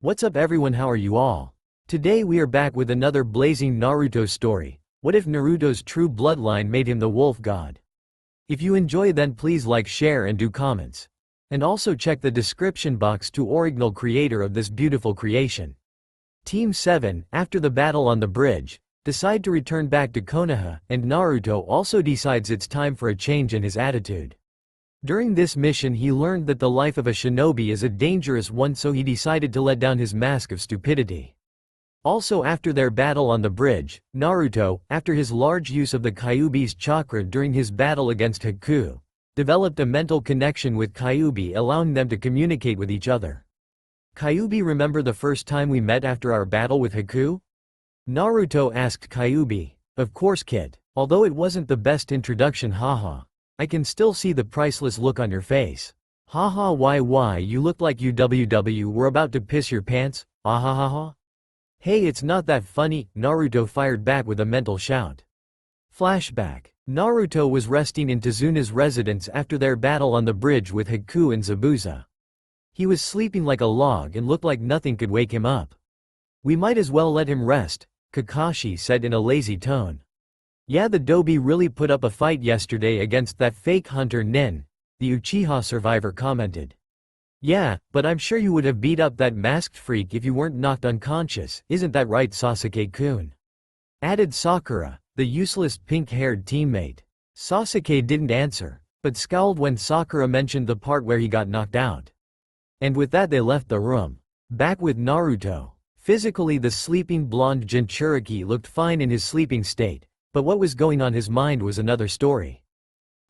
What's up everyone, how are you all? Today we are back with another blazing Naruto story. What if Naruto's true bloodline made him the wolf god? If you enjoy, then please like, share and do comments. And also check the description box to original creator of this beautiful creation. Team 7, after the battle on the bridge, decide to return back to Konoha, and Naruto also decides it's time for a change in his attitude. During this mission he learned that the life of a shinobi is a dangerous one, so he decided to let down his mask of stupidity. Also, after their battle on the bridge, Naruto, after his large use of the Kyuubi's chakra during his battle against Haku, developed a mental connection with Kyuubi, allowing them to communicate with each other. Kyuubi, remember the first time we met after our battle with Haku? Naruto asked Kyuubi. Of course kid. Although it wasn't the best introduction, haha. I can still see the priceless look on your face. Haha, why you looked like you were about to piss your pants, ahahaha. Hey, it's not that funny, Naruto fired back with a mental shout. Flashback. Naruto was resting in Tazuna's residence after their battle on the bridge with Haku and Zabuza. He was sleeping like a log and looked like nothing could wake him up. We might as well let him rest, Kakashi said in a lazy tone. Yeah, the Dobi really put up a fight yesterday against that fake hunter Nin, the Uchiha survivor commented. Yeah, but I'm sure you would have beat up that masked freak if you weren't knocked unconscious, isn't that right, Sasuke-kun? Added Sakura, the useless pink-haired teammate. Sasuke didn't answer, but scowled when Sakura mentioned the part where he got knocked out. And with that they left the room. Back with Naruto. Physically, the sleeping blonde Jinchuriki looked fine in his sleeping state, but what was going on his mind was another story.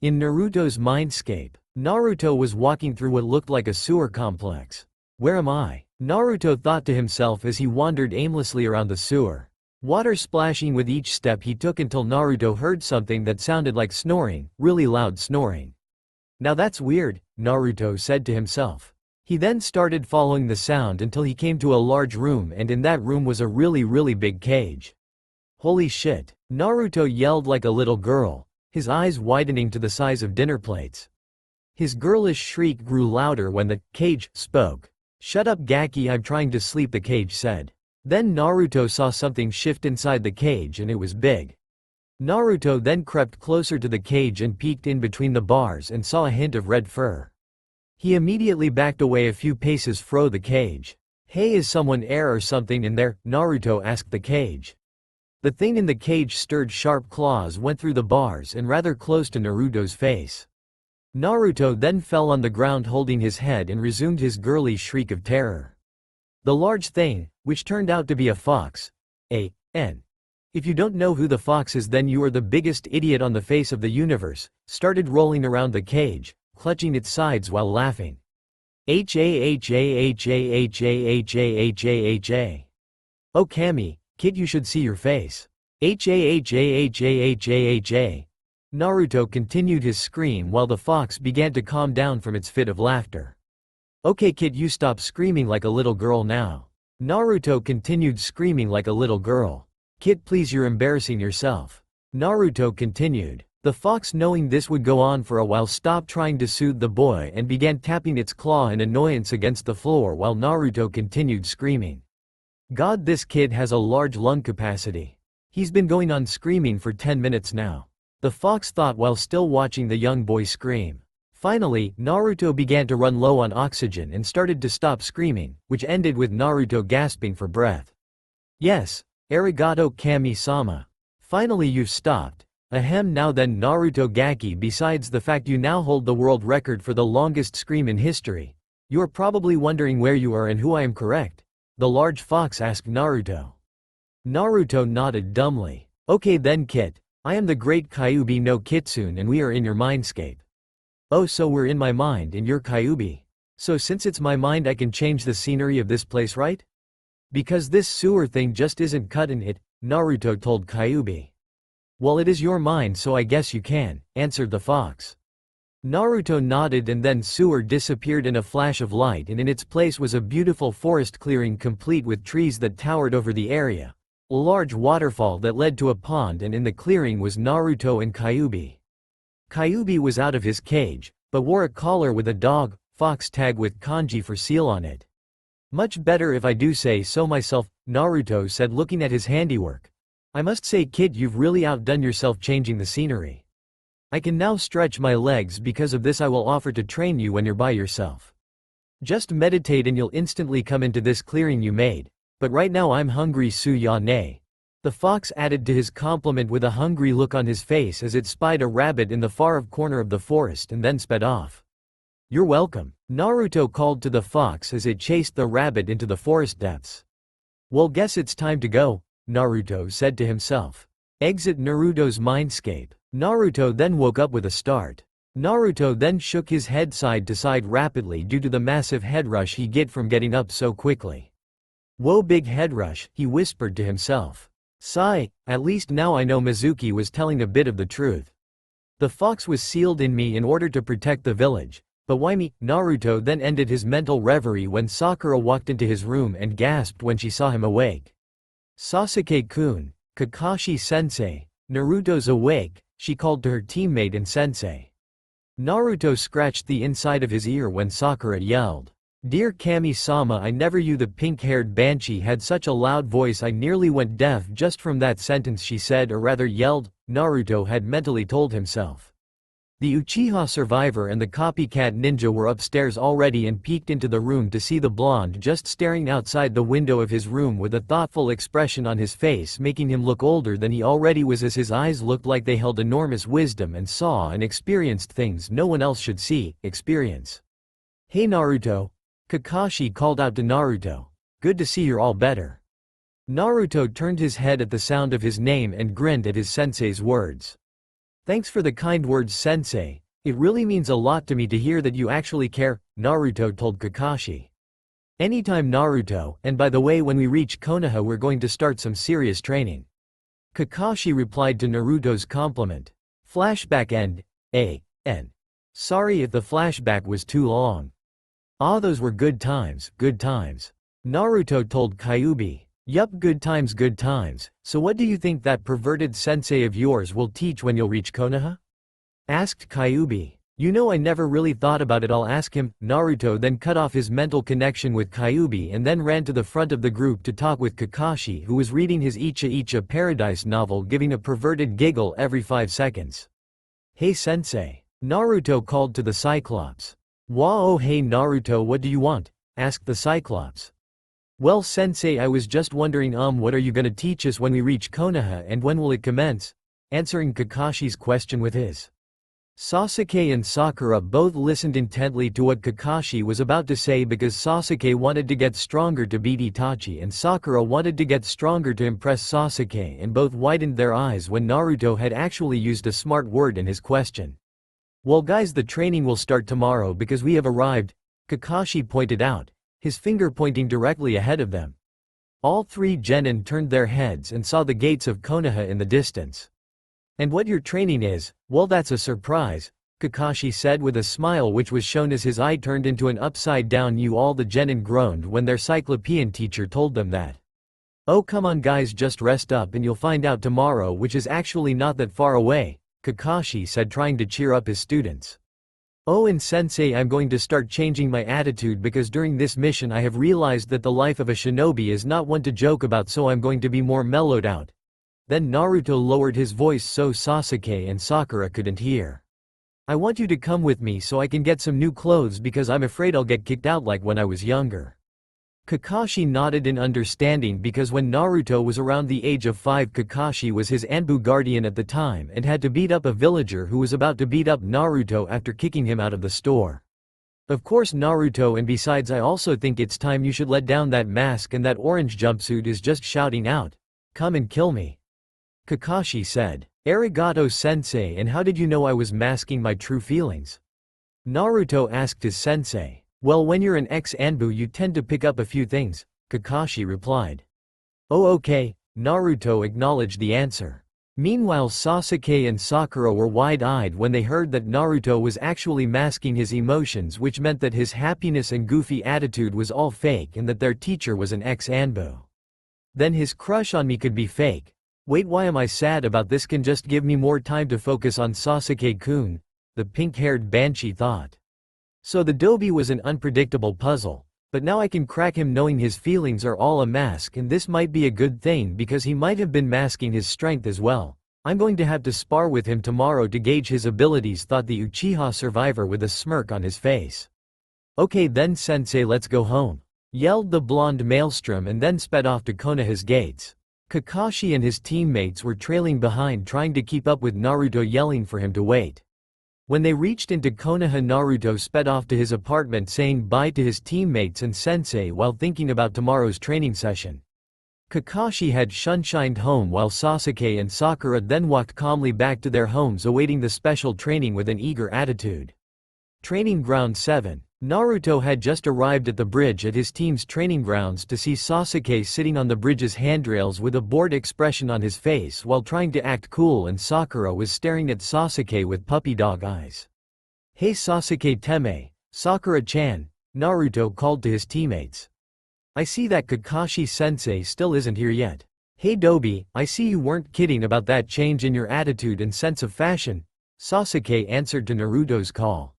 In Naruto's mindscape, Naruto was walking through what looked like a sewer complex. Where am I? Naruto thought to himself as he wandered aimlessly around the sewer. Water splashing with each step he took until Naruto heard something that sounded like snoring, really loud snoring. Now that's weird, Naruto said to himself. He then started following the sound until he came to a large room, and in that room was a really big cage. Holy shit, Naruto yelled like a little girl, his eyes widening to the size of dinner plates. His girlish shriek grew louder when the cage spoke. Shut up Gaki, I'm trying to sleep, the cage said. Then Naruto saw something shift inside the cage and it was big. Naruto then crept closer to the cage and peeked in between the bars and saw a hint of red fur. He immediately backed away a few paces from the cage. Hey, is someone air or something in there? Naruto asked the cage. The thing in the cage stirred, sharp claws went through the bars and rather close to Naruto's face. Naruto then fell on the ground holding his head and resumed his girly shriek of terror. The large thing, which turned out to be a fox, a.n. If you don't know who the fox is, then you are the biggest idiot on the face of the universe, started rolling around the cage, clutching its sides while laughing. Ha. Oh Kami, kid, you should see your face. Ha. Naruto continued his scream while the fox began to calm down from its fit of laughter. Okay kid, you stop screaming like a little girl now. Naruto continued screaming like a little girl. Kid, please, you're embarrassing yourself. Naruto continued. The fox, knowing this would go on for a while, stopped trying to soothe the boy and began tapping its claw in annoyance against the floor while Naruto continued screaming. God, this kid has a large lung capacity. He's been going on screaming for 10 minutes now. The fox thought while still watching the young boy scream. Finally, Naruto began to run low on oxygen and started to stop screaming, which ended with Naruto gasping for breath. Yes, arigato Kami-sama. Finally you've stopped. Ahem, now then Naruto Gaki, besides the fact you now hold the world record for the longest scream in history, you are probably wondering where you are and who I am, correct? The large fox asked Naruto. Naruto nodded dumbly. Okay then kid, I am the great Kyuubi no Kitsune and we are in your mindscape. Oh, so we're in my mind and you're Kyuubi. So since it's my mind I can change the scenery of this place, right? Because this sewer thing just isn't cutting it, Naruto told Kyuubi. Well, it is your mind, so I guess you can, answered the fox. Naruto nodded and then sewer disappeared in a flash of light and in its place was a beautiful forest clearing complete with trees that towered over the area, a large waterfall that led to a pond, and in the clearing was Naruto and Kyuubi. Kyuubi was out of his cage, but wore a collar with a dog, fox tag with kanji for seal on it. Much better if I do say so myself, Naruto said looking at his handiwork. I must say kid, you've really outdone yourself changing the scenery. I can now stretch my legs because of this. I will offer to train you when you're by yourself. Just meditate and you'll instantly come into this clearing you made. But right now I'm hungry Su-ya-ne. The fox added to his compliment with a hungry look on his face as it spied a rabbit in the far corner of the forest and then sped off. You're welcome, Naruto called to the fox as it chased the rabbit into the forest depths. Well, guess it's time to go, Naruto said to himself. Exit Naruto's mindscape. Naruto then woke up with a start. Naruto then shook his head side to side rapidly due to the massive head rush he get from getting up so quickly. Whoa, big head rush, he whispered to himself. Sigh, at least now I know Mizuki was telling a bit of the truth. The fox was sealed in me in order to protect the village. But why me? Naruto then ended his mental reverie when Sakura walked into his room and gasped when she saw him awake. Sasuke-kun, Kakashi-sensei, Naruto's awake, she called to her teammate and sensei. Naruto scratched the inside of his ear when Sakura yelled. Dear Kami-sama, I never knew the pink-haired banshee had such a loud voice. I nearly went deaf just from that sentence, she said, or rather yelled, Naruto had mentally told himself. The Uchiha survivor and the copycat ninja were upstairs already and peeked into the room to see the blonde just staring outside the window of his room with a thoughtful expression on his face, making him look older than he already was, as his eyes looked like they held enormous wisdom and saw and experienced things no one else should see, experience. Hey Naruto, Kakashi called out to Naruto. Good to see you're all better. Naruto turned his head at the sound of his name and grinned at his sensei's words. Thanks for the kind words, sensei. It really means a lot to me to hear that you actually care, Naruto told Kakashi. Anytime Naruto, and by the way, when we reach Konoha we're going to start some serious training. Kakashi replied to Naruto's compliment. Flashback end. N. Sorry if the flashback was too long. Ah, those were good times, Naruto told Kyuubi. Yup, good times. So what do you think that perverted sensei of yours will teach when you'll reach Konoha? Asked Kyuubi. You know, I never really thought about it, I'll ask him. Naruto then cut off his mental connection with Kyuubi and then ran to the front of the group to talk with Kakashi, who was reading his Icha Icha Paradise novel, giving a perverted giggle every 5 seconds. Hey sensei. Naruto called to the Cyclops. Wow, oh hey Naruto, what do you want? Asked the Cyclops. Well sensei, I was just wondering what are you gonna teach us when we reach Konoha and when will it commence? Answering Kakashi's question with his. Sasuke and Sakura both listened intently to what Kakashi was about to say because Sasuke wanted to get stronger to beat Itachi and Sakura wanted to get stronger to impress Sasuke, and both widened their eyes when Naruto had actually used a smart word in his question. Well guys, the training will start tomorrow because we have arrived, Kakashi pointed out, his finger pointing directly ahead of them. All 3 genin turned their heads and saw the gates of Konoha in the distance. And what your training is, well that's a surprise, Kakashi said with a smile which was shown as his eye turned into an upside-down U. All the genin groaned when their Cyclopean teacher told them that. Oh come on guys, just rest up and you'll find out tomorrow, which is actually not that far away, Kakashi said, trying to cheer up his students. Oh, and sensei, I'm going to start changing my attitude because during this mission I have realized that the life of a shinobi is not one to joke about, so I'm going to be more mellowed out. Then Naruto lowered his voice so Sasuke and Sakura couldn't hear. I want you to come with me so I can get some new clothes because I'm afraid I'll get kicked out like when I was younger. Kakashi nodded in understanding because when Naruto was around the age of 5, Kakashi was his Anbu guardian at the time and had to beat up a villager who was about to beat up Naruto after kicking him out of the store. Of course Naruto, and besides I also think it's time you should let down that mask, and that orange jumpsuit is just shouting out, "Come and kill me." Kakashi said. Arigato sensei, and how did you know I was masking my true feelings? Naruto asked his sensei. Well, when you're an ex-Anbu you tend to pick up a few things, Kakashi replied. Oh okay, Naruto acknowledged the answer. Meanwhile Sasuke and Sakura were wide-eyed when they heard that Naruto was actually masking his emotions, which meant that his happiness and goofy attitude was all fake and that their teacher was an ex-Anbu. Then his crush on me could be fake. Wait, why am I sad about this? Can just give me more time to focus on Sasuke-kun, the pink-haired banshee thought. So the Dobi was an unpredictable puzzle. But now I can crack him knowing his feelings are all a mask, and this might be a good thing because he might have been masking his strength as well. I'm going to have to spar with him tomorrow to gauge his abilities, thought the Uchiha survivor with a smirk on his face. Okay then sensei, let's go home, yelled the blonde maelstrom and then sped off to Konoha's gates. Kakashi and his teammates were trailing behind, trying to keep up with Naruto, yelling for him to wait. When they reached into Konoha, Naruto sped off to his apartment saying bye to his teammates and sensei while thinking about tomorrow's training session. Kakashi had shunshined home while Sasuke and Sakura then walked calmly back to their homes awaiting the special training with an eager attitude. Training Ground 7. Naruto had just arrived at the bridge at his team's training grounds to see Sasuke sitting on the bridge's handrails with a bored expression on his face while trying to act cool, and Sakura was staring at Sasuke with puppy dog eyes. Hey Sasuke Teme, Sakura-chan, Naruto called to his teammates. I see that Kakashi-sensei still isn't here yet. Hey Dobi, I see you weren't kidding about that change in your attitude and sense of fashion, Sasuke answered to Naruto's call.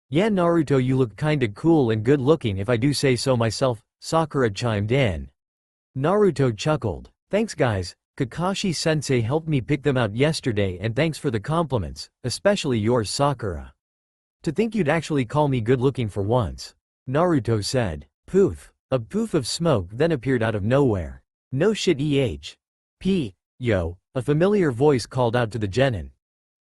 Yeah Naruto, you look kinda cool and good looking if I do say so myself, Sakura chimed in. Naruto chuckled. Thanks guys, Kakashi-sensei helped me pick them out yesterday and thanks for the compliments, especially yours Sakura. To think you'd actually call me good looking for once, Naruto said. Poof. A poof of smoke then appeared out of nowhere. No shit yo, a familiar voice called out to the genin.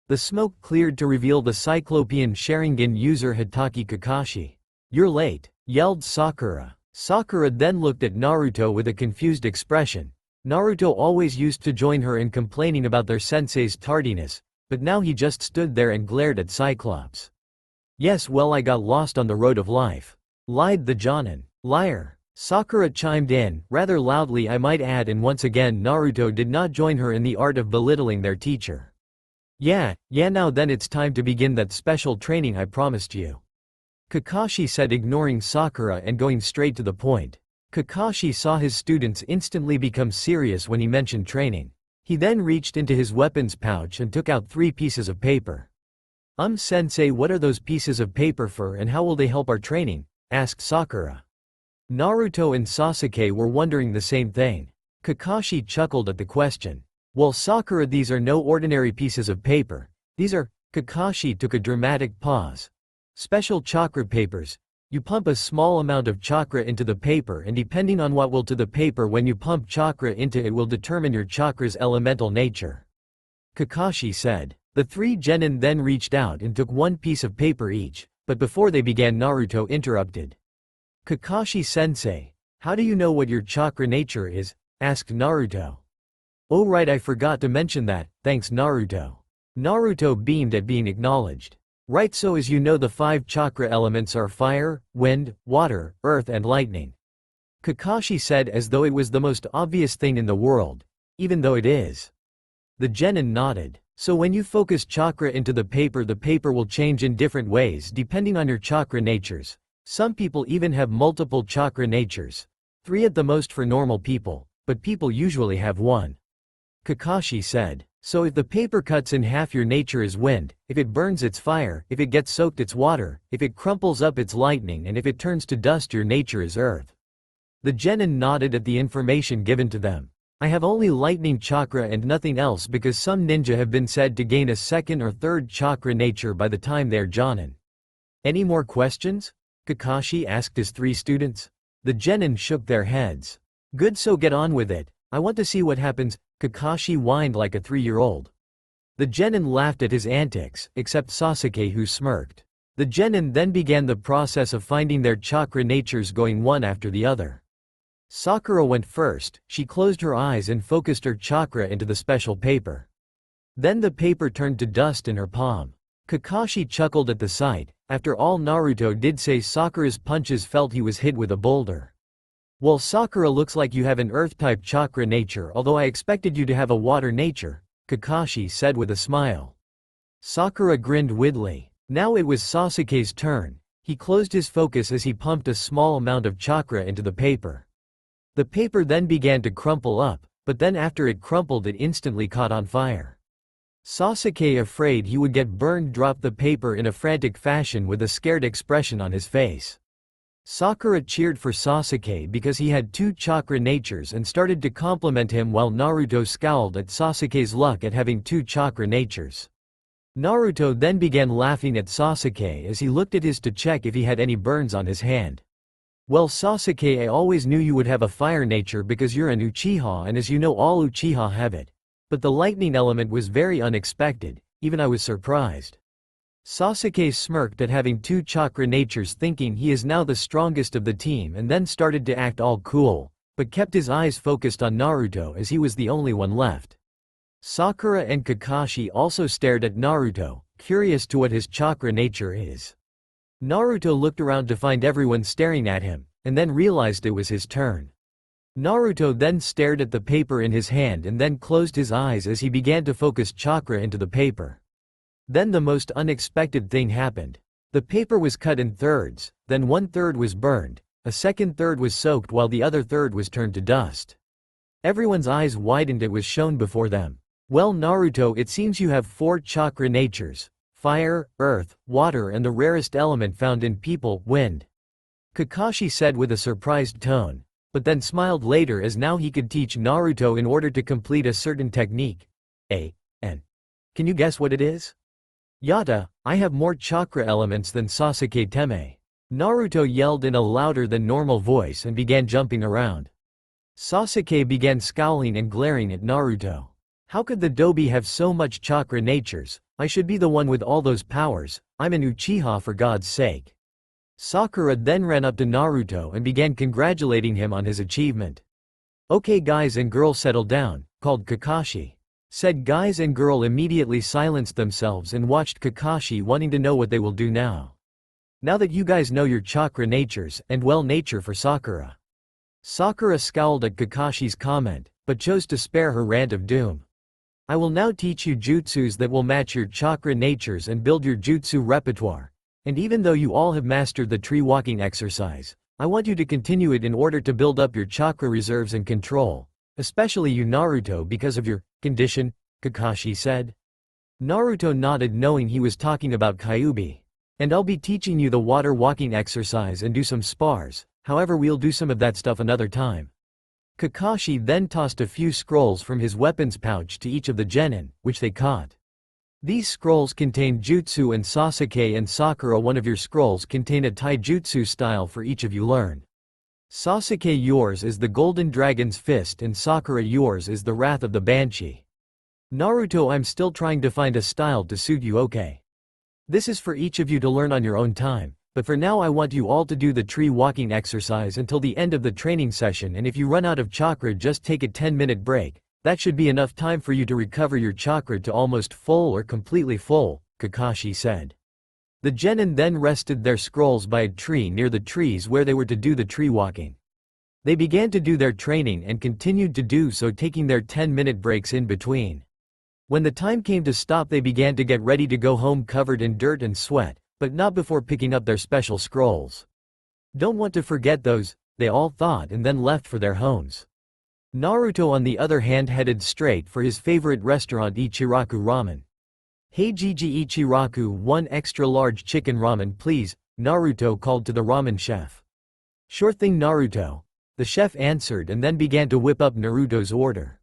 The smoke cleared to reveal the Cyclopean Sharingan user Hitaki Kakashi. You're late, yelled Sakura. Sakura then looked at Naruto with a confused expression. Naruto always used to join her in complaining about their sensei's tardiness, but now he just stood there and glared at Cyclops. Yes, well, I got lost on the road of life, lied the jonin. Liar. Sakura chimed in, rather loudly I might add, and once again Naruto did not join her in the art of belittling their teacher. Yeah, now then it's time to begin that special training I promised you, Kakashi said, ignoring Sakura and going straight to the point. Kakashi saw his students instantly become serious when he mentioned training. He then reached into his weapons pouch and took out 3 pieces of paper. Sensei, what are those pieces of paper for and how will they help our training? Asked Sakura. Naruto and Sasuke were wondering the same thing. Kakashi chuckled at the question. Well Sakura, these are no ordinary pieces of paper. These are, Kakashi took a dramatic pause, special chakra papers. You pump a small amount of chakra into the paper and depending on what will to the paper when you pump chakra into it will determine your chakra's elemental nature, Kakashi said. The 3 genin then reached out and took 1 piece of paper each, but before they began Naruto interrupted. Kakashi-sensei, how do you know what your chakra nature is? Asked Naruto. Oh right, I forgot to mention that, thanks Naruto. Naruto beamed at being acknowledged. Right, so as you know the 5 chakra elements are fire, wind, water, earth and lightning, Kakashi said as though it was the most obvious thing in the world, even though it is. The genin nodded. So when you focus chakra into the paper will change in different ways depending on your chakra natures. Some people even have multiple chakra natures. 3 at the most for normal people, but people usually have 1. Kakashi said. So if the paper cuts in half, your nature is wind, if it burns it's fire, if it gets soaked it's water, if it crumples up it's lightning, and if it turns to dust your nature is earth. The genin nodded at the information given to them. I have only lightning chakra and nothing else because some ninja have been said to gain a 2nd or 3rd chakra nature by the time they're jonin. Any more questions? Kakashi asked his 3 students. The genin shook their heads. Good, so get on with it. I want to see what happens, Kakashi whined like a 3-year-old. The genin laughed at his antics, except Sasuke, who smirked. The genin then began the process of finding their chakra natures, going one after the other. Sakura went first. She closed her eyes and focused her chakra into the special paper. Then the paper turned to dust in her palm. Kakashi chuckled at the sight. After all, Naruto did say Sakura's punches felt he was hit with a boulder. Well, Sakura, looks like you have an earth-type chakra nature, although I expected you to have a water nature, Kakashi said with a smile. Sakura grinned widely. Now it was Sasuke's turn. He closed his focus as he pumped a small amount of chakra into the paper. The paper then began to crumple up, but then after it crumpled it instantly caught on fire. Sasuke, afraid he would get burned, dropped the paper in a frantic fashion with a scared expression on his face. Sakura cheered for Sasuke because he had 2 chakra natures and started to compliment him while Naruto scowled at Sasuke's luck at having 2 chakra natures. Naruto then began laughing at Sasuke as he looked at his to check if he had any burns on his hand. Well, Sasuke, I always knew you would have a fire nature because you're an Uchiha, and as you know all Uchiha have it. But the lightning element was very unexpected, even I was surprised. Sasuke smirked at having 2 chakra natures, thinking he is now the strongest of the team, and then started to act all cool, but kept his eyes focused on Naruto as he was the only one left. Sakura and Kakashi also stared at Naruto, curious to what his chakra nature is. Naruto looked around to find everyone staring at him, and then realized it was his turn. Naruto then stared at the paper in his hand and then closed his eyes as he began to focus chakra into the paper. Then the most unexpected thing happened. The paper was cut in thirds, then 1/3 was burned, a second third was soaked while the other third was turned to dust. Everyone's eyes widened, it was shown before them. Well, Naruto, it seems you have 4 chakra natures: fire, earth, water, and the rarest element found in people, wind. Kakashi said with a surprised tone, but then smiled later as now he could teach Naruto in order to complete a certain technique. Can you guess what it is? Yata, I have more chakra elements than Sasuke Teme. Naruto yelled in a louder than normal voice and began jumping around. Sasuke began scowling and glaring at Naruto. How could the Dobi have so much chakra natures? I should be the one with all those powers. I'm an Uchiha, for God's sake. Sakura then ran up to Naruto and began congratulating him on his achievement. Okay guys and girl, settle down, called Kakashi. Said guys and girl immediately silenced themselves and watched Kakashi, wanting to know what they will do now. Now that you guys know your chakra natures, and well, nature for Sakura. Sakura scowled at Kakashi's comment, but chose to spare her rant of doom. I will now teach you jutsus that will match your chakra natures and build your jutsu repertoire. And even though you all have mastered the tree walking exercise, I want you to continue it in order to build up your chakra reserves and control. Especially you, Naruto, because of your condition, Kakashi said. Naruto nodded, knowing he was talking about Kyuubi. And I'll be teaching you the water walking exercise and do some spars, however we'll do some of that stuff another time. Kakashi then tossed a few scrolls from his weapons pouch to each of the genin, which they caught. These scrolls contain jutsu, and Sasuke and Sakura, one of your scrolls contain a taijutsu style for each of you learn. Sasuke, yours is the Golden Dragon's Fist, and Sakura, yours is the Wrath of the Banshee. Naruto, I'm still trying to find a style to suit you, okay? This is for each of you to learn on your own time, but for now I want you all to do the tree walking exercise until the end of the training session, and if you run out of chakra, just take a 10-minute break. That should be enough time for you to recover your chakra to almost full or completely full, Kakashi said. The genin then rested their scrolls by a tree near the trees where they were to do the tree walking. They began to do their training and continued to do so, taking their 10-minute breaks in between. When the time came to stop, they began to get ready to go home covered in dirt and sweat, but not before picking up their special scrolls. Don't want to forget those, they all thought, and then left for their homes. Naruto, on the other hand, headed straight for his favorite restaurant, Ichiraku Ramen. Hey Gigi, Ichiraku, 1 extra large chicken ramen please, Naruto called to the ramen chef. Sure thing, Naruto. The chef answered and then began to whip up Naruto's order.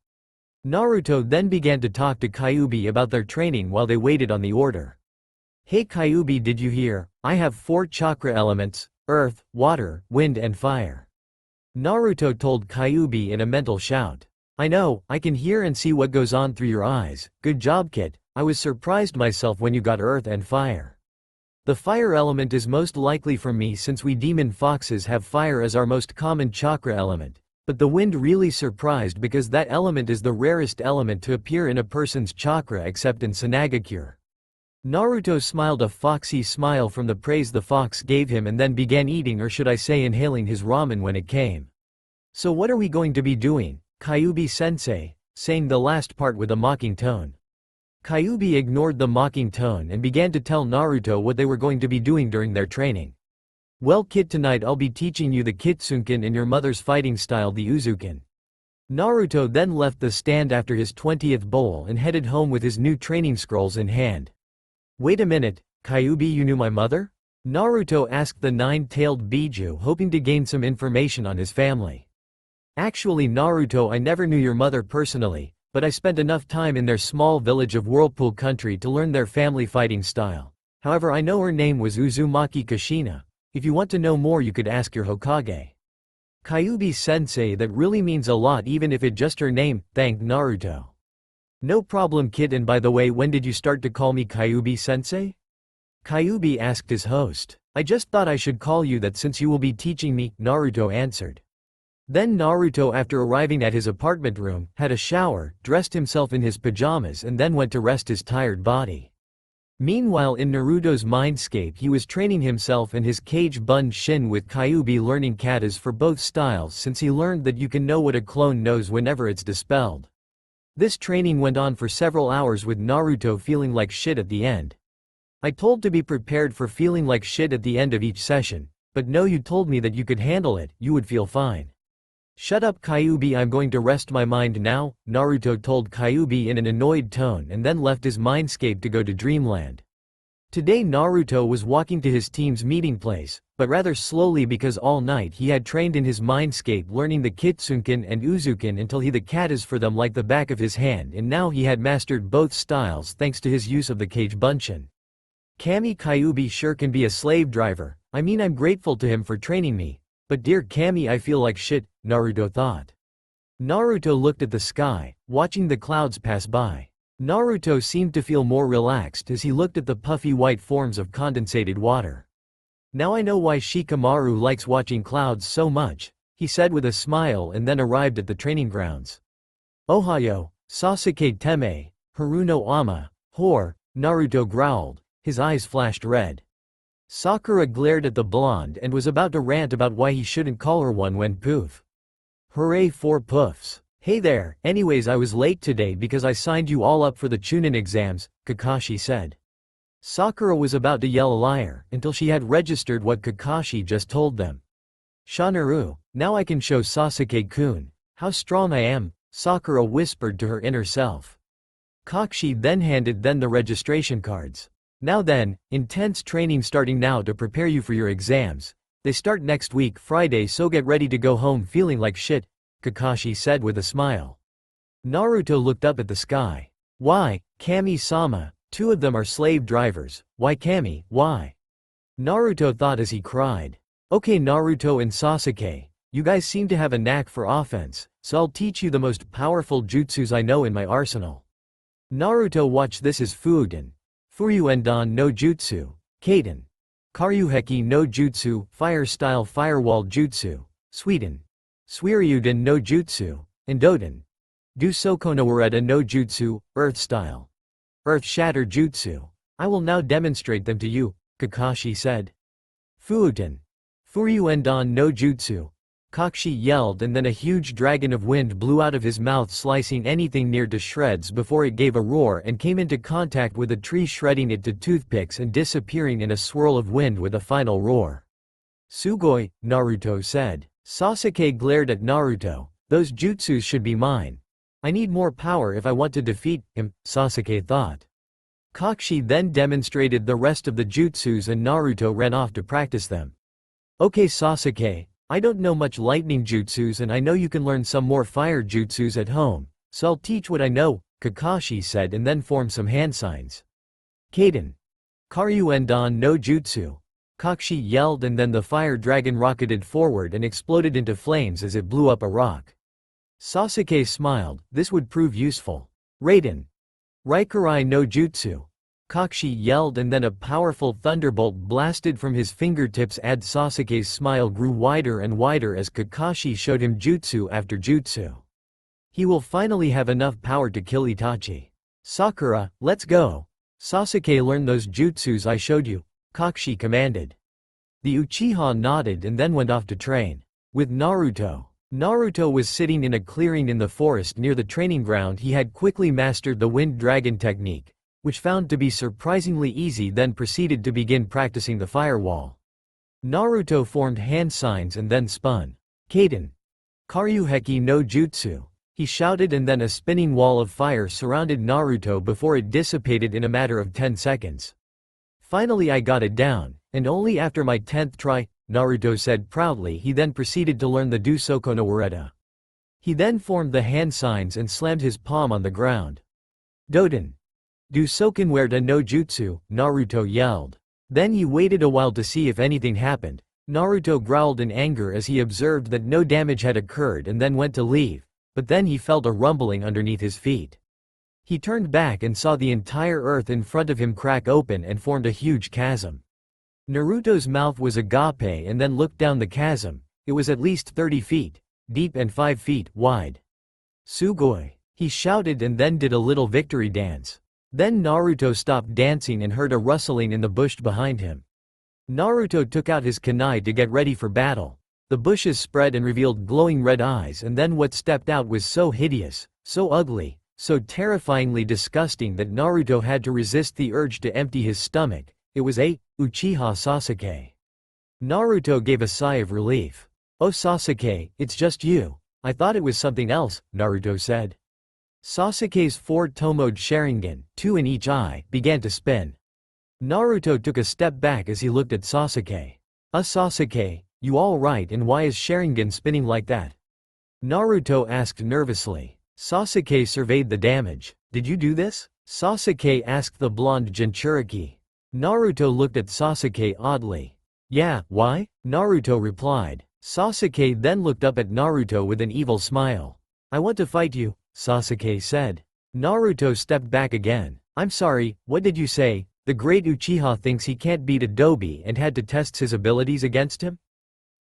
Naruto then began to talk to Kyuubi about their training while they waited on the order. Hey Kyuubi, did you hear? I have 4 chakra elements: earth, water, wind and fire. Naruto told Kyuubi in a mental shout. I know, I can hear and see what goes on through your eyes. Good job, kid. I was surprised myself when you got earth and fire. The fire element is most likely from me, since we demon foxes have fire as our most common chakra element. But the wind really surprised because that element is the rarest element to appear in a person's chakra except in Sanagakure. Naruto smiled a foxy smile from the praise the fox gave him and then began eating, or should I say inhaling, his ramen when it came. So what are we going to be doing, Kyuubi-sensei? Saying the last part with a mocking tone. Kyuubi ignored the mocking tone and began to tell Naruto what they were going to be doing during their training. Well kid, tonight I'll be teaching you the Kitsuken in your mother's fighting style, the Uzuken. Naruto then left the stand after his 20th bowl and headed home with his new training scrolls in hand. Wait a minute, Kyuubi, you knew my mother? Naruto asked the nine-tailed Biju, hoping to gain some information on his family. Actually, Naruto, I never knew your mother personally, but I spent enough time in their small village of Whirlpool Country to learn their family fighting style. However, I know her name was Uzumaki Kushina. If you want to know more, you could ask your Hokage. Kyuubi-sensei, that really means a lot even if it's just her name, thanked Naruto. No problem, kid, and by the way, when did you start to call me Kyuubi-sensei? Kyuubi asked his host. I just thought I should call you that since you will be teaching me, Naruto answered. Then Naruto, after arriving at his apartment room, had a shower, dressed himself in his pajamas and then went to rest his tired body. Meanwhile, in Naruto's mindscape, he was training himself and his cage bun Shin with Kyuubi, learning katas for both styles since he learned that you can know what a clone knows whenever it's dispelled. This training went on for several hours with Naruto feeling like shit at the end. I told to be prepared for feeling like shit at the end of each session, but no, you told me that you could handle it, you would feel fine. Shut up, Kyuubi, I'm going to rest my mind now, Naruto told Kyuubi in an annoyed tone and then left his mindscape to go to Dreamland. Today Naruto was walking to his team's meeting place, but rather slowly because all night he had trained in his mindscape, learning the Kitsuken and Uzuken until he the katas for them like the back of his hand, and now he had mastered both styles thanks to his use of the cage bunshin. Kami, Kyuubi sure can be a slave driver, I mean I'm grateful to him for training me. But dear Kami, I feel like shit, Naruto thought. Naruto looked at the sky, watching the clouds pass by. Naruto seemed to feel more relaxed as he looked at the puffy white forms of condensated water. Now I know why Shikamaru likes watching clouds so much, he said with a smile and then arrived at the training grounds. Ohayo, Sasuke Teme, Haruno Ama, whore, Naruto growled, his eyes flashed red. Sakura glared at the blonde and was about to rant about why he shouldn't call her one when poof. Hooray for poofs. Hey there, anyways I was late today because I signed you all up for the Chunin exams, Kakashi said. Sakura was about to yell a liar, until she had registered what Kakashi just told them. Shanaru, now I can show Sasuke-kun how strong I am, Sakura whispered to her inner self. Kakashi then handed the registration cards. Now then, intense training starting now to prepare you for your exams. They start next week Friday, so get ready to go home feeling like shit, Kakashi said with a smile. Naruto looked up at the sky. Why, Kami-sama, two of them are slave drivers, why Kami, why? Naruto thought as he cried. Okay Naruto and Sasuke, you guys seem to have a knack for offense, so I'll teach you the most powerful jutsus I know in my arsenal. Naruto watched this as Fuuden. Furyuendan no Jutsu, Kaden. Karyuheki no Jutsu, Fire-style Firewall Jutsu, Sweden. Suiryuden no Jutsu, Indoden. Dusokonowareta no Jutsu, Earth-style. Earth-shatter Jutsu. I will now demonstrate them to you, Kakashi said. Fuuten. Furyuendan no Jutsu. Kakashi yelled, and then a huge dragon of wind blew out of his mouth, slicing anything near to shreds before it gave a roar and came into contact with a tree, shredding it to toothpicks and disappearing in a swirl of wind with a final roar. Sugoi, Naruto said. Sasuke glared at Naruto. Those jutsus should be mine. I need more power if I want to defeat him, Sasuke thought. Kakashi then demonstrated the rest of the jutsus and Naruto ran off to practice them. Okay Sasuke, I don't know much lightning jutsus and I know you can learn some more fire jutsus at home, so I'll teach what I know, Kakashi said and then formed some hand signs. Kaden. Karyuendan no Jutsu. Kakashi yelled and then the fire dragon rocketed forward and exploded into flames as it blew up a rock. Sasuke smiled, this would prove useful. Raiden. Raikurai no Jutsu. Kakashi yelled and then a powerful thunderbolt blasted from his fingertips. Sasuke's smile grew wider and wider as Kakashi showed him jutsu after jutsu. He will finally have enough power to kill Itachi. Sakura, let's go. Sasuke, learn those jutsus I showed you, Kakashi commanded. The Uchiha nodded and then went off to train. With Naruto. Naruto was sitting in a clearing in the forest near the training ground. He had quickly mastered the wind dragon technique, which found to be surprisingly easy, then proceeded to begin practicing the firewall. Naruto formed hand signs and then spun. Kaden. Karyuheki no Jutsu. He shouted and then a spinning wall of fire surrounded Naruto before it dissipated in a matter of 10 seconds. Finally I got it down, and only after my 10th try, Naruto said proudly. He then proceeded to learn the Dusoko no Wareta. He then formed the hand signs and slammed his palm on the ground. Doden. Dusoken Wareta no Jutsu, Naruto yelled. Then he waited a while to see if anything happened. Naruto growled in anger as he observed that no damage had occurred and then went to leave, but then he felt a rumbling underneath his feet. He turned back and saw the entire earth in front of him crack open and formed a huge chasm. Naruto's mouth was agape and then looked down the chasm. It was at least 30 feet deep and 5 feet wide. Sugoi! He shouted and then did a little victory dance. Then Naruto stopped dancing and heard a rustling in the bush behind him. Naruto took out his kunai to get ready for battle. The bushes spread and revealed glowing red eyes, and then what stepped out was so hideous, so ugly, so terrifyingly disgusting that Naruto had to resist the urge to empty his stomach. It was Uchiha Sasuke. Naruto gave a sigh of relief. "Oh Sasuke, it's just you. I thought it was something else," Naruto said. Sasuke's 4 Tomoed Sharingan, 2 in each eye, began to spin. Naruto took a step back as he looked at Sasuke. Sasuke, you all right, and why is Sharingan spinning like that?" Naruto asked nervously. Sasuke surveyed the damage. "Did you do this?" Sasuke asked the blonde Jinchuriki. Naruto looked at Sasuke oddly. "Yeah, why?" Naruto replied. Sasuke then looked up at Naruto with an evil smile. "I want to fight you," Sasuke said. Naruto stepped back again. "I'm sorry, what did you say? The great Uchiha thinks he can't beat Adobe and had to test his abilities against him?"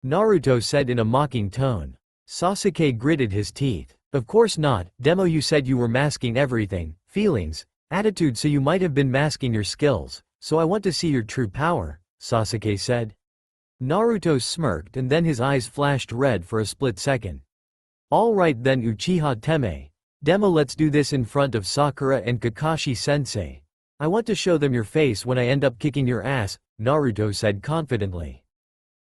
Naruto said in a mocking tone. Sasuke gritted his teeth. "Of course not, Demo. You said you were masking everything, feelings, attitude, so you might have been masking your skills, so I want to see your true power," Sasuke said. Naruto smirked and then his eyes flashed red for a split second. "All right then Uchiha Teme. Demo, let's do this in front of Sakura and Kakashi sensei. I want to show them your face when I end up kicking your ass," Naruto said confidently.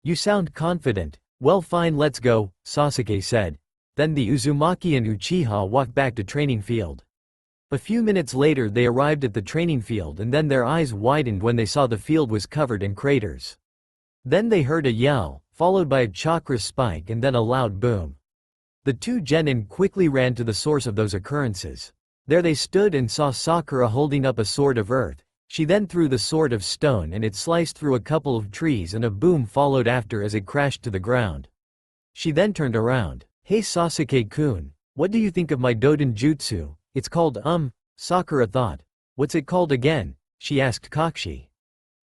"You sound confident. Well fine, let's go," Sasuke said. Then the Uzumaki and Uchiha walked back to training field. A few minutes later they arrived at the training field, and then their eyes widened when they saw the field was covered in craters. Then they heard a yell, followed by a chakra spike and then a loud boom. The 2 genin quickly ran to the source of those occurrences. There they stood and saw Sakura holding up a sword of earth. She then threw the sword of stone and it sliced through a couple of trees, and a boom followed after as it crashed to the ground. She then turned around. "Hey Sasuke-kun, what do you think of my Doden Jutsu? It's called Sakura thought. "What's it called again?" she asked Kakashi.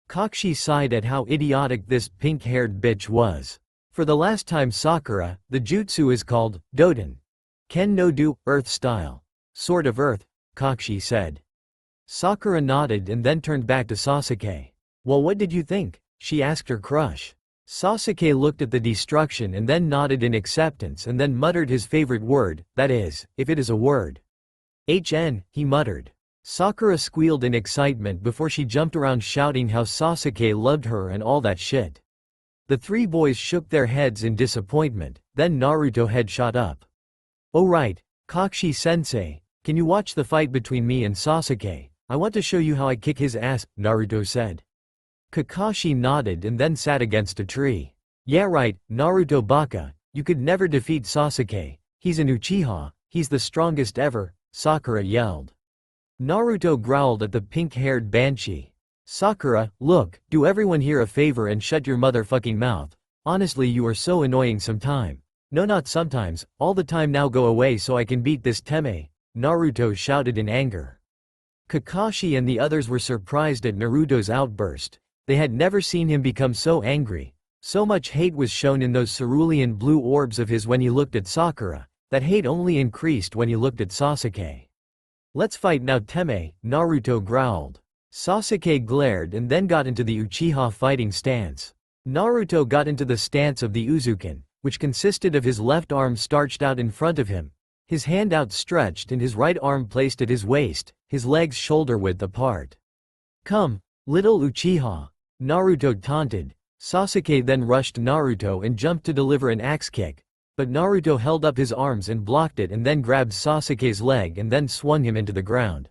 Kakashi sighed at how idiotic this pink-haired bitch was. "For the last time Sakura, the jutsu is called Doden. Ken no Do, Earth style. Sword of Earth," Kakashi said. Sakura nodded and then turned back to Sasuke. "Well, what did you think?" she asked her crush. Sasuke looked at the destruction and then nodded in acceptance and then muttered his favorite word, that is, if it is a word. He muttered. Sakura squealed in excitement before she jumped around shouting how Sasuke loved her and all that shit. The 3 boys shook their heads in disappointment. Then Naruto's head shot up. "Oh right, Kakashi sensei, can you watch the fight between me and Sasuke? I want to show you how I kick his ass," Naruto said. Kakashi nodded and then sat against a tree. "Yeah right, Naruto baka, you could never defeat Sasuke. He's an Uchiha, he's the strongest ever," Sakura yelled. Naruto growled at the pink-haired banshee. "Sakura, look, do everyone here a favor and shut your motherfucking mouth. Honestly, you are so annoying sometime. No, not sometimes, all the time. Now go away so I can beat this Teme," Naruto shouted in anger. Kakashi and the others were surprised at Naruto's outburst. They had never seen him become so angry. So much hate was shown in those cerulean blue orbs of his when he looked at Sakura. That hate only increased when he looked at Sasuke. "Let's fight now Teme," Naruto growled. Sasuke glared and then got into the Uchiha fighting stance. Naruto got into the stance of the Uzuken, which consisted of his left arm starched out in front of him, his hand outstretched and his right arm placed at his waist, his legs shoulder-width apart. "Come, little Uchiha," Naruto taunted. Sasuke then rushed Naruto and jumped to deliver an axe kick, but Naruto held up his arms and blocked it and then grabbed Sasuke's leg and then swung him into the ground.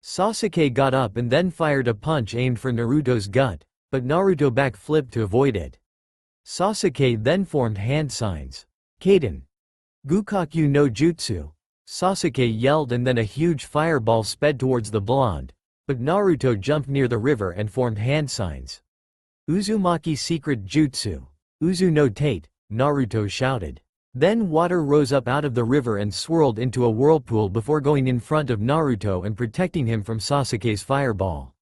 Sasuke got up and then fired a punch aimed for Naruto's gut, but Naruto backflipped to avoid it. Sasuke then formed hand signs. Kaden. Gukakyu no Jutsu. Sasuke yelled and then a huge fireball sped towards the blonde, but Naruto jumped near the river and formed hand signs. Uzumaki secret jutsu. Uzu no Tate, Naruto shouted. Then water rose up out of the river and swirled into a whirlpool before going in front of Naruto and protecting him from Sasuke's fireball.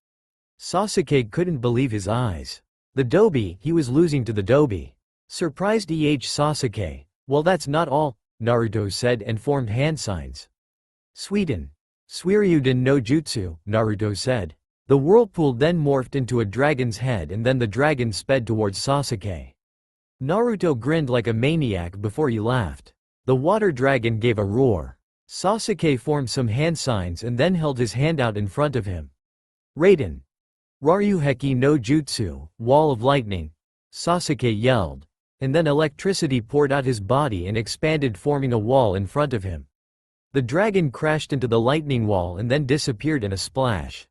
Sasuke couldn't believe his eyes. The Dobi, he was losing to the Dobi. Surprised Sasuke. Well, that's not all, Naruto said and formed hand signs. Suiden. Suiryuden no Jutsu, Naruto said. The whirlpool then morphed into a dragon's head and then the dragon sped towards Sasuke. Naruto grinned like a maniac before he laughed. The water dragon gave a roar. Sasuke formed some hand signs and then held his hand out in front of him. Raiden. Raryuheki no Jutsu, wall of lightning. Sasuke yelled. And then electricity poured out his body and expanded, forming a wall in front of him. The dragon crashed into the lightning wall and then disappeared in a splash.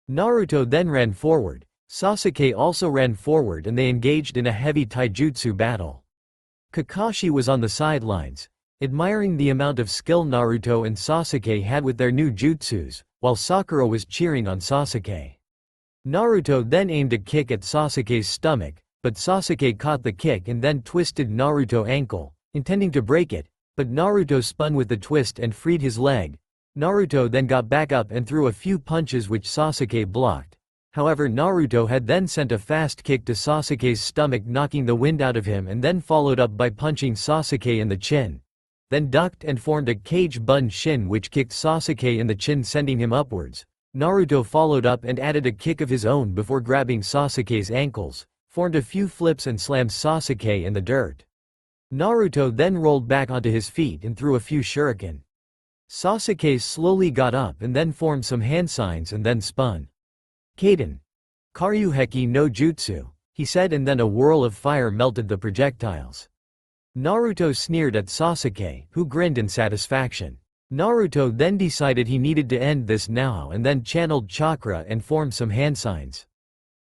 Naruto then ran forward. Sasuke also ran forward and they engaged in a heavy taijutsu battle. Kakashi was on the sidelines, admiring the amount of skill Naruto and Sasuke had with their new jutsus, while Sakura was cheering on Sasuke. Naruto then aimed a kick at Sasuke's stomach, but Sasuke caught the kick and then twisted Naruto's ankle, intending to break it, but Naruto spun with the twist and freed his leg. Naruto then got back up and threw a few punches which Sasuke blocked. However, Naruto had then sent a fast kick to Sasuke's stomach, knocking the wind out of him, and then followed up by punching Sasuke in the chin. Then ducked and formed a cage bun shin which kicked Sasuke in the chin, sending him upwards. Naruto followed up and added a kick of his own before grabbing Sasuke's ankles, formed a few flips and slammed Sasuke in the dirt. Naruto then rolled back onto his feet and threw a few shuriken. Sasuke slowly got up and then formed some hand signs and then spun. Kaden. Karyuheki no Jutsu, he said, and then a whirl of fire melted the projectiles. Naruto sneered at Sasuke, who grinned in satisfaction. Naruto then decided he needed to end this now and then channeled chakra and formed some hand signs.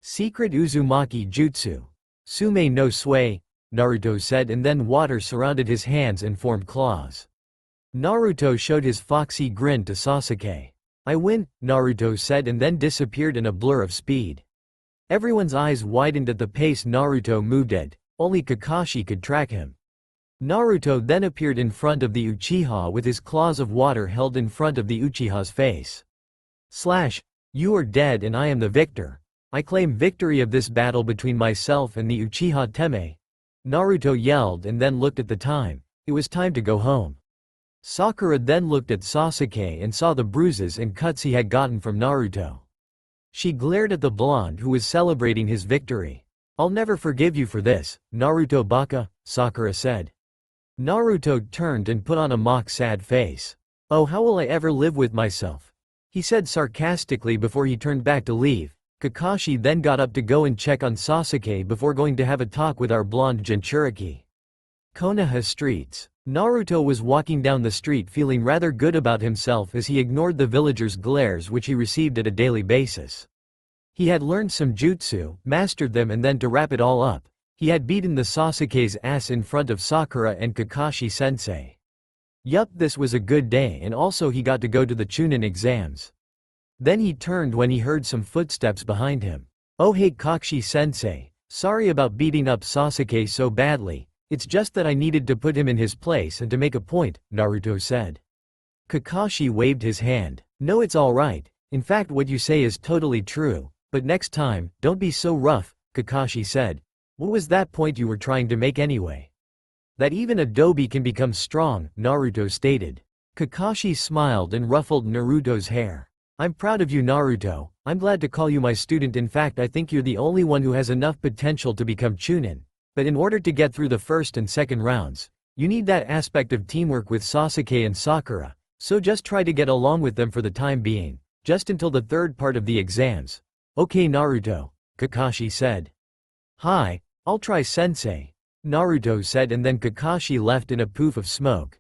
Secret Uzumaki Jutsu. Sume no Sui, Naruto said, and then water surrounded his hands and formed claws. Naruto showed his foxy grin to Sasuke. I win, Naruto said, and then disappeared in a blur of speed. Everyone's eyes widened at the pace Naruto moved at, only Kakashi could track him. Naruto then appeared in front of the Uchiha with his claws of water held in front of the Uchiha's face. You are dead and I am the victor. I claim victory of this battle between myself and the Uchiha Teme. Naruto yelled and then looked at the time. It was time to go home. Sakura then looked at Sasuke and saw the bruises and cuts he had gotten from Naruto. She glared at the blonde who was celebrating his victory. I'll never forgive you for this, Naruto baka, Sakura said. Naruto turned and put on a mock sad face. Oh, how will I ever live with myself? He said sarcastically before he turned back to leave. Kakashi then got up to go and check on Sasuke before going to have a talk with our blonde Jinchuriki. Konoha streets. Naruto was walking down the street feeling rather good about himself as he ignored the villagers' glares which he received at a daily basis. He had learned some jutsu, mastered them, and then to wrap it all up, he had beaten the Sasuke's ass in front of Sakura and Kakashi sensei. Yup, this was a good day, and also he got to go to the Chunin exams. Then he turned when he heard some footsteps behind him. Oh hey Kakashi sensei, sorry about beating up Sasuke so badly. It's just that I needed to put him in his place and to make a point, Naruto said. Kakashi waved his hand. No, it's alright. In fact, what you say is totally true. But next time, don't be so rough, Kakashi said. What was that point you were trying to make anyway? That even a Dobi can become strong, Naruto stated. Kakashi smiled and ruffled Naruto's hair. I'm proud of you, Naruto. I'm glad to call you my student. In fact, I think you're the only one who has enough potential to become Chunin. But in order to get through the first and second rounds, you need that aspect of teamwork with Sasuke and Sakura, so just try to get along with them for the time being, just until the third part of the exams. Okay Naruto, Kakashi said. Hi, I'll try sensei, Naruto said, and then Kakashi left in a poof of smoke.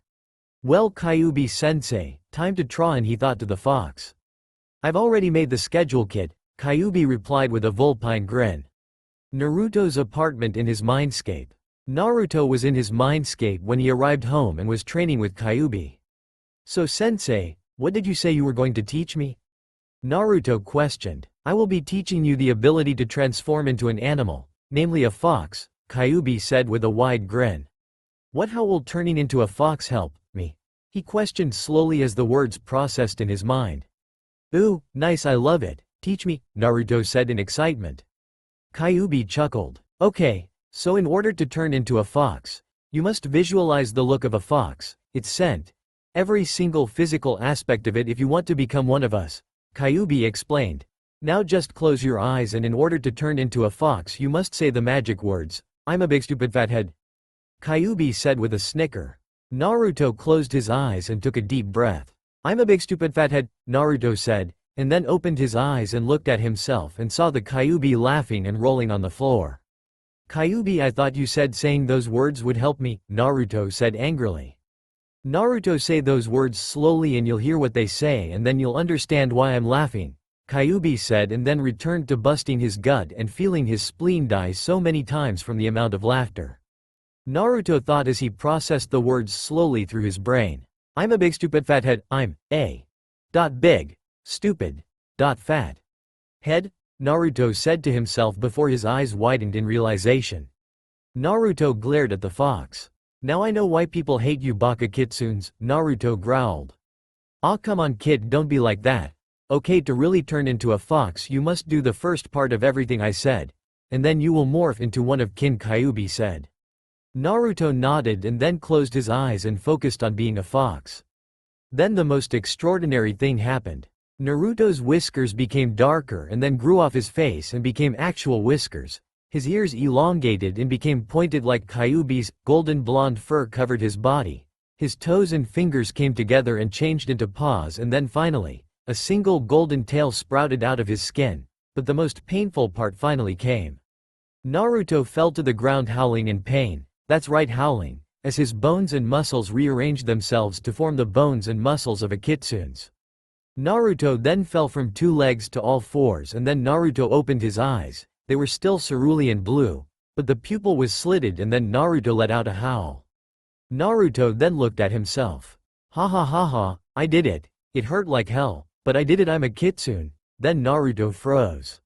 Well Kyuubi sensei, time to try, and he thought to the fox. I've already made the schedule, kid, Kyuubi replied with a vulpine grin. Naruto's apartment in his mindscape. Naruto was in his mindscape when he arrived home and was training with Kyuubi. So sensei, what did you say you were going to teach me? Naruto questioned. I will be teaching you the ability to transform into an animal, namely a fox, Kyuubi said with a wide grin. What, how will turning into a fox help me? He questioned slowly as the words processed in his mind. Ooh, nice, I love it, teach me, Naruto said in excitement. Kyuubi chuckled. Okay, so in order to turn into a fox, you must visualize the look of a fox, its scent, every single physical aspect of it if you want to become one of us, Kyuubi explained. Now just close your eyes and in order to turn into a fox you must say the magic words, I'm a big stupid fathead. Kyuubi said with a snicker. Naruto closed his eyes and took a deep breath. I'm a big stupid fathead, Naruto said, and then opened his eyes and looked at himself and saw the Kyuubi laughing and rolling on the floor. Kyuubi, I thought you said saying those words would help me, Naruto said angrily. Naruto, say those words slowly and you'll hear what they say and then you'll understand why I'm laughing, Kyuubi said and then returned to busting his gut and feeling his spleen die so many times from the amount of laughter. Naruto thought as he processed the words slowly through his brain. I'm a big stupid fathead, I'm a big, stupid, fat head, Naruto said to himself before his eyes widened in realization. Naruto glared at the fox. Now I know why people hate you baka kitsunes, Naruto growled. Aw come on kid, don't be like that. Okay, to really turn into a fox you must do the first part of everything I said, and then you will morph into one of kin, Kyuubi said. Naruto nodded and then closed his eyes and focused on being a fox. Then the most extraordinary thing happened. Naruto's whiskers became darker and then grew off his face and became actual whiskers. His ears elongated and became pointed like Kyuubi's, golden blonde fur covered his body. His toes and fingers came together and changed into paws and then finally, a single golden tail sprouted out of his skin, but the most painful part finally came. Naruto fell to the ground howling in pain, that's right, howling, as his bones and muscles rearranged themselves to form the bones and muscles of a kitsune's. Naruto then fell from 2 legs to all 4s and then Naruto opened his eyes. They were still cerulean blue, but the pupil was slitted and then Naruto let out a howl. Naruto then looked at himself. Ha ha ha ha, I did it. It hurt like hell, but I did it, I'm a kitsune. Then Naruto froze.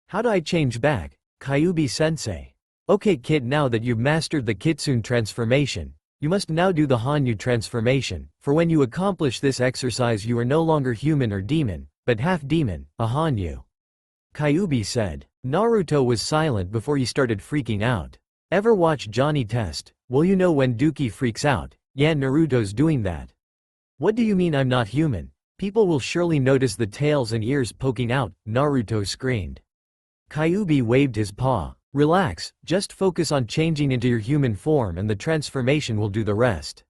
How do I change back, Kyuubi sensei? Okay kid, now that you've mastered the kitsune transformation, you must now do the Hanyu transformation, for when you accomplish this exercise you are no longer human or demon, but half demon, a Hanyu. Kyuubi said. Naruto was silent before he started freaking out. Ever watch Johnny Test? Well, you know when Dookie freaks out, yeah, Naruto's doing that. What do you mean I'm not human? People will surely notice the tails and ears poking out, Naruto screamed. Kyuubi waved his paw. Relax, just focus on changing into your human form and the transformation will do the rest.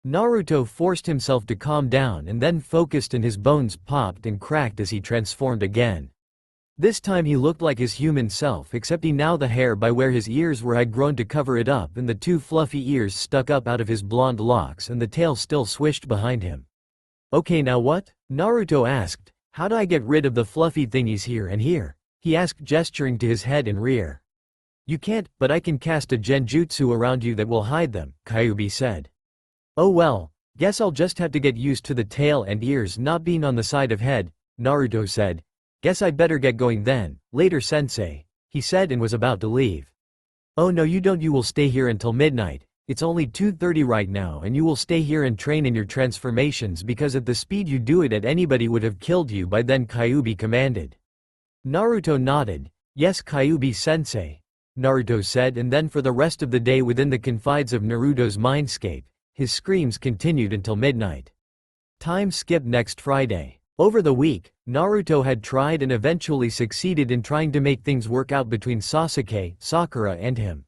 Naruto forced himself to calm down and then focused and his bones popped and cracked as he transformed again. This time he looked like his human self, except now the hair by where his ears were had grown to cover it up and the 2 fluffy ears stuck up out of his blonde locks and the tail still swished behind him. Okay, now what? Naruto asked. How do I get rid of the fluffy thingies here and here? He asked, gesturing to his head and rear. You can't, but I can cast a genjutsu around you that will hide them, Kyuubi said. Oh well, guess I'll just have to get used to the tail and ears not being on the side of head, Naruto said. Guess I'd better get going then, later sensei, he said and was about to leave. Oh no you don't, you will stay here until midnight, it's only 2:30 right now and you will stay here and train in your transformations because at the speed you do it at anybody would have killed you by then, Kyuubi commanded. Naruto nodded. Yes Kyuubi sensei, Naruto said, and then for the rest of the day within the confines of Naruto's mindscape, his screams continued until midnight. Time skip next Friday. Over the week, Naruto had tried and eventually succeeded in trying to make things work out between Sasuke, Sakura and him.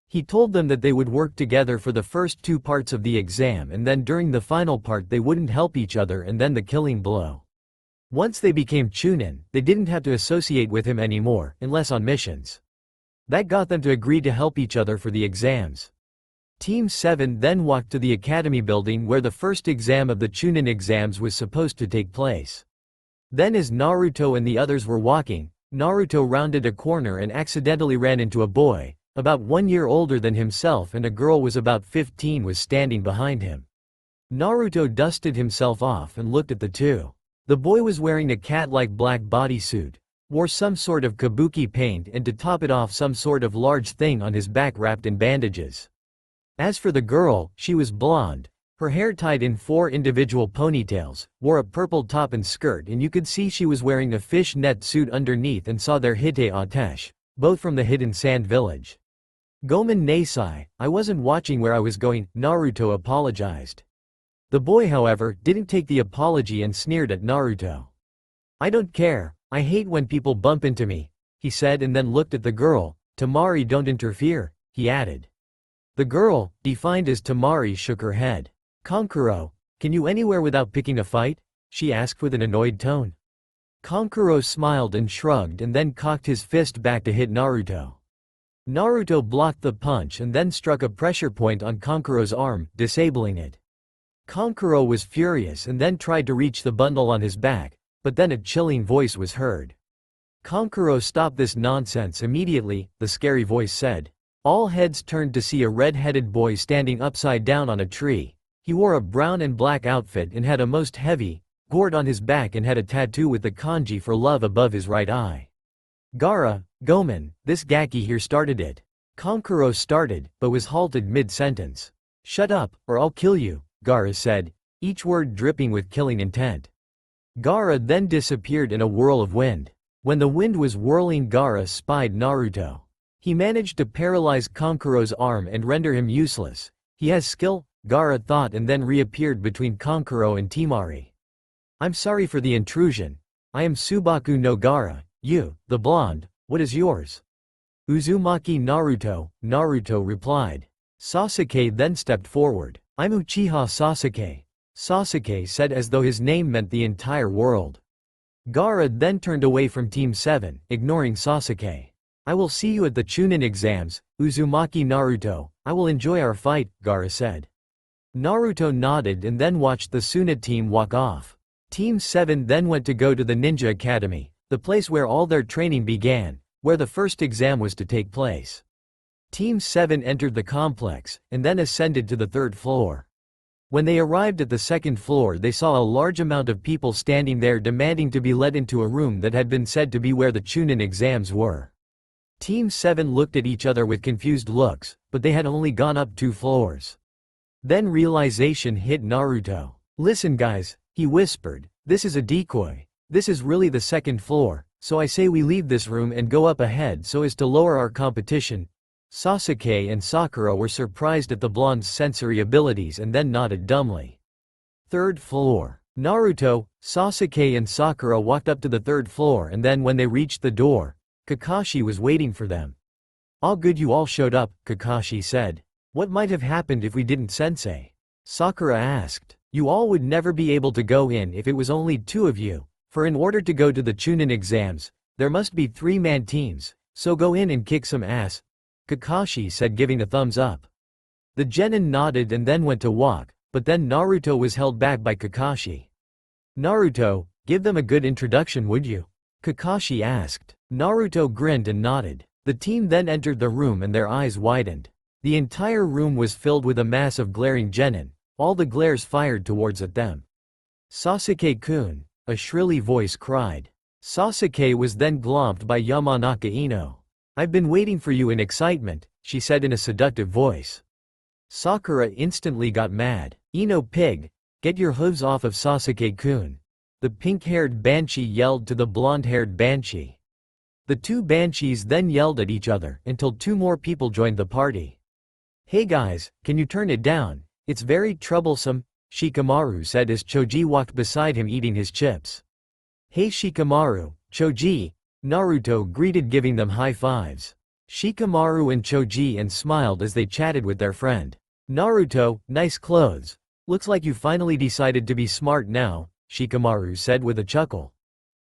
He told them that they would work together for the first 2 parts of the exam and then during the final part they wouldn't help each other and then the killing blow. Once they became Chunin, they didn't have to associate with him anymore, unless on missions. That got them to agree to help each other for the exams. Team 7 then walked to the academy building where the first exam of the Chunin exams was supposed to take place. Then as Naruto and the others were walking, Naruto rounded a corner and accidentally ran into a boy, about 1 year older than himself, and a girl was about 15 was standing behind him. Naruto dusted himself off and looked at the two. The boy was wearing a cat-like black bodysuit, wore some sort of kabuki paint, and to top it off some sort of large thing on his back wrapped in bandages. As for the girl, she was blonde, her hair tied in 4 individual ponytails, wore a purple top and skirt, and you could see she was wearing a fish net suit underneath, and saw their Hite Atesh, both from the Hidden Sand Village. Gomen Nasai, I wasn't watching where I was going, Naruto apologized. The boy, however, didn't take the apology and sneered at Naruto. I don't care, I hate when people bump into me, he said, and then looked at the girl. Tamari, don't interfere, he added. The girl, defined as Tamari, shook her head. Kankuro, can you anywhere without picking a fight? She asked with an annoyed tone. Kankuro smiled and shrugged and then cocked his fist back to hit Naruto. Naruto blocked the punch and then struck a pressure point on Kankuro's arm, disabling it. Kankuro was furious and then tried to reach the bundle on his back, but then a chilling voice was heard. Kankuro, stop this nonsense immediately, the scary voice said. All heads turned to see a red-headed boy standing upside down on a tree. He wore a brown and black outfit and had a most heavy gourd on his back and had a tattoo with the kanji for love above his right eye. Gaara, Gomen, this Gaki here started it. Kankuro started, but was halted mid-sentence. Shut up, or I'll kill you, Gaara said, each word dripping with killing intent. Gaara then disappeared in a whirl of wind. When the wind was whirling, Gaara spied Naruto. He managed to paralyze Kankuro's arm and render him useless. He has skill, Gaara thought, and then reappeared between Kankuro and Temari. I'm sorry for the intrusion. I am Subaku no Gaara. You, the blonde, what is yours? Uzumaki Naruto, Naruto replied. Sasuke then stepped forward. I'm Uchiha Sasuke, Sasuke said as though his name meant the entire world. Gaara then turned away from Team 7, ignoring Sasuke. I will see you at the Chunin exams, Uzumaki Naruto, I will enjoy our fight, Gaara said. Naruto nodded and then watched the Suna team walk off. Team 7 then went to go to the Ninja Academy, the place where all their training began, where the first exam was to take place. Team 7 entered the complex, and then ascended to the 3rd floor. When they arrived at the 2nd floor, they saw a large amount of people standing there demanding to be led into a room that had been said to be where the Chunin exams were. Team 7 looked at each other with confused looks, but they had only gone up 2 floors. Then realization hit Naruto. Listen guys, he whispered, this is a decoy. This is really the 2nd floor, so I say we leave this room and go up ahead so as to lower our competition. Sasuke and Sakura were surprised at the blonde's sensory abilities and then nodded dumbly. 3rd floor. Naruto, Sasuke and Sakura walked up to the 3rd floor, and then when they reached the door, Kakashi was waiting for them. All good, you all showed up, Kakashi said. What might have happened if we didn't, sensei? Sakura asked. You all would never be able to go in if it was only 2 of you, for in order to go to the Chunin exams, there must be 3-man teams, so go in and kick some ass, Kakashi said, giving a thumbs up. The genin nodded and then went to walk, but then Naruto was held back by Kakashi. Naruto, give them a good introduction, would you? Kakashi asked. Naruto grinned and nodded. The team then entered the room and their eyes widened. The entire room was filled with a mass of glaring genin, all the glares fired towards at them. Sasuke-kun, a shrilly voice cried. Sasuke was then glomped by Yamanaka Ino. I've been waiting for you in excitement, she said in a seductive voice. Sakura instantly got mad. Ino pig, get your hooves off of Sasuke-kun. The pink-haired banshee yelled to the blonde-haired banshee. The 2 banshees then yelled at each other until 2 more people joined the party. Hey guys, can you turn it down? It's very troublesome, Shikamaru said as Choji walked beside him eating his chips. Hey Shikamaru, Choji, Naruto greeted, giving them high fives. Shikamaru and Choji and smiled as they chatted with their friend. Naruto, nice clothes. Looks like you finally decided to be smart now, Shikamaru said with a chuckle.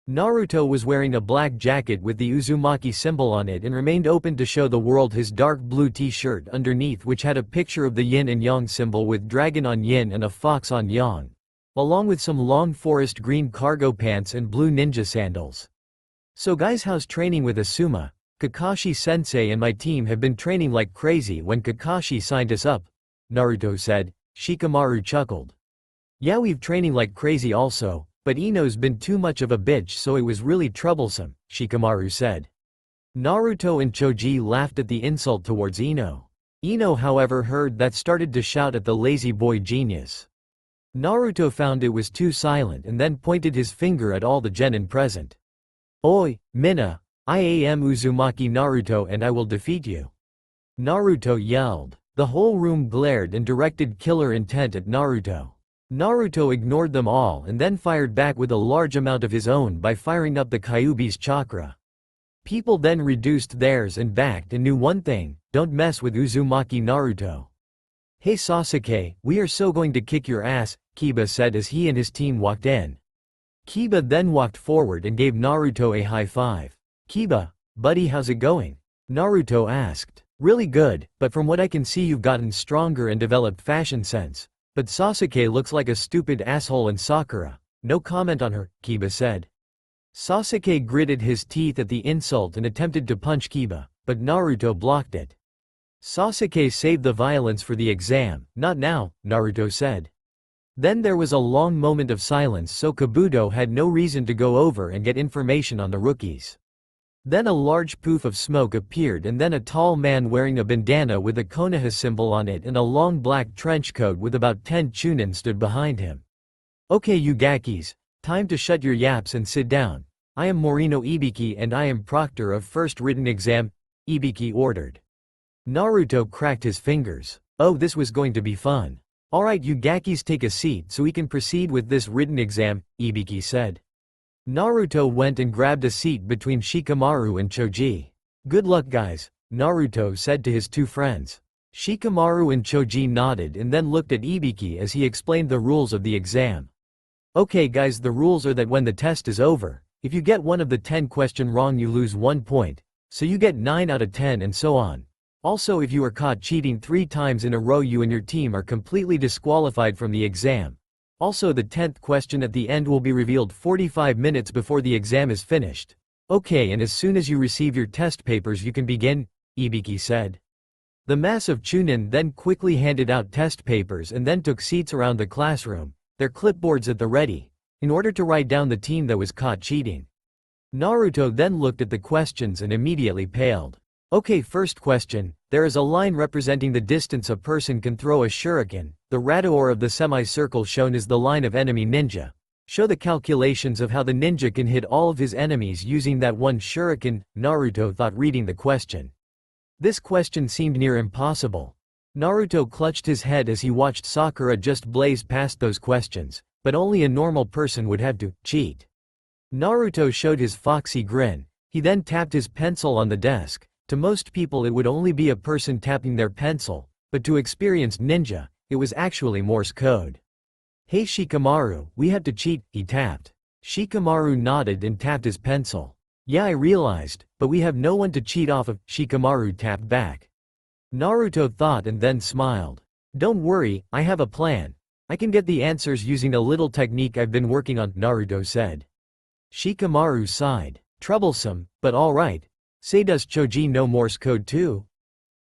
Naruto was wearing a black jacket with the Uzumaki symbol on it and remained open to show the world his dark blue t-shirt underneath, which had a picture of the yin and yang symbol with dragon on yin and a fox on yang. along with some long forest green cargo pants and blue ninja sandals. So guys, how's training with Asuma? Kakashi-sensei and my team have been training like crazy when Kakashi signed us up, Naruto said. Shikamaru chuckled. Yeah, we've training like crazy also, but Ino's been too much of a bitch, so it was really troublesome, Shikamaru said. Naruto and Choji laughed at the insult towards Ino. Ino, however, heard that, started to shout at the lazy boy genius. Naruto found it was too silent and then pointed his finger at all the genin present. Oi, Mina, I am Uzumaki Naruto and I will defeat you. Naruto yelled. The whole room glared and directed killer intent at Naruto. Naruto ignored them all and then fired back with a large amount of his own by firing up the Kyuubi's chakra. People then reduced theirs and backed and knew one thing: don't mess with Uzumaki Naruto. Hey Sasuke, we are so going to kick your ass, Kiba said as he and his team walked in. Kiba then walked forward and gave Naruto a high five. Kiba, buddy, how's it going? Naruto asked. Really good, but from what I can see you've gotten stronger and developed fashion sense. But Sasuke looks like a stupid asshole and Sakura. No comment on her, Kiba said. Sasuke gritted his teeth at the insult and attempted to punch Kiba, but Naruto blocked it. Sasuke saved the violence for the exam. Not now, Naruto said. Then there was a long moment of silence, so Kabuto had no reason to go over and get information on the rookies. Then a large poof of smoke appeared and then a tall man wearing a bandana with a Konoha symbol on it and a long black trench coat with about 10 chunin stood behind him. Okay you gakis, time to shut your yaps and sit down. I am Morino Ibiki and I am proctor of first written exam, Ibiki ordered. Naruto cracked his fingers. Oh, this was going to be fun. Alright you gakis, take a seat so we can proceed with this written exam, Ibiki said. Naruto went and grabbed a seat between Shikamaru and Choji. Good luck guys, Naruto said to his two friends. Shikamaru and Choji nodded and then looked at Ibiki as he explained the rules of the exam. Okay guys, the rules are that when the test is over, if you get one of the 10 questions wrong you lose 1 point, so you get 9 out of 10 and so on. Also, if you are caught cheating 3 times in a row you and your team are completely disqualified from the exam. Also, the 10th question at the end will be revealed 45 minutes before the exam is finished. Okay, and as soon as you receive your test papers you can begin, Ibiki said. The mass of chunin then quickly handed out test papers and then took seats around the classroom, their clipboards at the ready, in order to write down the team that was caught cheating. Naruto then looked at the questions and immediately paled. Okay, first question. There is a line representing the distance a person can throw a shuriken. The radaor of the semicircle shown is the line of enemy ninja. Show the calculations of how the ninja can hit all of his enemies using that one shuriken, Naruto thought reading the question. This question seemed near impossible. Naruto clutched his head as he watched Sakura just blaze past those questions, but only a normal person would have to cheat. Naruto showed his foxy grin. He then tapped his pencil on the desk. To most people it would only be a person tapping their pencil, but to experienced ninja, it was actually Morse code. Hey Shikamaru, we have to cheat, he tapped. Shikamaru nodded and tapped his pencil. Yeah, I realized, but we have no one to cheat off of, Shikamaru tapped back. Naruto thought and then smiled. Don't worry, I have a plan. I can get the answers using a little technique I've been working on, Naruto said. Shikamaru sighed. Troublesome, but alright. Say, does Choji know Morse code too?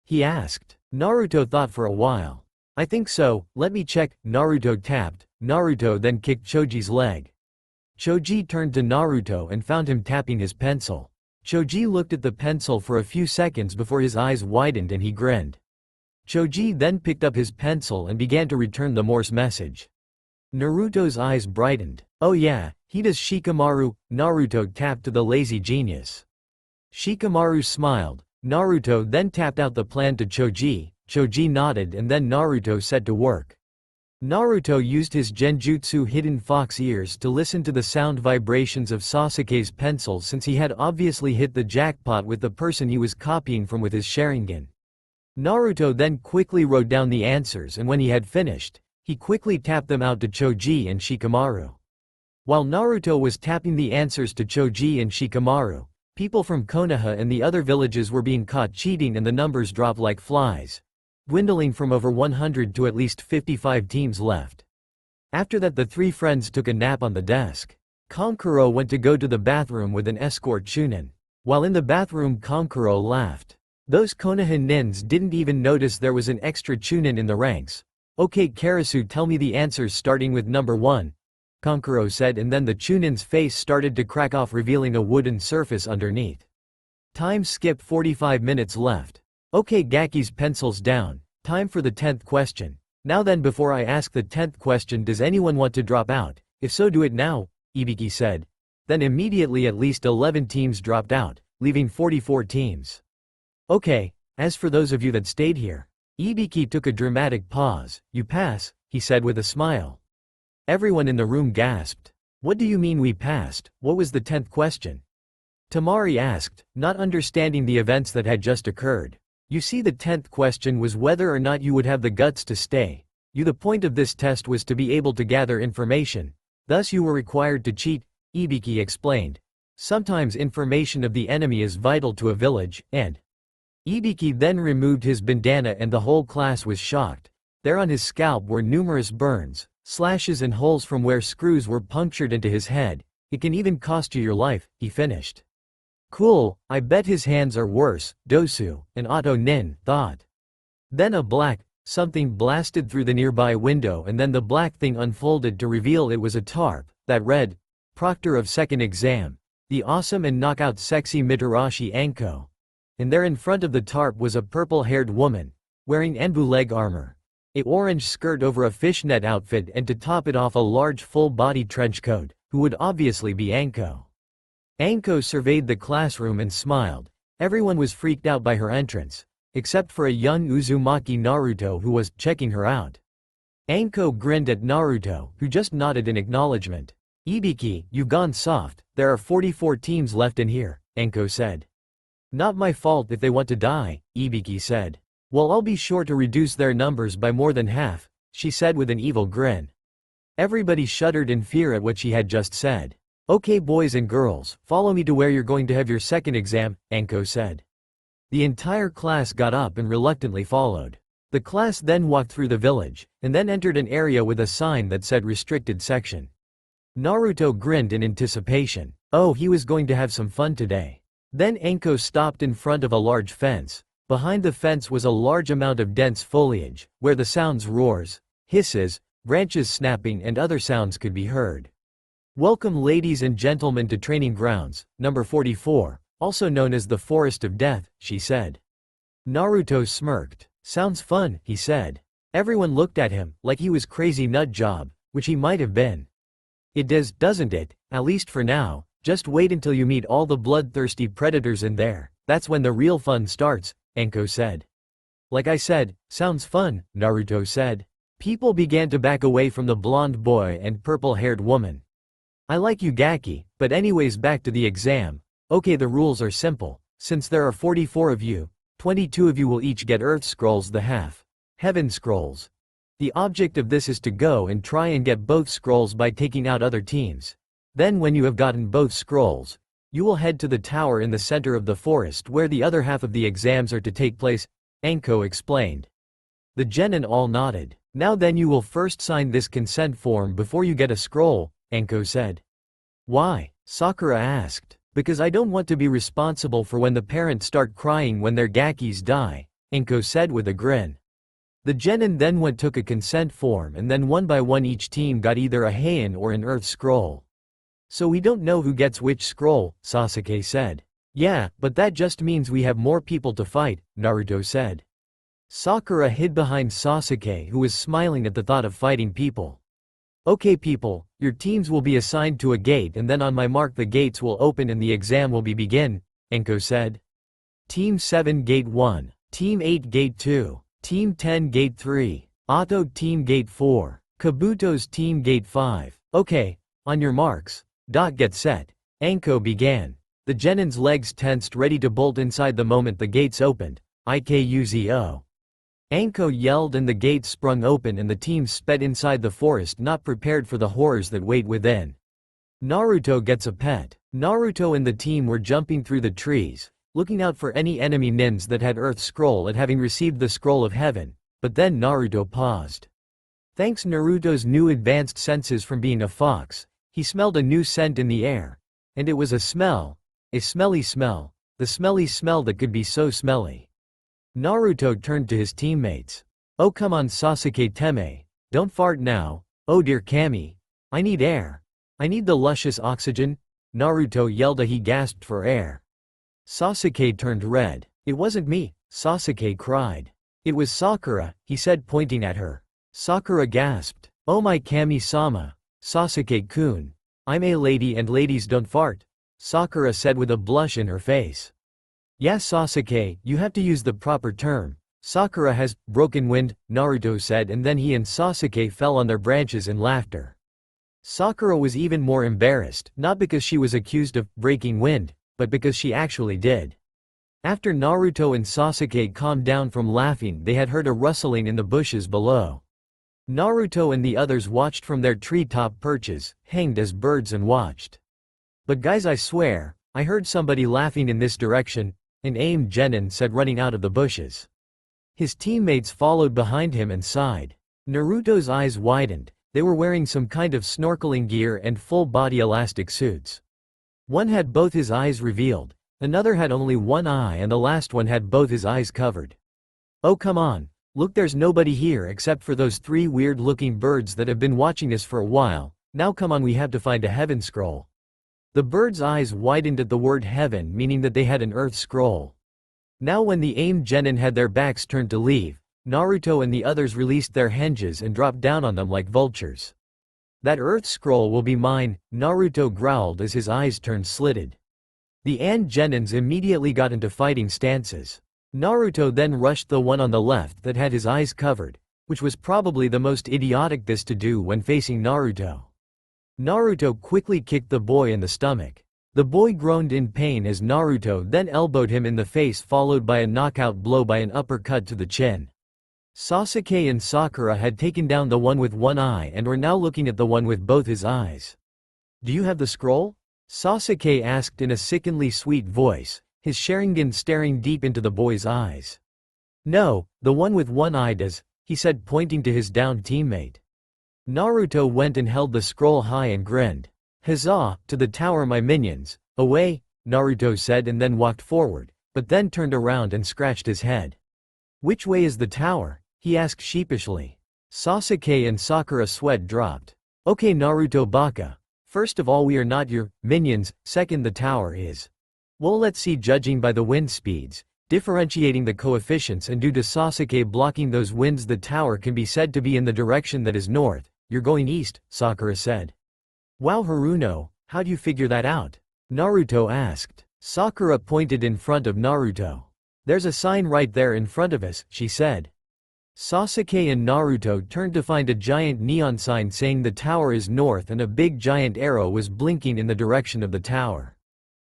He asked. Naruto thought for a while. I think so, let me check. Naruto tapped. Naruto then kicked Choji's leg. Choji turned to Naruto and found him tapping his pencil. Choji looked at the pencil for a few seconds before his eyes widened and he grinned. Choji then picked up his pencil and began to return the Morse message. Naruto's eyes brightened. Oh yeah, he does. Shikamaru. Naruto tapped to the lazy genius. Shikamaru smiled. Naruto then tapped out the plan to Choji. Choji nodded and then Naruto set to work. Naruto used his genjutsu hidden fox ears to listen to the sound vibrations of Sasuke's pencil since he had obviously hit the jackpot with the person he was copying from with his Sharingan. Naruto then quickly wrote down the answers and when he had finished, he quickly tapped them out to Choji and Shikamaru. While Naruto was tapping the answers to Choji and Shikamaru, people from Konoha and the other villages were being caught cheating and the numbers dropped like flies, dwindling from over 100 to at least 55 teams left. After that the three friends took a nap on the desk. Kankuro went to go to the bathroom with an escort Chunin. While in the bathroom Kankuro laughed. Those Konoha nins didn't even notice there was an extra Chunin in the ranks. Okay Karasu, tell me the answers starting with number 1. Kankuro said, and then the Chunin's face started to crack off, revealing a wooden surface underneath. Time skip, 45 minutes left. Okay Gaki's pencils down. Time for the 10th question. Now then, before I ask the 10th question, does anyone want to drop out? If so, do it now, Ibiki said. Then immediately at least 11 teams dropped out, leaving 44 teams. Okay, as for those of you that stayed here. Ibiki took a dramatic pause. You pass, he said with a smile. Everyone in the room gasped. What do you mean we passed? What was the 10th question? Tamari asked, not understanding the events that had just occurred. You see, the 10th question was whether or not you would have the guts to stay. The point of this test was to be able to gather information. Thus you were required to cheat, Ibiki explained. Sometimes information of the enemy is vital to a village, and Ibiki then removed his bandana and the whole class was shocked. There on his scalp were numerous burns, slashes and holes from where screws were punctured into his head. It can even cost you your life, he finished. Cool, I bet his hands are worse, Dosu, an Otto Nin thought. Then a black something blasted through the nearby window, and then the black thing unfolded to reveal it was a tarp that read, Proctor of Second Exam, the awesome and knockout sexy Mitarashi Anko. And there in front of the tarp was a purple-haired woman, wearing Enbu leg armor, an orange skirt over a fishnet outfit, and to top it off a large full-body trench coat, who would obviously be Anko. Anko surveyed the classroom and smiled. Everyone was freaked out by her entrance, except for a young Uzumaki Naruto who was checking her out. Anko grinned at Naruto, who just nodded in acknowledgement. Ibiki, you've gone soft, there are 44 teams left in here, Anko said. Not my fault if they want to die, Ibiki said. Well, I'll be sure to reduce their numbers by more than half, she said with an evil grin. Everybody shuddered in fear at what she had just said. Okay boys and girls, follow me to where you're going to have your second exam, Anko said. The entire class got up and reluctantly followed. The class then walked through the village, and then entered an area with a sign that said restricted section. Naruto grinned in anticipation. Oh, he was going to have some fun today. Then Anko stopped in front of a large fence. Behind the fence was a large amount of dense foliage, where the sounds roars, hisses, branches snapping and other sounds could be heard. Welcome ladies and gentlemen to training grounds, number 44, also known as the Forest of Death, she said. Naruto smirked. Sounds fun, he said. Everyone looked at him, like he was crazy nut job, which he might have been. It does, doesn't it? At least for now. Just wait until you meet all the bloodthirsty predators in there. That's when the real fun starts, Anko said. Like I said, sounds fun, Naruto said. People began to back away from the blonde boy and purple-haired woman. I like you Gaki, but anyways, back to the exam. Okay, the rules are simple. Since there are 44 of you, 22 of you will each get Earth Scrolls, the half Heaven Scrolls. The object of this is to go and try and get both scrolls by taking out other teams. Then when you have gotten both scrolls, you will head to the tower in the center of the forest where the other half of the exams are to take place, Anko explained. The genin all nodded. Now then, you will first sign this consent form before you get a scroll, Anko said. Why? Sakura asked. Because I don't want to be responsible for when the parents start crying when their Gakis die, Anko said with a grin. The genin then took a consent form, and then one by one each team got either a Heian or an Earth Scroll. So we don't know who gets which scroll, Sasuke said. Yeah, but that just means we have more people to fight, Naruto said. Sakura hid behind Sasuke, who was smiling at the thought of fighting people. Okay people, your teams will be assigned to a gate, and then on my mark the gates will open and the exam will begin, Anko said. Team 7 Gate 1, Team 8 Gate 2, Team 10 Gate 3, Otto Team Gate 4, Kabuto's Team Gate 5. Okay, on your marks. Get set. Anko began. The genin's legs tensed, ready to bolt inside the moment the gates opened. Ikuzo. Anko yelled and the gates sprung open and the team sped inside the forest, not prepared for the horrors that wait within. Naruto gets a pet. Naruto and the team were jumping through the trees, looking out for any enemy nins that had Earth Scroll at having received the Scroll of Heaven, but then Naruto paused. Thanks Naruto's new advanced senses from being a fox, he smelled a new scent in the air. And it was a smelly smell, the smelly smell that could be so smelly. Naruto turned to his teammates. Oh come on Sasuke Teme, don't fart now, oh dear Kami. I need air. I need the luscious oxygen, Naruto yelled as he gasped for air. Sasuke turned red. It wasn't me, Sasuke cried. It was Sakura, he said pointing at her. Sakura gasped. Oh my Kami-sama, Sasuke-kun. I'm a lady and ladies don't fart, Sakura said with a blush in her face. Yes Sasuke, you have to use the proper term. Sakura has broken wind, Naruto said, and then he and Sasuke fell on their branches in laughter. Sakura was even more embarrassed, not because she was accused of breaking wind, but because she actually did. After Naruto and Sasuke calmed down from laughing, they had heard a rustling in the bushes below. Naruto and the others watched from their treetop perches, hanged as birds and watched. But guys, I swear, I heard somebody laughing in this direction, an aimed genin said running out of the bushes. His teammates followed behind him and sighed. Naruto's eyes widened. They were wearing some kind of snorkeling gear and full-body elastic suits. One had both his eyes revealed, another had only one eye, and the last one had both his eyes covered. Oh come on, look, there's nobody here except for those three weird-looking birds that have been watching us for a while. Now come on, we have to find a heaven scroll. The birds' eyes widened at the word heaven, meaning that they had an earth scroll. Now when the aimed genin had their backs turned to leave, Naruto and the others released their henges and dropped down on them like vultures. That earth scroll will be mine, Naruto growled as his eyes turned slitted. The aimed genins immediately got into fighting stances. Naruto then rushed the one on the left that had his eyes covered, which was probably the most idiotic this to do when facing Naruto. Naruto quickly kicked the boy in the stomach. The boy groaned in pain as Naruto then elbowed him in the face, followed by a knockout blow by an uppercut to the chin. Sasuke and Sakura had taken down the one with one eye and were now looking at the one with both his eyes. Do you have the scroll? Sasuke asked in a sickeningly sweet voice, his Sharingan staring deep into the boy's eyes. No, the one with one eye does, he said pointing to his downed teammate. Naruto went and held the scroll high and grinned. Huzzah, to the tower my minions, away, Naruto said and then walked forward, but then turned around and scratched his head. Which way is the tower? He asked sheepishly. Sasuke and Sakura sweat dropped. Okay Naruto baka. First of all, we are not your minions, second the tower is. Well, let's see, judging by the wind speeds, differentiating the coefficients, and due to Sasuke blocking those winds, the tower can be said to be in the direction that is north. You're going east, Sakura said. Wow Haruno, how'd you figure that out? Naruto asked. Sakura pointed in front of Naruto. There's a sign right there in front of us, she said. Sasuke and Naruto turned to find a giant neon sign saying the tower is north, and a big giant arrow was blinking in the direction of the tower.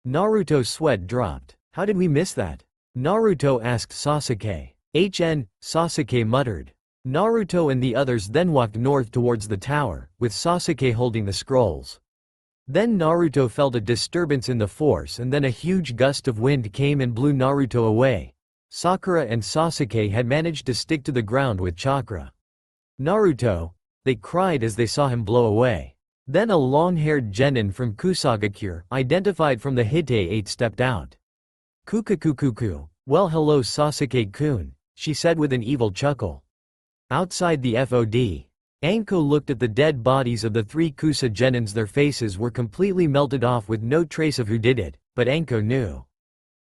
Naruto's sweat dropped. How did we miss that? Naruto asked Sasuke. Sasuke muttered. Naruto and the others then walked north towards the tower, with Sasuke holding the scrolls. Then Naruto felt a disturbance in the force, and then a huge gust of wind came and blew Naruto away. Sakura and Sasuke had managed to stick to the ground with chakra. Naruto, they cried as they saw him blow away. Then a long-haired genin from Kusagakure, identified from the Hite 8, stepped out. Kukakukuku, well hello Sasuke-kun, she said with an evil chuckle. Outside the FOD, Anko looked at the dead bodies of the three Kusa genins. Their faces were completely melted off with no trace of who did it, but Anko knew.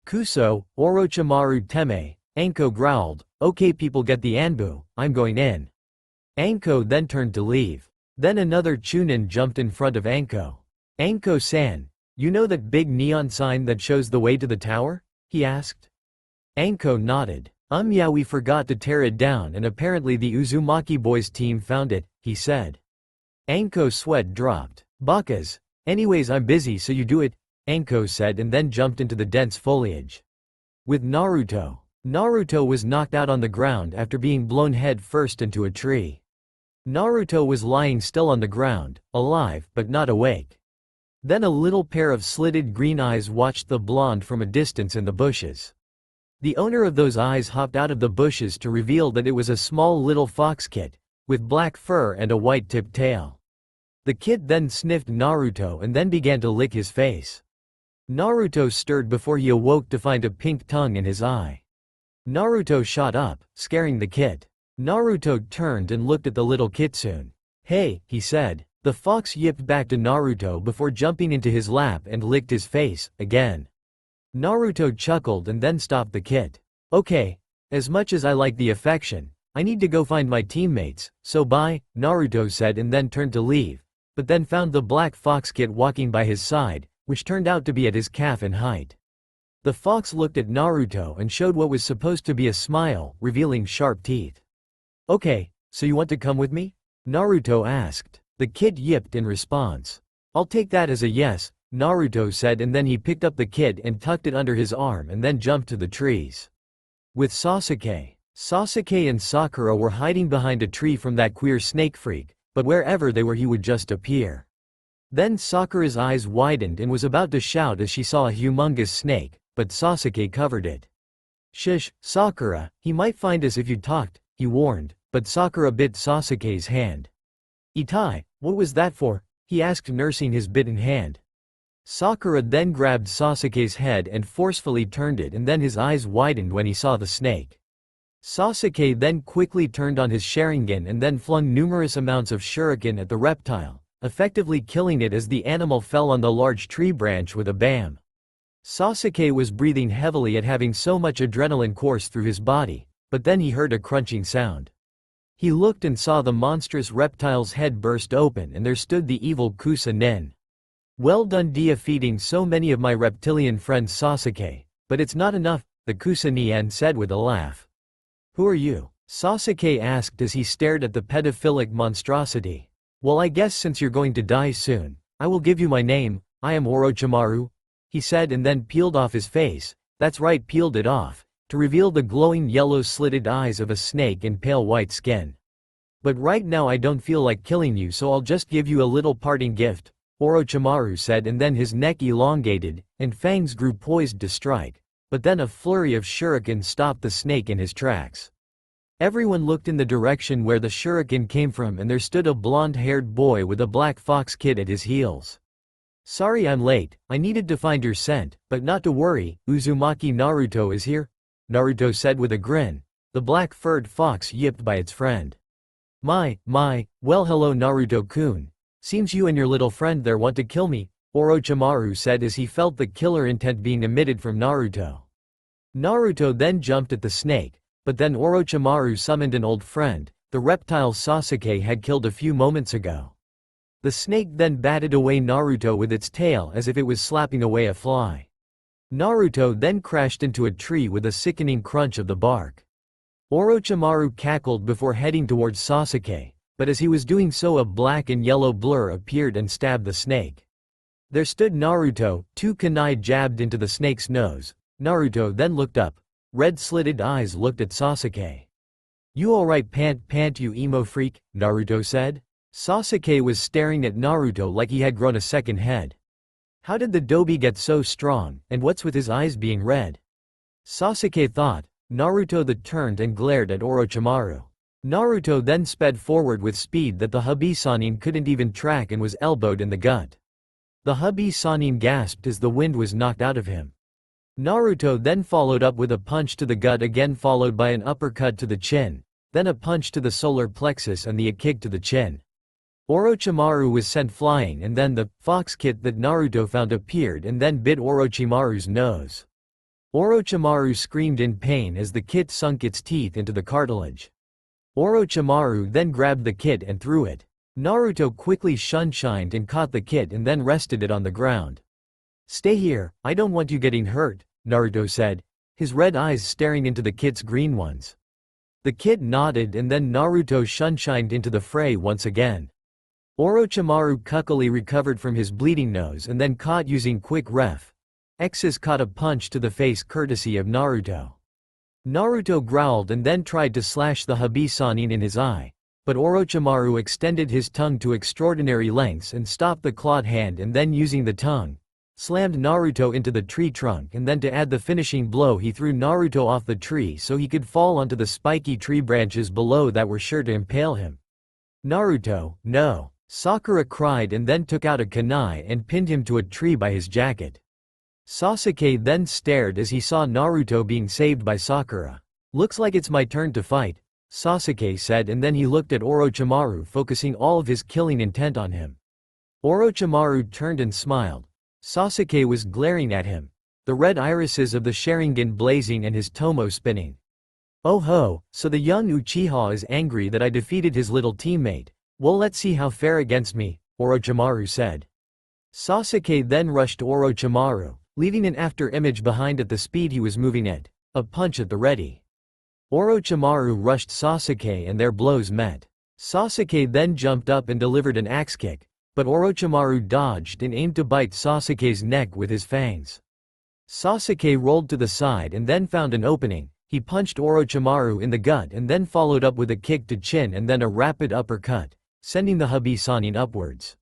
Kuso, Orochimaru Teme, Anko growled, okay people get the Anbu, I'm going in. Anko then turned to leave. Then another Chunin jumped in front of Anko. Anko-san, you know that big neon sign that shows the way to the tower? He asked. Anko nodded. Yeah, we forgot to tear it down and apparently the Uzumaki boys team found it, he said. Anko's sweat dropped. Bakas. Anyways, I'm busy, so you do it, Anko said and then jumped into the dense foliage. With Naruto. Naruto was knocked out on the ground after being blown head first into a tree. Naruto was lying still on the ground, alive but not awake. Then a little pair of slitted green eyes watched the blonde from a distance in the bushes. The owner of those eyes hopped out of the bushes to reveal that it was a small little fox kit, with black fur and a white-tipped tail. The kid then sniffed Naruto and then began to lick his face. Naruto stirred before he awoke to find a pink tongue in his eye. Naruto shot up, scaring the kid. Naruto turned and looked at the little Kitsune. "Hey," he said. The fox yipped back to Naruto before jumping into his lap and licked his face, again. Naruto chuckled and then stopped the kid. "Okay. As much as I like the affection, I need to go find my teammates, so bye," Naruto said and then turned to leave, but then found the black fox kid walking by his side, which turned out to be at his calf in height. The fox looked at Naruto and showed what was supposed to be a smile, revealing sharp teeth. "Okay, so you want to come with me?" Naruto asked. The kid yipped in response. "I'll take that as a yes," Naruto said, and then he picked up the kid and tucked it under his arm and then jumped to the trees. With Sasuke and Sakura were hiding behind a tree from that queer snake freak, but wherever they were he would just appear. Then Sakura's eyes widened and was about to shout as she saw a humongous snake, but Sasuke covered it. "Shush, Sakura, he might find us if you talked," he warned, but Sakura bit Sasuke's hand. "Itai, what was that for?" he asked, nursing his bitten hand. Sakura then grabbed Sasuke's head and forcefully turned it, and then his eyes widened when he saw the snake. Sasuke then quickly turned on his Sharingan and then flung numerous amounts of shuriken at the reptile, effectively killing it as the animal fell on the large tree branch with a bam. Sasuke was breathing heavily at having so much adrenaline course through his body, but then he heard a crunching sound. He looked and saw the monstrous reptile's head burst open, and there stood the evil Sennin. "Well done defeating so many of my reptilian friends, Sasuke, but it's not enough," the Sennin said with a laugh. "Who are you?" Sasuke asked as he stared at the pedophilic monstrosity. "Well, I guess since you're going to die soon, I will give you my name. I am Orochimaru," he said, and then peeled off his face. That's right, peeled it off, to reveal the glowing yellow slitted eyes of a snake and pale white skin. "But right now I don't feel like killing you, so I'll just give you a little parting gift," Orochimaru said, and then his neck elongated, and fangs grew poised to strike. But then a flurry of shuriken stopped the snake in his tracks. Everyone looked in the direction where the shuriken came from, and there stood a blonde-haired boy with a black fox kid at his heels. "Sorry I'm late, I needed to find your scent, but not to worry, Uzumaki Naruto is here," Naruto said with a grin. The black-furred fox yipped by its friend. My, well hello Naruto-kun. Seems you and your little friend there want to kill me," Orochimaru said as he felt the killer intent being emitted from Naruto. Naruto then jumped at the snake, but then Orochimaru summoned an old friend, the reptile Sasuke had killed a few moments ago. The snake then batted away Naruto with its tail as if it was slapping away a fly. Naruto then crashed into a tree with a sickening crunch of the bark. Orochimaru cackled before heading towards Sasuke, but as he was doing so a black and yellow blur appeared and stabbed the snake. There stood Naruto, two kunai jabbed into the snake's nose. Naruto then looked up. Red slitted eyes looked at Sasuke. "You alright pant you emo freak?" Naruto said. Sasuke was staring at Naruto like he had grown a second head. How did the dobi get so strong, and what's with his eyes being red? Sasuke thought. Naruto turned and glared at Orochimaru. Naruto then sped forward with speed that the hubby Sennin couldn't even track and was elbowed in the gut. The hubby Sennin gasped as the wind was knocked out of him. Naruto then followed up with a punch to the gut again, followed by an uppercut to the chin, then a punch to the solar plexus and a kick to the chin. Orochimaru was sent flying, and then the fox kit that Naruto found appeared and then bit Orochimaru's nose. Orochimaru screamed in pain as the kit sunk its teeth into the cartilage. Orochimaru then grabbed the kit and threw it. Naruto quickly shunshined and caught the kit and then rested it on the ground. "Stay here, I don't want you getting hurt," Naruto said, his red eyes staring into the kit's green ones. The kid nodded, and then Naruto shunshined into the fray once again. Orochimaru cuckily recovered from his bleeding nose and then caught using quick ref. X's caught a punch to the face courtesy of Naruto. Naruto growled and then tried to slash the hubby Sennin in his eye, but Orochimaru extended his tongue to extraordinary lengths and stopped the clawed hand, and then using the tongue, slammed Naruto into the tree trunk, and then to add the finishing blow he threw Naruto off the tree so he could fall onto the spiky tree branches below that were sure to impale him. Naruto, no. Sakura cried and then took out a kunai and pinned him to a tree by his jacket. Sasuke then stared as he saw Naruto being saved by Sakura. Looks like it's my turn to fight, Sasuke said, and then he looked at Orochimaru, focusing all of his killing intent on him. Orochimaru turned and smiled. Sasuke was glaring at him, the red irises of the Sharingan blazing and his tomo spinning. Oh ho, so the young Uchiha is angry that I defeated his little teammate. Well, let's see how fare against me, Orochimaru said. Sasuke then rushed Orochimaru, leaving an after-image behind at the speed he was moving at, a punch at the ready. Orochimaru rushed Sasuke and their blows met. Sasuke then jumped up and delivered an axe kick, but Orochimaru dodged and aimed to bite Sasuke's neck with his fangs. Sasuke rolled to the side and then found an opening. He punched Orochimaru in the gut and then followed up with a kick to chin and then a rapid uppercut, sending the Habi-Sannin upwards.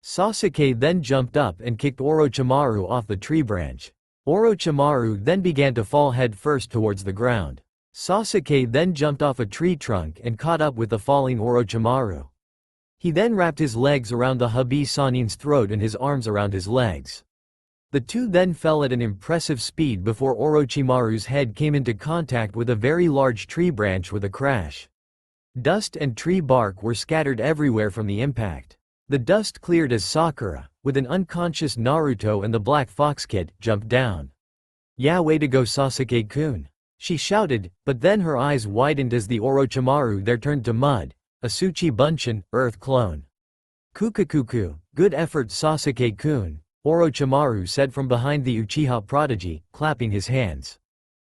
Sasuke then jumped up and kicked Orochimaru off the tree branch. Orochimaru then began to fall head first towards the ground. Sasuke then jumped off a tree trunk and caught up with the falling Orochimaru. He then wrapped his legs around the Habi-Sannin's throat and his arms around his legs. The two then fell at an impressive speed before Orochimaru's head came into contact with a very large tree branch with a crash. Dust and tree bark were scattered everywhere from the impact. The dust cleared as Sakura, with an unconscious Naruto and the Black Fox Kid, jumped down. "Yeah, way to go, Sasuke-kun," she shouted, but then her eyes widened as the Orochimaru there turned to mud, a Tsuchi Bunshin, earth clone. "Kukakuku, good effort, Sasuke-kun," Orochimaru said from behind the Uchiha prodigy, clapping his hands.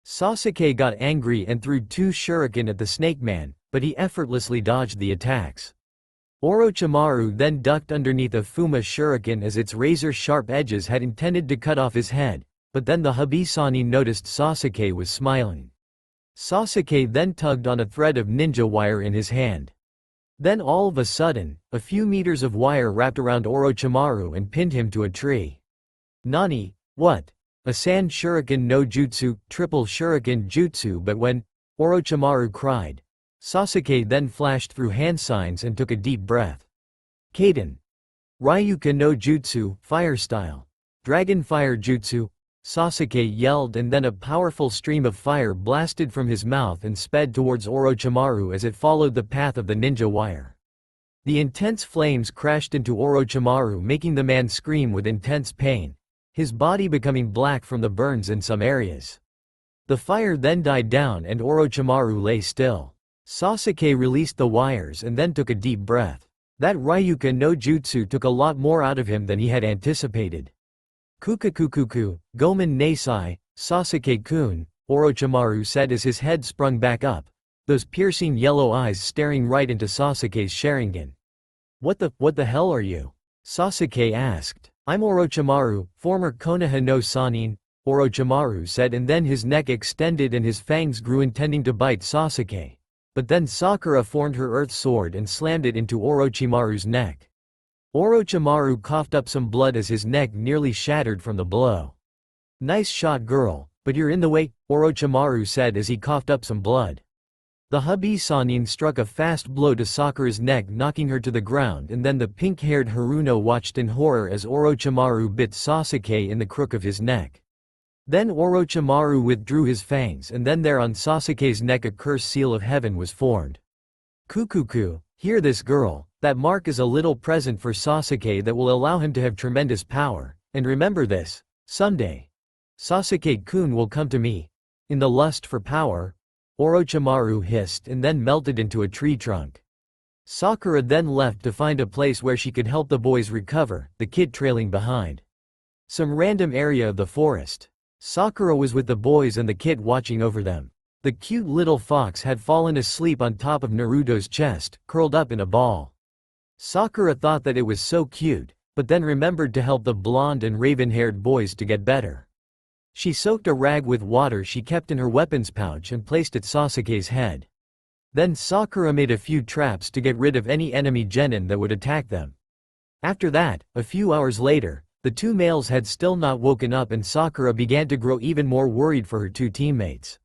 Sasuke got angry and threw 2 shuriken at the snake man, but he effortlessly dodged the attacks. Orochimaru then ducked underneath a Fuma shuriken as its razor-sharp edges had intended to cut off his head, but then the Habi-Sannin noticed Sasuke was smiling. Sasuke then tugged on a thread of ninja wire in his hand. Then all of a sudden, a few meters of wire wrapped around Orochimaru and pinned him to a tree. "Nani? What? A sand shuriken no jutsu, triple shuriken jutsu?" But when Orochimaru cried, Sasuke then flashed through hand signs and took a deep breath. "Kaden. Ryuka no jutsu, fire style. Dragon fire jutsu," Sasuke yelled, and then a powerful stream of fire blasted from his mouth and sped towards Orochimaru as it followed the path of the ninja wire. The intense flames crashed into Orochimaru, making the man scream with intense pain, his body becoming black from the burns in some areas. The fire then died down and Orochimaru lay still. Sasuke released the wires and then took a deep breath. That Ryuka no jutsu took a lot more out of him than he had anticipated. "Kukakukuku, Gomen Nasai, Sasuke-kun," Orochimaru said as his head sprung back up, those piercing yellow eyes staring right into Sasuke's Sharingan. What the hell are you?" Sasuke asked. "I'm Orochimaru, former Konoha no Sannin," Orochimaru said, and then his neck extended and his fangs grew, intending to bite Sasuke. But then Sakura formed her earth sword and slammed it into Orochimaru's neck. Orochimaru coughed up some blood as his neck nearly shattered from the blow. "Nice shot, girl, but you're in the way," Orochimaru said as he coughed up some blood. The Habi-Sannin struck a fast blow to Sakura's neck, knocking her to the ground, and then the pink-haired Haruno watched in horror as Orochimaru bit Sasuke in the crook of his neck. Then Orochimaru withdrew his fangs, and then there on Sasuke's neck a curse seal of heaven was formed. "Kukuku, hear this, girl. That mark is a little present for Sasuke that will allow him to have tremendous power, and remember this, someday, Sasuke-kun will come to me. In the lust for power," Orochimaru hissed and then melted into a tree trunk. Sakura then left to find a place where she could help the boys recover, the kid trailing behind. Some random area of the forest. Sakura was with the boys and the kid watching over them. The cute little fox had fallen asleep on top of Naruto's chest, curled up in a ball. Sakura thought that it was so cute, but then remembered to help the blonde and raven-haired boys to get better. She soaked a rag with water she kept in her weapons pouch and placed it Sasuke's head. Then Sakura made a few traps to get rid of any enemy genin that would attack them. After that, a few hours later, the two males had still not woken up and Sakura began to grow even more worried for her two teammates.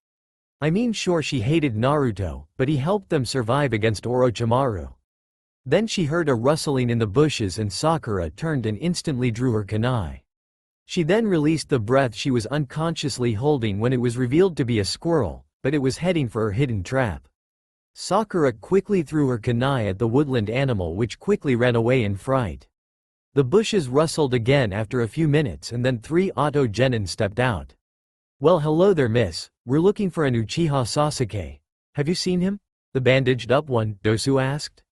I mean, sure, she hated Naruto, but he helped them survive against Orochimaru. Then she heard a rustling in the bushes and Sakura turned and instantly drew her kunai. She then released the breath she was unconsciously holding when it was revealed to be a squirrel, but it was heading for her hidden trap. Sakura quickly threw her kunai at the woodland animal which quickly ran away in fright. The bushes rustled again after a few minutes and then 3 Auto Genin stepped out. "Well, hello there, miss. We're looking for an Uchiha Sasuke. Have you seen him?" the bandaged-up one, Dosu asked.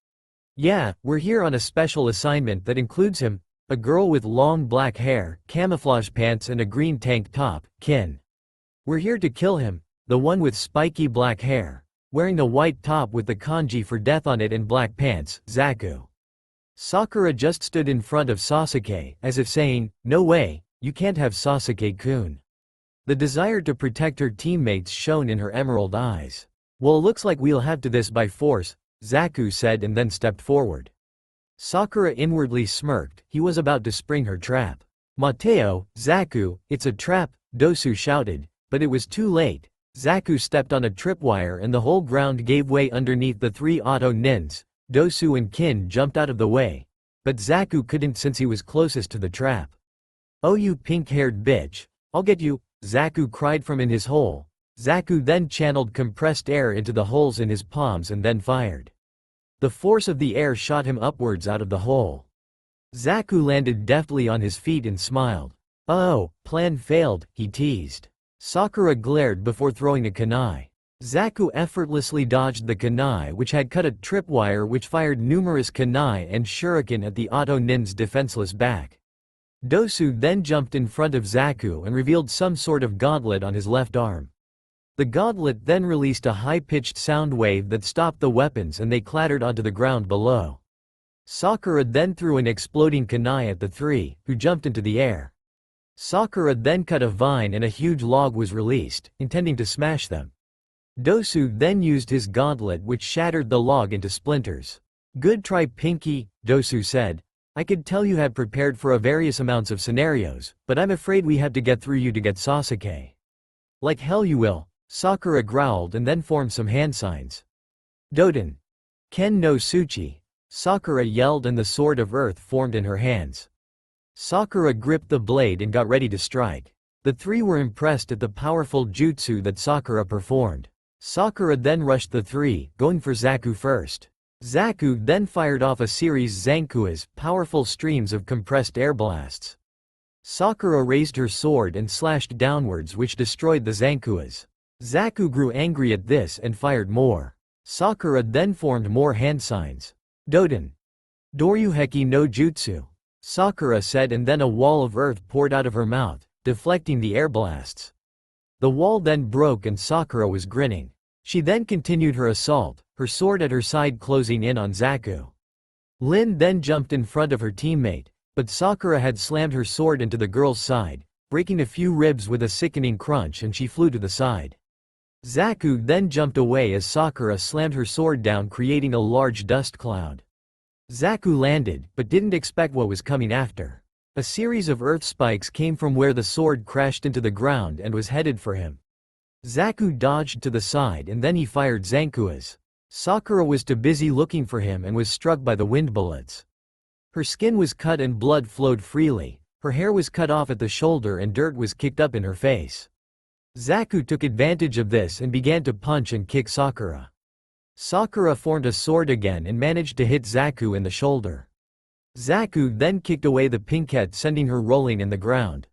"Yeah, we're here on a special assignment that includes him, a girl with long black hair, camouflage pants and a green tank top, Kin. We're here to kill him, the one with spiky black hair, wearing the white top with the kanji for death on it and black pants, Zaku." Sakura just stood in front of Sasuke, as if saying, "No way, you can't have Sasuke-kun." The desire to protect her teammates shone in her emerald eyes. "Well, looks like we'll have to this by force," Zaku said and then stepped forward. Sakura inwardly smirked, he was about to spring her trap. "Mateo, Zaku, it's a trap," Dosu shouted, but it was too late. Zaku stepped on a tripwire and the whole ground gave way underneath the 3 Auto Nins. Dosu and Kin jumped out of the way. But Zaku couldn't since he was closest to the trap. "Oh, you pink-haired bitch, I'll get you," Zaku cried from in his hole. Zaku then channeled compressed air into the holes in his palms and then fired. The force of the air shot him upwards out of the hole. Zaku landed deftly on his feet and smiled. "Oh, plan failed," he teased. Sakura glared before throwing a kunai. Zaku effortlessly dodged the kunai which had cut a tripwire which fired numerous kunai and shuriken at the Auto Nin's defenseless back. Dosu then jumped in front of Zaku and revealed some sort of gauntlet on his left arm. The gauntlet then released a high-pitched sound wave that stopped the weapons and they clattered onto the ground below. Sakura then threw an exploding kunai at the 3, who jumped into the air. Sakura then cut a vine and a huge log was released, intending to smash them. Dosu then used his gauntlet which shattered the log into splinters. "Good try, Pinky," Dosu said. "I could tell you had prepared for a various amounts of scenarios, but I'm afraid we have to get through you to get Sasuke." "Like hell you will," Sakura growled and then formed some hand signs. "Doden. Ken no Suchi," Sakura yelled and the sword of earth formed in her hands. Sakura gripped the blade and got ready to strike. The 3 were impressed at the powerful jutsu that Sakura performed. Sakura then rushed the 3, going for Zaku first. Zaku then fired off a series Zankuas, powerful streams of compressed air blasts. Sakura raised her sword and slashed downwards which destroyed the Zankuas. Zaku grew angry at this and fired more. Sakura then formed more hand signs. "Doden. Doryuheki no Jutsu," Sakura said and then a wall of earth poured out of her mouth, deflecting the air blasts. The wall then broke and Sakura was grinning. She then continued her assault, her sword at her side closing in on Zaku. Lin then jumped in front of her teammate, but Sakura had slammed her sword into the girl's side, breaking a few ribs with a sickening crunch and she flew to the side. Zaku then jumped away as Sakura slammed her sword down creating a large dust cloud. Zaku landed, but didn't expect what was coming after. A series of earth spikes came from where the sword crashed into the ground and was headed for him. Zaku dodged to the side and then he fired Zankuas. Sakura was too busy looking for him and was struck by the wind bullets. Her skin was cut and blood flowed freely, her hair was cut off at the shoulder and dirt was kicked up in her face. Zaku took advantage of this and began to punch and kick Sakura. Sakura formed a sword again and managed to hit Zaku in the shoulder. Zaku then kicked away the pinkette sending her rolling in the ground.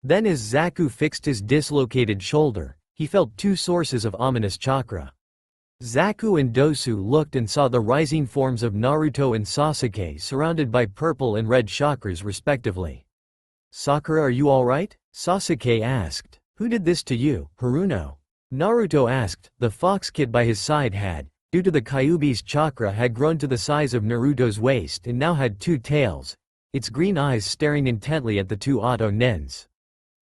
Then as Zaku fixed his dislocated shoulder, he felt 2 sources of ominous chakra. Zaku and Dosu looked and saw the rising forms of Naruto and Sasuke surrounded by purple and red chakras respectively. "Sakura, are you alright?" Sasuke asked. "Who did this to you, Haruno?" Naruto asked. The fox kid by his side had, due to the Kyuubi's chakra had grown to the size of Naruto's waist and now had 2 tails, its green eyes staring intently at the 2 Auto Nins.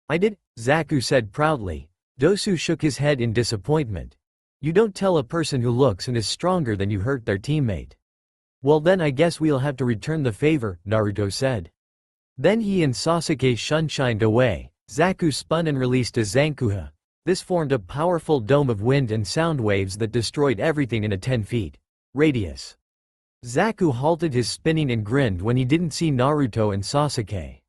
"I did," Zaku said proudly. Dosu shook his head in disappointment. "You don't tell a person who looks and is stronger than you hurt their teammate." "Well then I guess we'll have to return the favor," Naruto said. Then he and Sasuke shunshined away. Zaku spun and released a Zankuha. This formed a powerful dome of wind and sound waves that destroyed everything in a 10 feet radius. Zaku halted his spinning and grinned when he didn't see Naruto and Sasuke.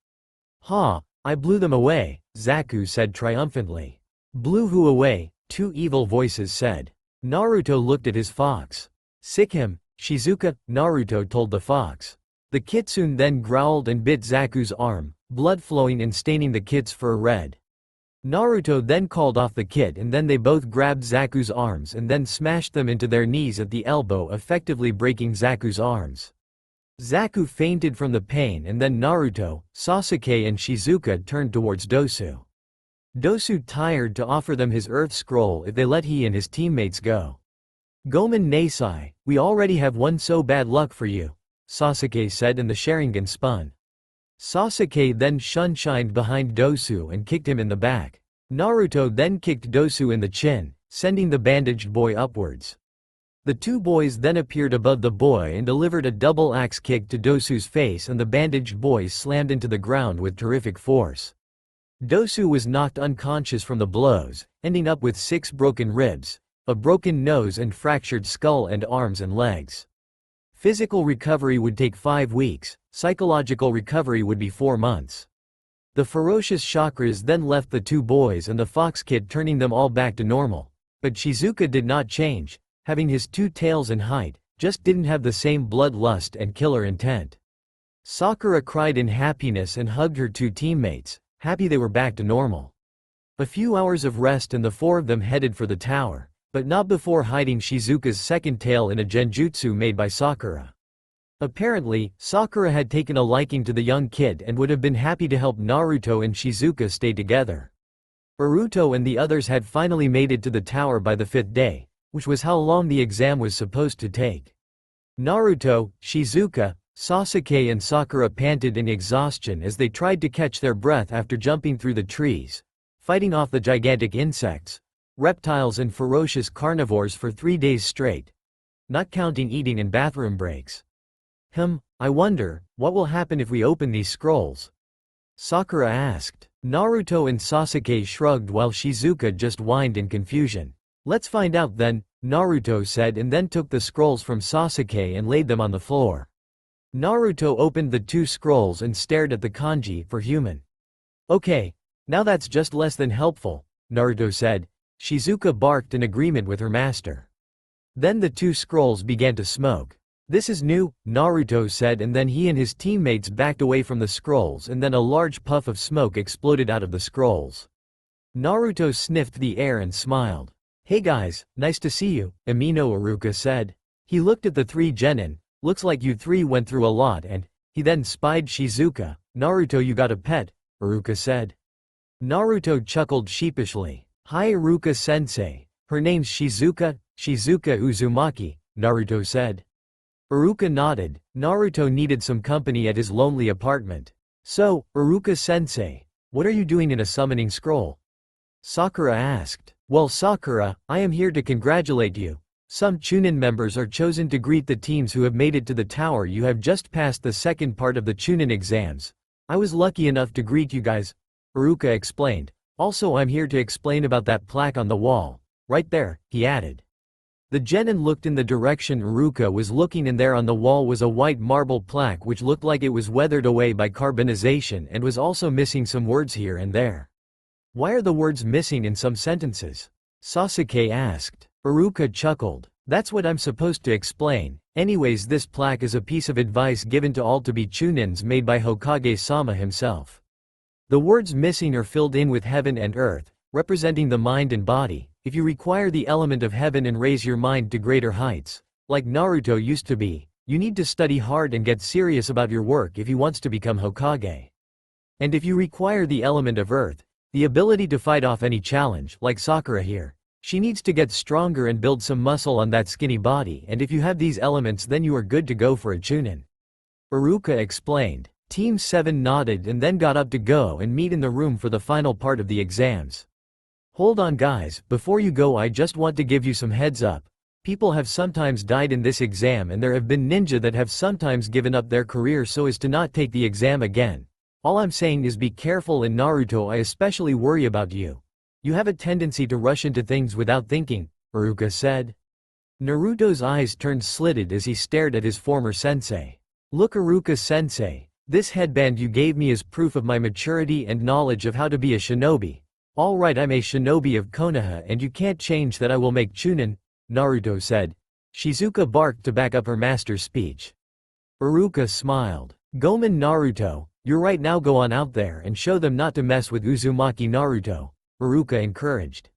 "Ha, I blew them away," Zaku said triumphantly. "Blew who away?" two evil voices said. Naruto looked at his fox. "Sick him, Shizuka," Naruto told the fox. The kitsune then growled and bit Zaku's arm, blood flowing and staining the kit's fur red. Naruto then called off the kit and then they both grabbed Zaku's arms and then smashed them into their knees at the elbow, effectively breaking Zaku's arms. Zaku fainted from the pain and then Naruto, Sasuke and Shizuka turned towards Dosu. Dosu tired to offer them his Earth Scroll if they let he and his teammates go. "Gomen Nasai, we already have one, so bad luck for you," Sasuke said and the Sharingan spun. Sasuke then shunshined behind Dosu and kicked him in the back. Naruto then kicked Dosu in the chin, sending the bandaged boy upwards. The two boys then appeared above the boy and delivered a double axe kick to Dosu's face and the bandaged boy slammed into the ground with terrific force. Dosu was knocked unconscious from the blows, ending up with 6 broken ribs, a broken nose and fractured skull and arms and legs. Physical recovery would take 5 weeks, psychological recovery would be 4 months. The ferocious chakras then left the two boys and the fox kid, turning them all back to normal. But Shizuka did not change, having his 2 tails and height, just didn't have the same bloodlust and killer intent. Sakura cried in happiness and hugged her 2 teammates, happy they were back to normal. A few hours of rest and the 4 of them headed for the tower, but not before hiding Shizuka's second tail in a genjutsu made by Sakura. Apparently, Sakura had taken a liking to the young kid and would have been happy to help Naruto and Shizuka stay together. Naruto and the others had finally made it to the tower by the 5th day, which was how long the exam was supposed to take. Naruto, Shizuka, Sasuke and Sakura panted in exhaustion as they tried to catch their breath after jumping through the trees, fighting off the gigantic insects, reptiles and ferocious carnivores for 3 days straight, not counting eating and bathroom breaks. I wonder, what will happen if we open these scrolls?" Sakura asked. Naruto and Sasuke shrugged while Shizuka just whined in confusion. "Let's find out then," Naruto said and then took the scrolls from Sasuke and laid them on the floor. Naruto opened the 2 scrolls and stared at the kanji for human. "Okay, now that's just less than helpful," Naruto said. Shizuka barked in agreement with her master. Then the 2 scrolls began to smoke. "This is new," Naruto said and then he and his teammates backed away from the scrolls and then a large puff of smoke exploded out of the scrolls. Naruto sniffed the air and smiled. "Hey guys, nice to see you," Amino Iruka said. He looked at the 3 genin. "Looks like you 3 went through a lot," and he then spied Shizuka. "Naruto, you got a pet," Iruka said. Naruto chuckled sheepishly. "Hi Iruka-sensei, her name's Shizuka Uzumaki," Naruto said. Iruka nodded. Naruto needed some company at his lonely apartment. "So, Iruka-sensei, what are you doing in a summoning scroll?" Sakura asked. "Well Sakura, I am here to congratulate you. Some Chunin members are chosen to greet the teams who have made it to the tower. You have just passed the second part of the Chunin exams. I was lucky enough to greet you guys," Iruka explained. "Also I'm here to explain about that plaque on the wall. Right there," he added. The genin looked in the direction Iruka was looking and there on the wall was a white marble plaque which looked like it was weathered away by carbonization and was also missing some words here and there. "Why are the words missing in some sentences?" Sasuke asked. Iruka chuckled. "That's what I'm supposed to explain. Anyways, this plaque is a piece of advice given to all to be Chunins made by Hokage-sama himself. The words missing are filled in with heaven and earth, representing the mind and body. If you require the element of heaven and raise your mind to greater heights, like Naruto used to be, you need to study hard and get serious about your work if he wants to become Hokage. And if you require the element of earth, the ability to fight off any challenge, like Sakura here, she needs to get stronger and build some muscle on that skinny body, and if you have these elements then you are good to go for a Chunin," Iruka explained. Team 7 nodded and then got up to go and meet in the room for the final part of the exams. "Hold on guys, before you go I just want to give you some heads up. People have sometimes died in this exam and there have been ninja that have sometimes given up their career so as to not take the exam again. All I'm saying is be careful in Naruto, I especially worry about you. You have a tendency to rush into things without thinking," Iruka said. Naruto's eyes turned slitted as he stared at his former sensei. Look, Iruka-sensei, this headband you gave me is proof of my maturity and knowledge of how to be a shinobi. Alright, I'm a shinobi of Konoha and you can't change that. I will make Chunin, Naruto said. Shizuka barked to back up her master's speech. Iruka smiled. Gomen Naruto, you're right, now go on out there and show them not to mess with Uzumaki Naruto, Iruka encouraged.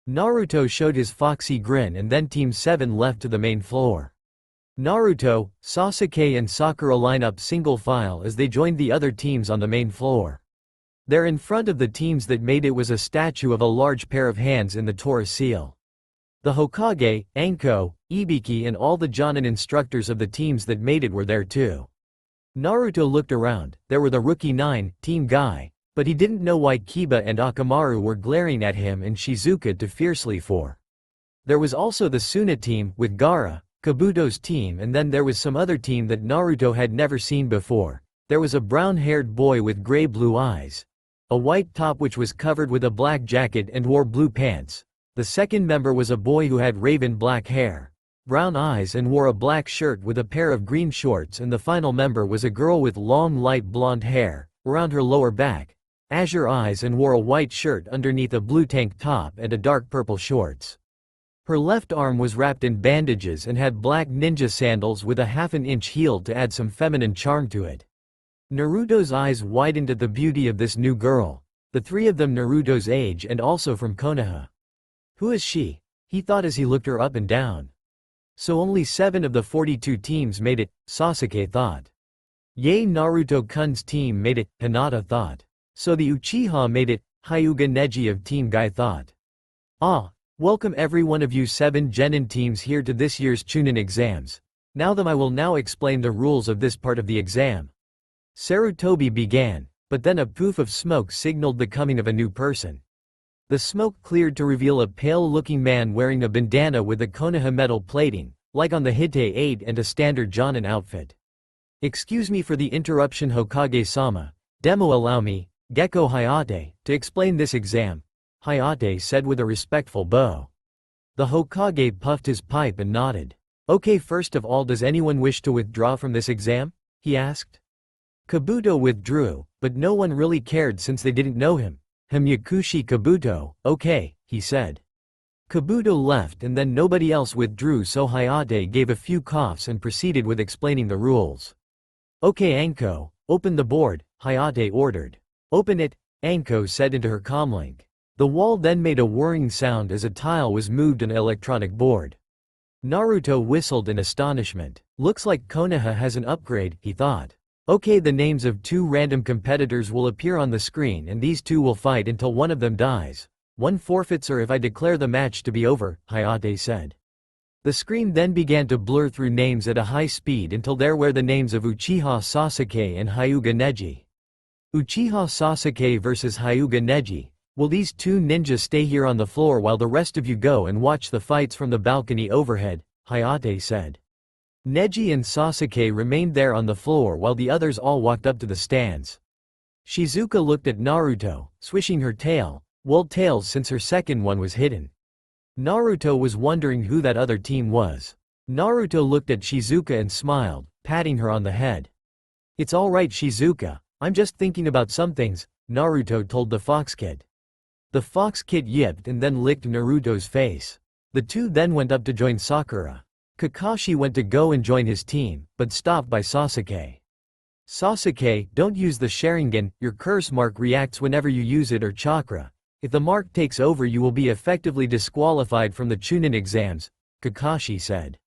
Naruto showed his foxy grin and then Team 7 left to the main floor. Naruto, Sasuke and Sakura line up single file as they joined the other teams on the main floor. There in front of the teams that made it was a statue of a large pair of hands in the Taurus seal. The Hokage, Anko, Ibiki and all the Jonin instructors of the teams that made it were there too. Naruto looked around. There were the Rookie 9, Team Guy, but he didn't know why Kiba and Akamaru were glaring at him and Shizuka too fiercely for. There was also the Suna team, with Gaara, Kabuto's team, and then there was some other team that Naruto had never seen before. There was a brown-haired boy with gray-blue eyes. A white top which was covered with a black jacket and wore blue pants. The second member was a boy who had raven black hair, brown eyes and wore a black shirt with a pair of green shorts, and the final member was a girl with long light blonde hair around her lower back, azure eyes, and wore a white shirt underneath a blue tank top and a dark purple shorts. Her left arm was wrapped in bandages and had black ninja sandals with a half-an-inch heel to add some feminine charm to it. Naruto's eyes widened at the beauty of this new girl, the three of them Naruto's age and also from Konoha. Who is she? He thought as he looked her up and down. So only 7 of the 42 teams made it, Sasuke thought. Yay, Naruto-kun's team made it, Hinata thought. So the Uchiha made it, Hyuga Neji of Team Guy thought. Ah, welcome every one of you 7 Genin teams here to this year's Chunin exams. I will now explain the rules of this part of the exam. Sarutobi began, but then a poof of smoke signaled the coming of a new person. The smoke cleared to reveal a pale-looking man wearing a bandana with a Konoha metal plating, like on the Hitei 8, and a standard Jonin outfit. Excuse me for the interruption, Hokage-sama. Demo allow me, Gecko Hayate, to explain this exam, Hayate said with a respectful bow. The Hokage puffed his pipe and nodded. Okay, first of all, does anyone wish to withdraw from this exam? He asked. Kabuto withdrew, but no one really cared since they didn't know him. Yakushi Kabuto, okay, he said. Kabuto left and then nobody else withdrew, so Hayate gave a few coughs and proceeded with explaining the rules. Okay Anko, open the board, Hayate ordered. Open it, Anko said into her comlink. The wall then made a whirring sound as a tile was moved on an electronic board. Naruto whistled in astonishment. Looks like Konoha has an upgrade, he thought. Okay, the names of 2 random competitors will appear on the screen and these 2 will fight until one of them dies. One forfeits or if I declare the match to be over, Hayate said. The screen then began to blur through names at a high speed until there were the names of Uchiha Sasuke and Hyuga Neji. Uchiha Sasuke versus Hyuga Neji. Will these 2 ninjas stay here on the floor while the rest of you go and watch the fights from the balcony overhead? Hayate said. Neji and Sasuke remained there on the floor while the others all walked up to the stands. Shizuka looked at Naruto, swishing her tail, wool tails since her second one was hidden. Naruto was wondering who that other team was. Naruto looked at Shizuka and smiled, patting her on the head. It's alright Shizuka, I'm just thinking about some things, Naruto told the fox kid. The fox kid yipped and then licked Naruto's face. The 2 then went up to join Sakura. Kakashi went to go and join his team, but stopped by Sasuke. Sasuke, don't use the Sharingan, your curse mark reacts whenever you use it, or chakra. If the mark takes over you will be effectively disqualified from the Chunin exams, Kakashi said.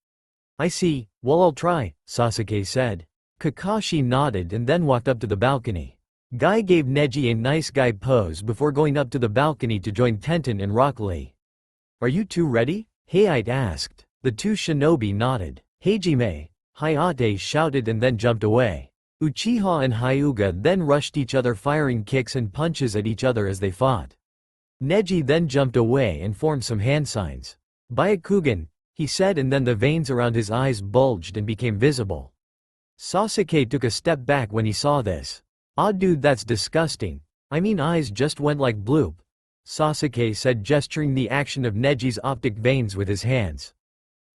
I see, well I'll try, Sasuke said. Kakashi nodded and then walked up to the balcony. Guy gave Neji a nice guy pose before going up to the balcony to join Tenten and Rock Lee. Are you 2 ready? Hayate asked. The 2 shinobi nodded. Hajime, Hayate shouted and then jumped away. Uchiha and Hyuga then rushed each other, firing kicks and punches at each other as they fought. Neji then jumped away and formed some hand signs. Byakugan, he said, and then the veins around his eyes bulged and became visible. Sasuke took a step back when he saw this. Ah dude, that's disgusting. I mean eyes just went like bloop. Sasuke said, gesturing the action of Neji's optic veins with his hands.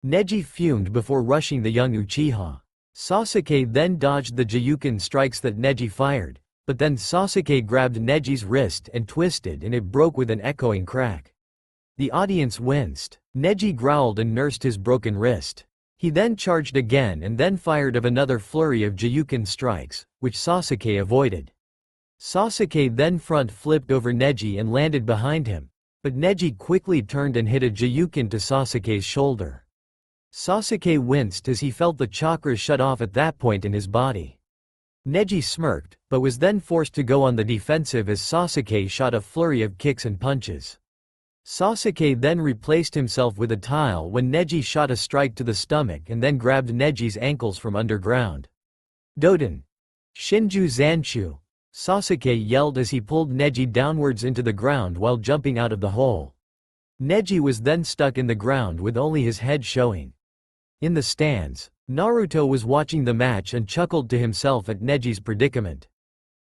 Neji fumed before rushing the young Uchiha. Sasuke then dodged the Jiyuken strikes that Neji fired, but then Sasuke grabbed Neji's wrist and twisted and it broke with an echoing crack. The audience winced. Neji growled and nursed his broken wrist. He then charged again and then fired of another flurry of Jiyuken strikes, which Sasuke avoided. Sasuke then front flipped over Neji and landed behind him, but Neji quickly turned and hit a Jiyuken to Sasuke's shoulder. Sasuke winced as he felt the chakra shut off at that point in his body. Neji smirked, but was then forced to go on the defensive as Sasuke shot a flurry of kicks and punches. Sasuke then replaced himself with a tile when Neji shot a strike to the stomach and then grabbed Neji's ankles from underground. Doden! Shinju Zanshu! Sasuke yelled as he pulled Neji downwards into the ground while jumping out of the hole. Neji was then stuck in the ground with only his head showing. In the stands, Naruto was watching the match and chuckled to himself at Neji's predicament.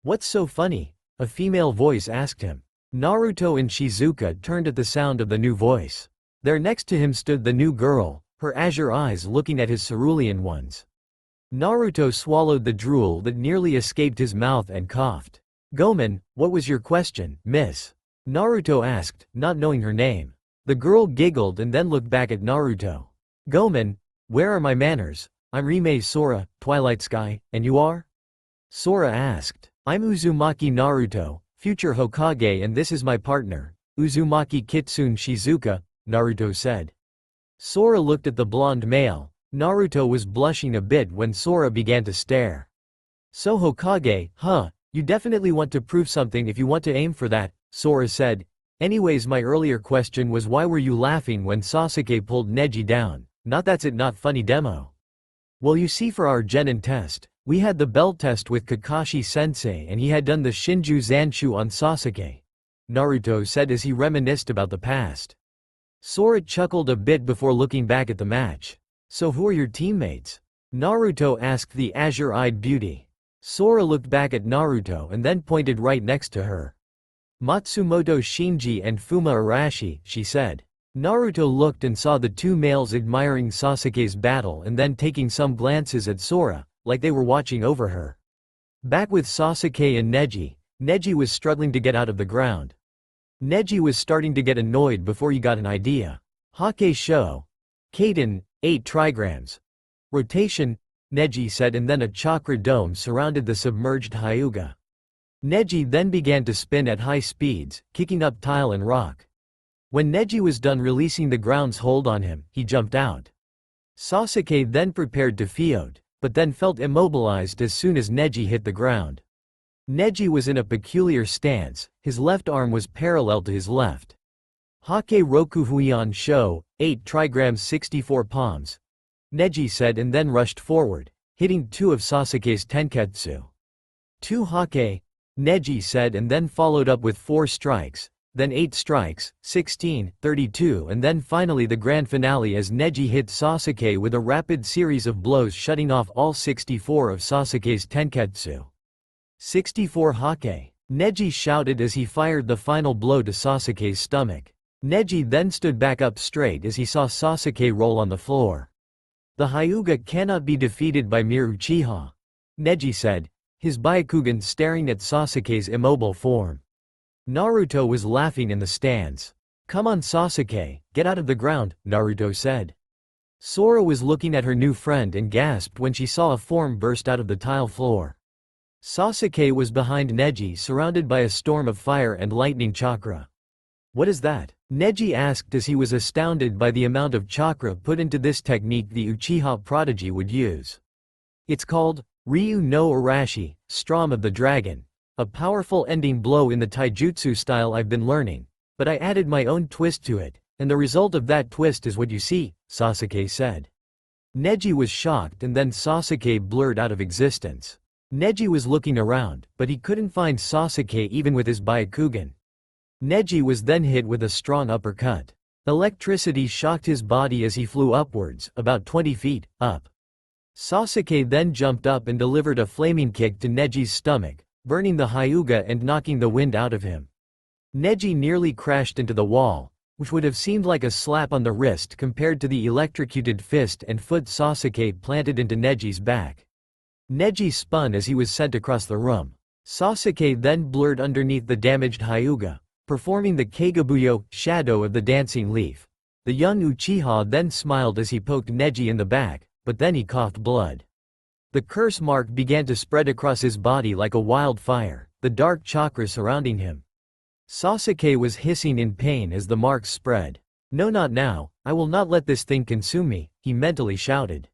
"What's so funny?" a female voice asked him. Naruto and Shizuka turned at the sound of the new voice. There next to him stood the new girl, her azure eyes looking at his cerulean ones. Naruto swallowed the drool that nearly escaped his mouth and coughed. "Gomen, what was your question, miss?" Naruto asked, not knowing her name. The girl giggled and then looked back at Naruto. "Gomen, where are my manners? I'm Rime Sora, Twilight Sky, and you are?" Sora asked. "I'm Uzumaki Naruto, future Hokage, and this is my partner, Uzumaki Kitsune Shizuka," Naruto said. Sora looked at the blonde male. Naruto was blushing a bit when Sora began to stare. "So Hokage, huh? You definitely want to prove something if you want to aim for that," Sora said. "Anyways, my earlier question was why were you laughing when Sasuke pulled Neji down? Not that's it, not funny demo." "Well, you see, for our Genin test, we had the bell test with Kakashi-sensei and he had done the Shinju Zanshu on Sasuke," Naruto said as he reminisced about the past. Sora chuckled a bit before looking back at the match. "So who are your teammates?" Naruto asked the azure-eyed beauty. Sora looked back at Naruto and then pointed right next to her. "Matsumoto Shinji and Fuma Arashi," she said. Naruto looked and saw the two males admiring Sasuke's battle and then taking some glances at Sora, like they were watching over her. Back with Sasuke and Neji, Neji was struggling to get out of the ground. Neji was starting to get annoyed before he got an idea. "Hake Sho. Kaden, 8 trigrams. Rotation," Neji said, and then a chakra dome surrounded the submerged Hyuga. Neji then began to spin at high speeds, kicking up tile and rock. When Neji was done releasing the ground's hold on him, he jumped out. Sasuke then prepared to field, but then felt immobilized as soon as Neji hit the ground. Neji was in a peculiar stance, his left arm was parallel to his left. "Hake Rokuhuion Sho, 8 trigrams 64 palms," Neji said, and then rushed forward, hitting 2 of Sasuke's tenketsu. "2 hake," Neji said, and then followed up with 4 strikes, then 8 strikes, 16, 32, and then finally the grand finale as Neji hit Sasuke with a rapid series of blows, shutting off all 64 of Sasuke's tenketsu. "64 hake," Neji shouted as he fired the final blow to Sasuke's stomach. Neji then stood back up straight as he saw Sasuke roll on the floor. "The Hyuga cannot be defeated by mere Uchiha," Neji said, his Byakugan staring at Sasuke's immobile form. Naruto was laughing in the stands. "Come on Sasuke, get out of the ground," Naruto said. Sora was looking at her new friend and gasped when she saw a form burst out of the tile floor. Sasuke was behind Neji, surrounded by a storm of fire and lightning chakra. "What is that?" Neji asked as he was astounded by the amount of chakra put into this technique the Uchiha prodigy would use. "It's called Ryu no Arashi, Strom of the Dragon. A powerful ending blow in the taijutsu style I've been learning, but I added my own twist to it, and the result of that twist is what you see," Sasuke said. Neji was shocked and then Sasuke blurred out of existence. Neji was looking around, but he couldn't find Sasuke even with his Byakugan. Neji was then hit with a strong uppercut. Electricity shocked his body as he flew upwards, about 20 feet, up. Sasuke then jumped up and delivered a flaming kick to Neji's stomach, burning the Hyuga and knocking the wind out of him. Neji nearly crashed into the wall, which would have seemed like a slap on the wrist compared to the electrocuted fist and foot Sasuke planted into Neji's back. Neji spun as he was sent across the room. Sasuke then blurred underneath the damaged Hyuga, performing the Kagabuyo, shadow of the dancing leaf. The young Uchiha then smiled as he poked Neji in the back, but then he coughed blood. The curse mark began to spread across his body like a wildfire, the dark chakra surrounding him. Sasuke was hissing in pain as the marks spread. "No, not now, I will not let this thing consume me," he mentally shouted.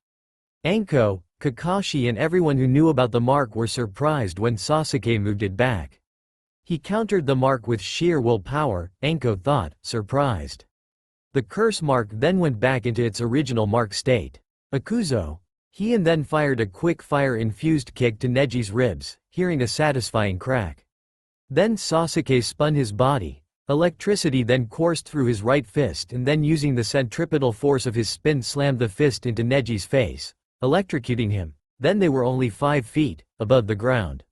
Anko, Kakashi and everyone who knew about the mark were surprised when Sasuke moved it back. He countered the mark with sheer willpower, Anko thought, surprised. The curse mark then went back into its original mark state. Akuzo. He and then fired a quick fire-infused kick to Neji's ribs, hearing a satisfying crack. Then Sasuke spun his body. Electricity then coursed through his right fist and then using the centripetal force of his spin slammed the fist into Neji's face, electrocuting him. Then they were only 5 feet above the ground.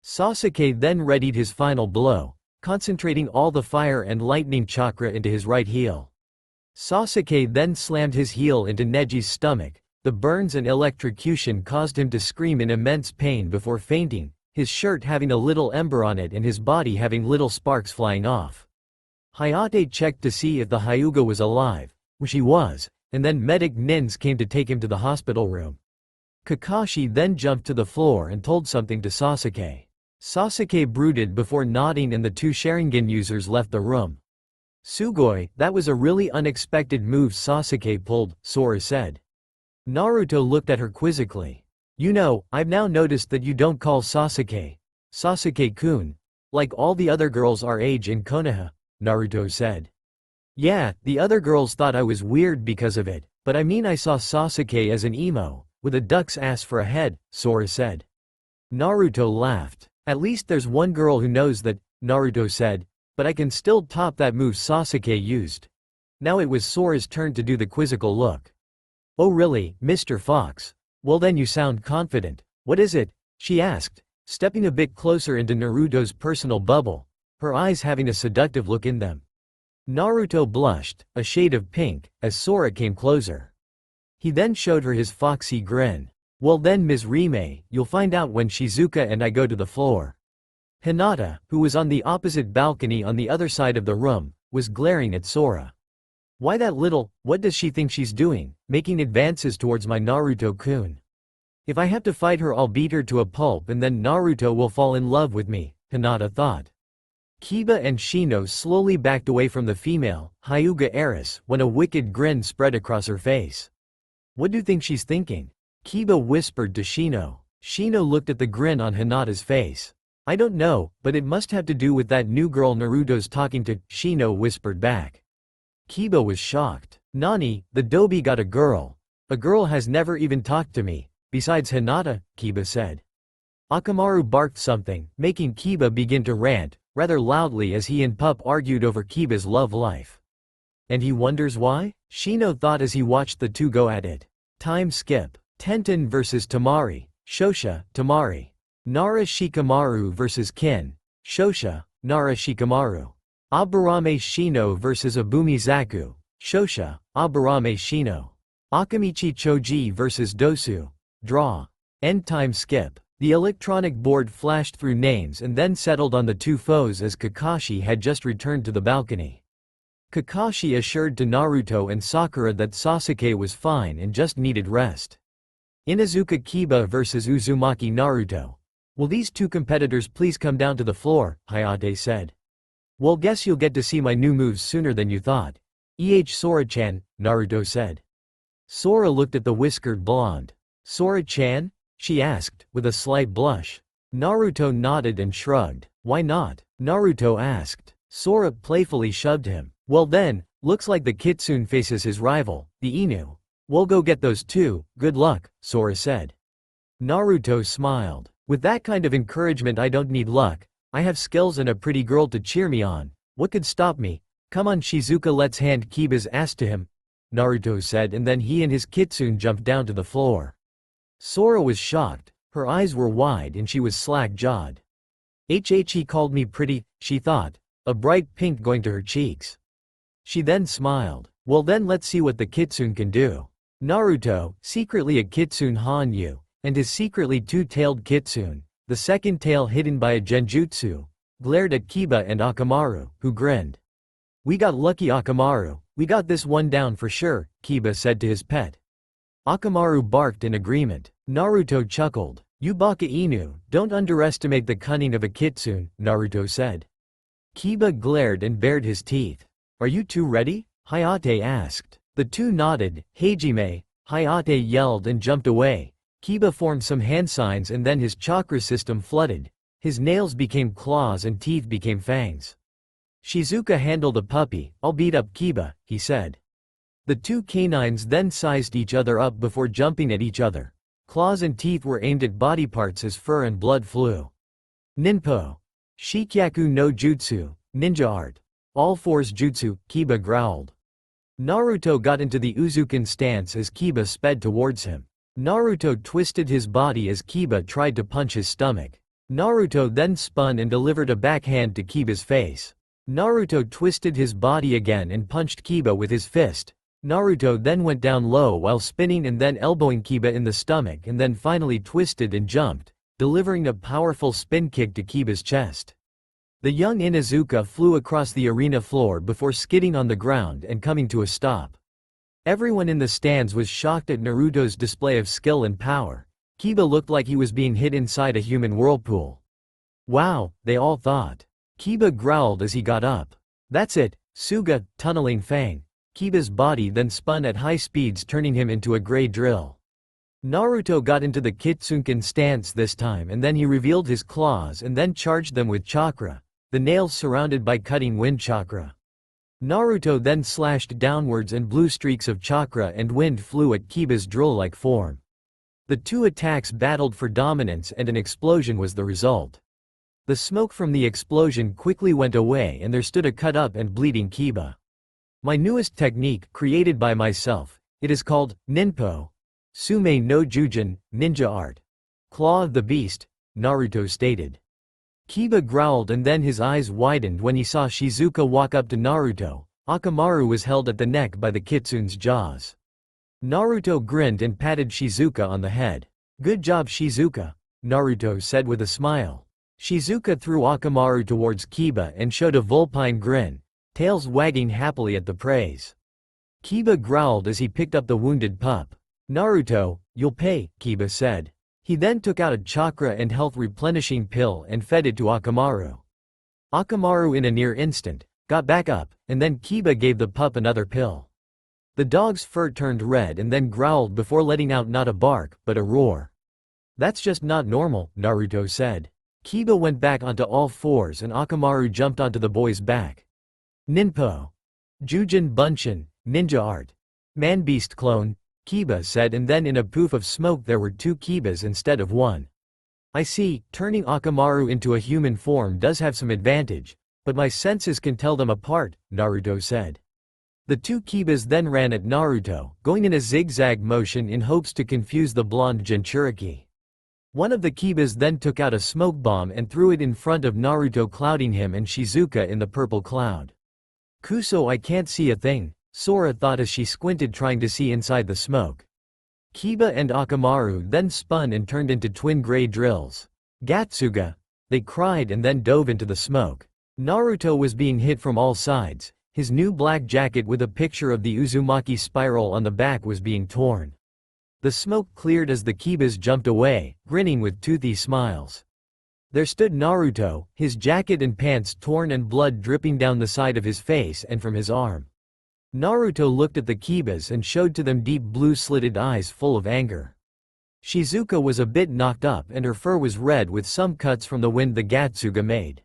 Sasuke then readied his final blow, concentrating all the fire and lightning chakra into his right heel. Sasuke then slammed his heel into Neji's stomach. The burns and electrocution caused him to scream in immense pain before fainting, his shirt having a little ember on it and his body having little sparks flying off. Hayate checked to see if the Hyuga was alive, which he was, and then medic Nins came to take him to the hospital room. Kakashi then jumped to the floor and told something to Sasuke. Sasuke brooded before nodding and the 2 Sharingan users left the room. "Sugoi, that was a really unexpected move Sasuke pulled," Sora said. Naruto looked at her quizzically. "You know, I've now noticed that you don't call Sasuke Sasuke-kun, like all the other girls our age in Konoha," Naruto said. "Yeah, the other girls thought I was weird because of it, but I mean I saw Sasuke as an emo, with a duck's ass for a head," Sora said. Naruto laughed. "At least there's one girl who knows that," Naruto said, "but I can still top that move Sasuke used." Now it was Sora's turn to do the quizzical look. "Oh really, Mr. Fox? Well then you sound confident. What is it?" she asked, stepping a bit closer into Naruto's personal bubble, her eyes having a seductive look in them. Naruto blushed, a shade of pink, as Sora came closer. He then showed her his foxy grin. "Well then Ms. Rime, you'll find out when Shizuka and I go to the floor." Hinata, who was on the opposite balcony on the other side of the room, was glaring at Sora. "Why that little, what does she think she's doing, making advances towards my Naruto-kun? If I have to fight her I'll beat her to a pulp and then Naruto will fall in love with me," Hinata thought. Kiba and Shino slowly backed away from the female, Hyuga heiress, when a wicked grin spread across her face. "What do you think she's thinking?" Kiba whispered to Shino. Shino looked at the grin on Hinata's face. "I don't know, but it must have to do with that new girl Naruto's talking to," Shino whispered back. Kiba was shocked. "Nani, the Dobi got a girl. A girl has never even talked to me, besides Hinata," Kiba said. Akamaru barked something, making Kiba begin to rant, rather loudly as he and Pup argued over Kiba's love life. "And he wonders why?" Shino thought as he watched the two go at it. Time skip. Tenten vs Tamari, Shosha, Tamari. Nara Shikamaru vs Kin, Shosha, Nara Shikamaru. Aburame Shino vs Abumi Zaku, Shosha, Aburame Shino. Akamichi Choji vs Dosu, Draw. End time skip. The electronic board flashed through names and then settled on the two foes as Kakashi had just returned to the balcony. Kakashi assured to Naruto and Sakura that Sasuke was fine and just needed rest. Inazuka Kiba vs Uzumaki Naruto. "Will these two competitors please come down to the floor?" Hayate said. "Well, guess you'll get to see my new moves sooner than you thought. Sora-chan," Naruto said. Sora looked at the whiskered blonde. "Sora-chan?" she asked, with a slight blush. Naruto nodded and shrugged. "Why not?" Naruto asked. Sora playfully shoved him. "Well then, looks like the Kitsune faces his rival, the Inu. We'll go get those two, good luck," Sora said. Naruto smiled. "With that kind of encouragement I don't need luck, I have skills and a pretty girl to cheer me on. What could stop me? Come on Shizuka, let's hand Kiba's ass to him," Naruto said, and then he and his Kitsune jumped down to the floor. Sora was shocked, her eyes were wide and she was slack-jawed. He called me pretty, she thought, a bright pink going to her cheeks. She then smiled. Well then let's see what the Kitsune can do. Naruto, secretly a Kitsune Hanyu, and his secretly two-tailed Kitsune, the second tail hidden by a genjutsu, glared at Kiba and Akamaru, who grinned. We got lucky Akamaru, we got this one down for sure, Kiba said to his pet. Akamaru barked in agreement. Naruto chuckled. You Baka Inu, don't underestimate the cunning of a Kitsune, Naruto said. Kiba glared and bared his teeth. Are you two ready? Hayate asked. The two nodded. Hajime, Hayate yelled and jumped away. Kiba formed some hand signs and then his chakra system flooded. His nails became claws and teeth became fangs. Shizuka handled the puppy. I'll beat up Kiba, he said. The two canines then sized each other up before jumping at each other. Claws and teeth were aimed at body parts as fur and blood flew. Ninpo. Shikyaku no Jutsu, ninja art. All fours jutsu, Kiba growled. Naruto got into the Uzukan stance as Kiba sped towards him. Naruto twisted his body as Kiba tried to punch his stomach. Naruto then spun and delivered a backhand to Kiba's face. Naruto twisted his body again and punched Kiba with his fist. Naruto then went down low while spinning and then elbowing Kiba in the stomach and then finally twisted and jumped, delivering a powerful spin kick to Kiba's chest. The young Inuzuka flew across the arena floor before skidding on the ground and coming to a stop. Everyone in the stands was shocked at Naruto's display of skill and power. Kiba looked like he was being hit inside a human whirlpool. Wow, they all thought. Kiba growled as he got up. That's it, Suga, tunneling fang. Kiba's body then spun at high speeds, turning him into a gray drill. Naruto got into the Kitsunkan stance this time and then he revealed his claws and then charged them with chakra, the nails surrounded by cutting wind chakra. Naruto then slashed downwards and blue streaks of chakra and wind flew at Kiba's drill-like form. The two attacks battled for dominance and an explosion was the result. The smoke from the explosion quickly went away and there stood a cut up and bleeding Kiba. My newest technique, created by myself, it is called Ninpo. Sume no Jujin, ninja art. Claw of the beast, Naruto stated. Kiba growled and then his eyes widened when he saw Shizuka walk up to Naruto. Akamaru was held at the neck by the Kitsune's jaws. Naruto grinned and patted Shizuka on the head. Good job Shizuka, Naruto said with a smile. Shizuka threw Akamaru towards Kiba and showed a vulpine grin, tails wagging happily at the praise. Kiba growled as he picked up the wounded pup. Naruto, you'll pay, Kiba said. He then took out a chakra and health replenishing pill and fed it to Akamaru. Akamaru in a near instant, got back up, and then Kiba gave the pup another pill. The dog's fur turned red and then growled before letting out not a bark, but a roar. That's just not normal, Naruto said. Kiba went back onto all fours and Akamaru jumped onto the boy's back. Ninpo. Jujin Bunshin, ninja art. Man-beast clone, Kiba said, and then in a poof of smoke there were two Kibas instead of one. I see, turning Akamaru into a human form does have some advantage, but my senses can tell them apart, Naruto said. The two Kibas then ran at Naruto, going in a zigzag motion in hopes to confuse the blonde Jinchuriki. One of the Kibas then took out a smoke bomb and threw it in front of Naruto, clouding him and Shizuka in the purple cloud. Kuso, I can't see a thing, Sora thought as she squinted trying to see inside the smoke. Kiba and Akamaru then spun and turned into twin gray drills. Gatsuga! They cried and then dove into the smoke. Naruto was being hit from all sides. His new black jacket with a picture of the Uzumaki spiral on the back was being torn. The smoke cleared as the Kibas jumped away, grinning with toothy smiles. There stood Naruto, his jacket and pants torn and blood dripping down the side of his face and from his arm. Naruto looked at the Kibas and showed to them deep blue slitted eyes full of anger. Shizuka was a bit knocked up and her fur was red with some cuts from the wind the Gatsuga made.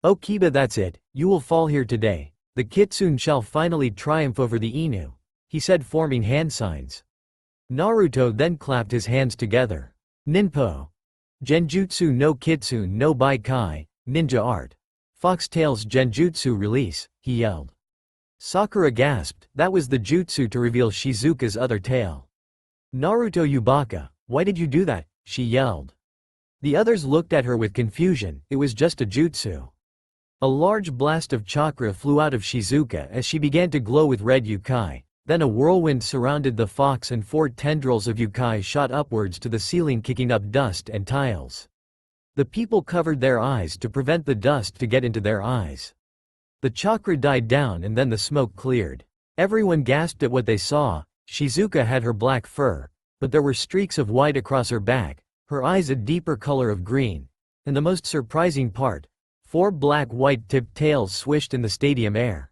Oh Kiba, that's it, you will fall here today. The Kitsune shall finally triumph over the Inu, he said, forming hand signs. Naruto then clapped his hands together. Ninpo. Genjutsu no Kitsune no Baikai, ninja art. Foxtail's Genjutsu release, he yelled. Sakura gasped, that was the jutsu to reveal Shizuka's other tail. Naruto Yubaka, why did you do that? She yelled. The others looked at her with confusion, it was just a jutsu. A large blast of chakra flew out of Shizuka as she began to glow with red yukai. Then a whirlwind surrounded the fox and 4 tendrils of yukai shot upwards to the ceiling, kicking up dust and tiles. The people covered their eyes to prevent the dust to get into their eyes. The chakra died down and then the smoke cleared. Everyone gasped at what they saw. Shizuka had her black fur, but there were streaks of white across her back, her eyes a deeper color of green. And the most surprising part, 4 black white-tipped tails swished in the stadium air.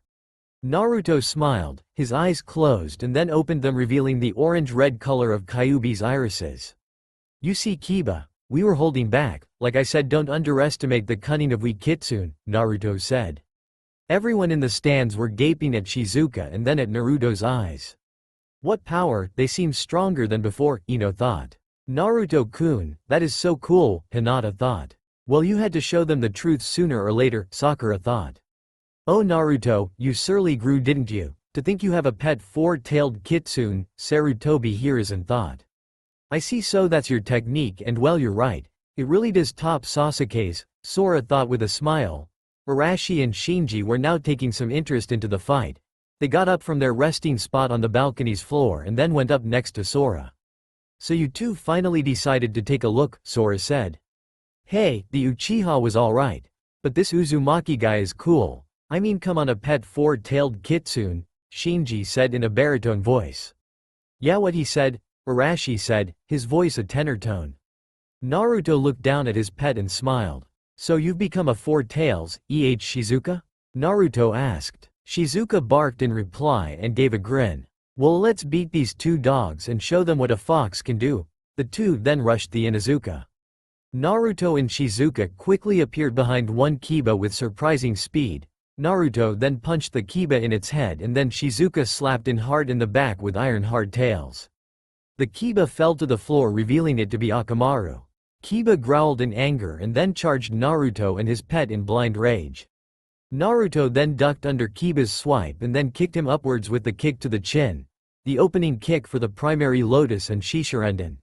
Naruto smiled, his eyes closed and then opened them, revealing the orange-red color of Kyuubi's irises. "You see, Kiba, we were holding back. Like I said, don't underestimate the cunning of we Kitsune," Naruto said. Everyone in the stands were gaping at Shizuka and then at Naruto's eyes. What power, they seem stronger than before, Ino thought. Naruto-kun, that is so cool, Hinata thought. Well, you had to show them the truth sooner or later, Sakura thought. Oh Naruto, you surely grew, didn't you? To think you have a pet 4-tailed kitsune, Sarutobi Hiruzen thought. I see, so that's your technique, and well, you're right. It really does top Sasuke's, Sora thought with a smile. Arashi and Shinji were now taking some interest into the fight. They got up from their resting spot on the balcony's floor and then went up next to Sora. So you two finally decided to take a look, Sora said. Hey, the Uchiha was alright. But this Uzumaki guy is cool. I mean, come on, a pet 4-tailed kitsune, Shinji said in a baritone voice. Yeah, what he said, Arashi said, his voice a tenor tone. Naruto looked down at his pet and smiled. So you've become a 4-tails, Shizuka? Naruto asked. Shizuka barked in reply and gave a grin. Well, let's beat these 2 dogs and show them what a fox can do. The two then rushed the Inuzuka. Naruto and Shizuka quickly appeared behind one Kiba with surprising speed. Naruto then punched the Kiba in its head and then Shizuka slapped in hard in the back with iron hard tails. The Kiba fell to the floor, revealing it to be Akamaru. Kiba growled in anger and then charged Naruto and his pet in blind rage. Naruto then ducked under Kiba's swipe and then kicked him upwards with the kick to the chin, the opening kick for the primary lotus and Shishirendan.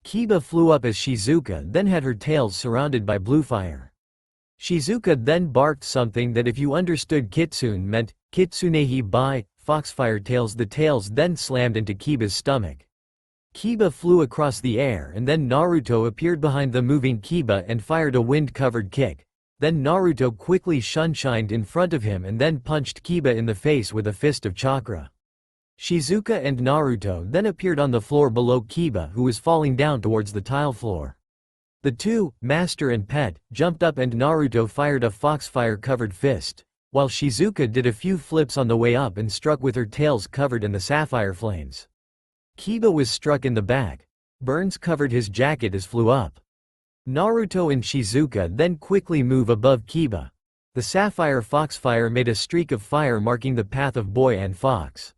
Kiba flew up as Shizuka then had her tails surrounded by blue fire. Shizuka then barked something that, if you understood Kitsune, meant, Kitsunehi bai, foxfire tails. The tails then slammed into Kiba's stomach. Kiba flew across the air and then Naruto appeared behind the moving Kiba and fired a wind-covered kick. Then Naruto quickly shunshined in front of him and then punched Kiba in the face with a fist of chakra. Shizuka and Naruto then appeared on the floor below Kiba, who was falling down towards the tile floor. The two, master and pet, jumped up and Naruto fired a foxfire-covered fist, while Shizuka did a few flips on the way up and struck with her tails covered in the sapphire flames. Kiba was struck in the back. Burns covered his jacket as flew up. Naruto and Shizuka then quickly move above Kiba. The sapphire foxfire made a streak of fire marking the path of boy and fox.